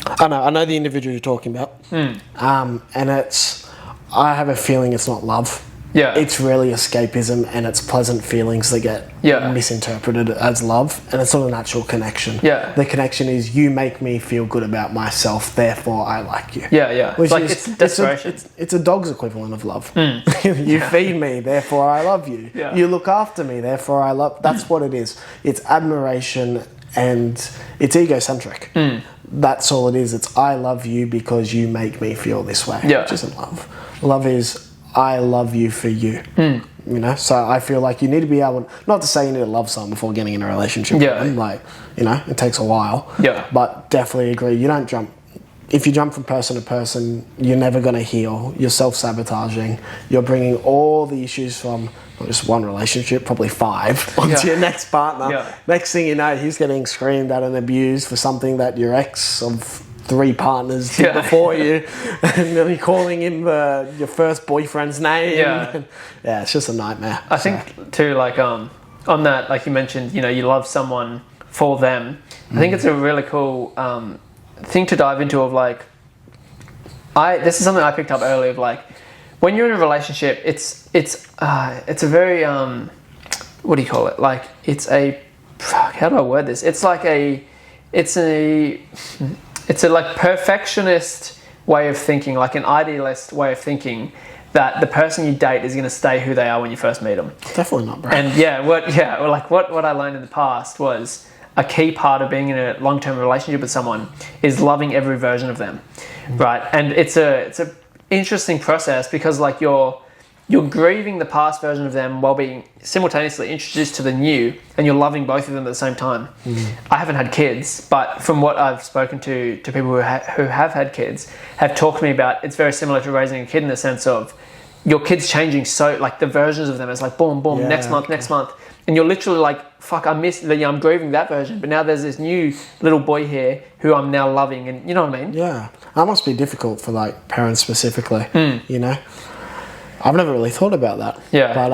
I know the individual you're talking about. And I have a feeling it's not love. Yeah. It's really escapism, and it's pleasant feelings that get misinterpreted as love, and it's not a natural connection. Yeah. The connection is, you make me feel good about myself, therefore I like you. Yeah, yeah. Which like, is, it's desperation. It's a dog's equivalent of love. You feed me, therefore I love you. Yeah. You look after me, therefore I love... That's what it is. It's admiration, and it's egocentric. That's all it is. It's I love you because you make me feel this way. Yeah. Which isn't love. Love is I love you for you. You know, so I feel like you need to be able, not to say you need to love someone before getting in a relationship with them, like, you know, it takes a while. Yeah. But definitely agree, you don't jump. If you jump from person to person, you're never going to heal. You're self-sabotaging. You're bringing all the issues from not just one relationship, probably 5, onto your next partner. Yeah. Next thing you know, he's getting screamed at and abused for something that your ex of 3 partners did before you, and then you're calling him your first boyfriend's name. Yeah, it's just a nightmare. I think too, like on that, like you mentioned, you know, you love someone for them. I think it's a really cool thing to dive into. Of like, this is something I picked up early. Of like, when you're in a relationship, it's a very what do you call it? Like, it's a how do I word this? It's a like perfectionist way of thinking, like an idealist way of thinking, that the person you date is going to stay who they are when you first meet them. Definitely not, bro. And what I learned in the past was a key part of being in a long-term relationship with someone is loving every version of them, right? And it's a interesting process, because like you're grieving the past version of them while being simultaneously introduced to the new, and you're loving both of them at the same time. I haven't had kids, but from what I've spoken to people who have had kids, have talked to me about, it's very similar to raising a kid in the sense of your kid's changing, so like the versions of them, it's like boom, boom, next month, and you're literally like, fuck, I'm grieving that version, but now there's this new little boy here who I'm now loving, and you know what I mean? Yeah, that must be difficult for like parents specifically, you know? I've never really thought about that. Yeah. But,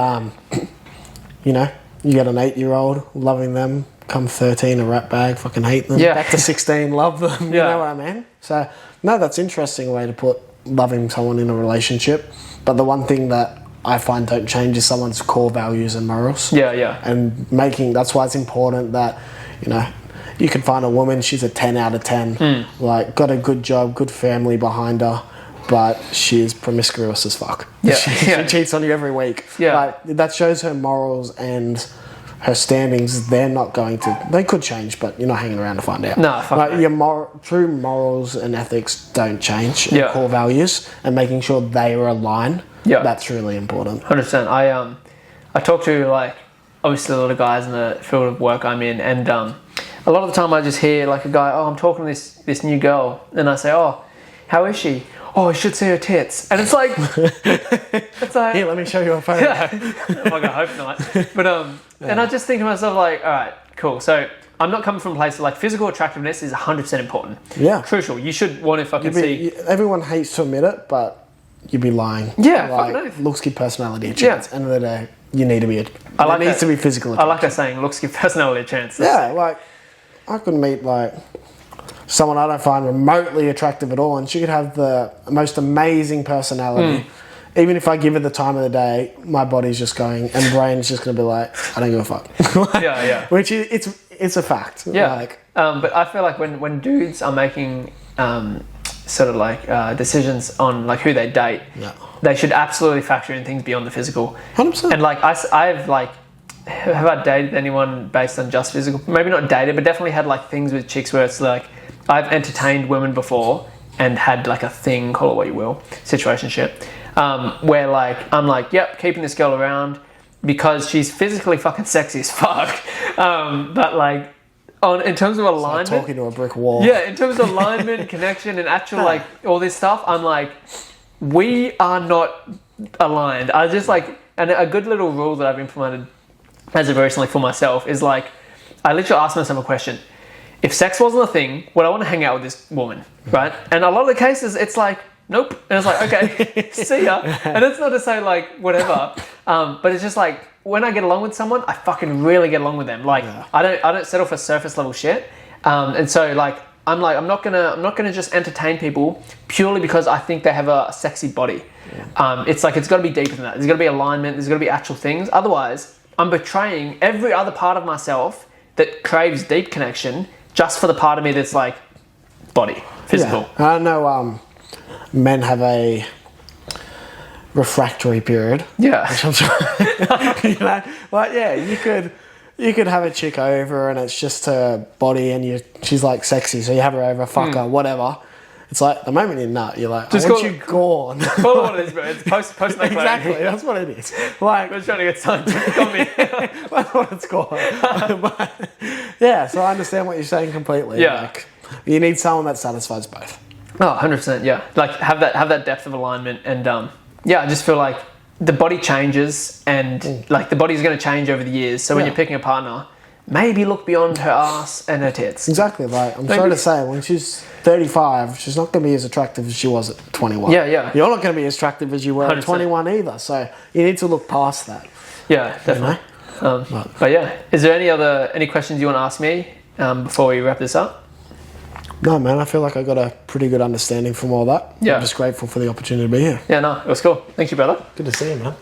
you know, you got an 8-year-old, loving them, come 13, a rat bag, fucking hate them. Yeah. Back to 16, love them. You know what I mean? So, no, that's an interesting way to put loving someone in a relationship. But the one thing that I find don't change is someone's core values and morals. Yeah, yeah. And that's why it's important that, you know, you can find a woman, she's a 10 out of 10. Like, got a good job, good family behind her, but she's promiscuous as fuck. Yeah. She cheats on you every week. Yeah. Like, that shows her morals and her standings. They could change, but you're not hanging around to find out. No, fuck like, no. your true morals and ethics don't change. And core values, and making sure they are aligned. Yeah. That's really important. 100%. I talk to, like, obviously a lot of guys in the field of work I'm in, and a lot of the time I just hear like a guy, I'm talking to this new girl, and I say, how is she? You should see her tits. And it's like, here, let me show you a photo. I hope not. But and I just think to myself, like, all right, cool. So I'm not coming from a place of like, physical attractiveness is 100% important. Yeah. Crucial. You should want to fucking see. Everyone hates to admit it, but you'd be lying. Yeah, like, fucking oath. Looks give personality a chance. End of the day, you need to be needs to be physical. I like that saying, looks give personality a chance. Like, I could meet like someone I don't find remotely attractive at all, and she could have the most amazing personality. Even if I give her the time of the day, my body's just going, and brain's just going to be like, I don't give a fuck. Like, which is, it's a fact. Yeah. Like, but I feel like when dudes are making sort of like decisions on like who they date, they should absolutely factor in things beyond the physical. 100%. And like I've like, have I dated anyone based on just physical? Maybe not dated, but definitely had like things with chicks where it's like I've entertained women before and had like a thing, call it what you will, situationship, where like I'm like, yep, keeping this girl around because she's physically fucking sexy as fuck, but like in terms of alignment, like talking to a brick wall. Yeah, in terms of alignment, connection, and actual like all this stuff, I'm like, we are not aligned. I just like, and a good little rule that I've implemented as of recently for myself is like, I literally ask myself a question. If sex wasn't a thing, would I want to hang out with this woman, right? And a lot of the cases, it's like, nope. And it's like, okay, see ya. And it's not to say like, whatever. But it's just like, when I get along with someone, I fucking really get along with them. Like, I don't settle for surface level shit. And so like, I'm not gonna just entertain people purely because I think they have a sexy body. It's like, it's got to be deeper than that. There's got to be alignment. There's got to be actual things. Otherwise, I'm betraying every other part of myself that craves deep connection just for the part of me that's like body, physical. Yeah. I know men have a refractory period. Yeah. Which I'm sorry. You know, like, yeah, you could have a chick over and it's just her body and she's like sexy, so you have her over, fuck her, whatever. It's like the moment you're nut, you're like, I want you gone. Call it what it is, bro. It's post Exactly, that's what it is. Like, we're trying to get scientific on me. That's what it's called. But, yeah, so I understand what you're saying completely. Yeah. Like, you need someone that satisfies both. Oh, 100%, yeah. Like, have that depth of alignment. And, I just feel like the body changes and, like, the body's going to change over the years. So when you're picking a partner, maybe look beyond her ass and her tits. Exactly. Like, I'm sorry to say, when she's 35, she's not going to be as attractive as she was at 21. Yeah, yeah. You're not going to be as attractive as you were 100%. At 21 either. So you need to look past that. Yeah, definitely. You know? But yeah, is there any questions you want to ask me before we wrap this up? No, man. I feel like I got a pretty good understanding from all that. Yeah. I'm just grateful for the opportunity to be here. Yeah, no, it was cool. Thank you, brother. Good to see you, man.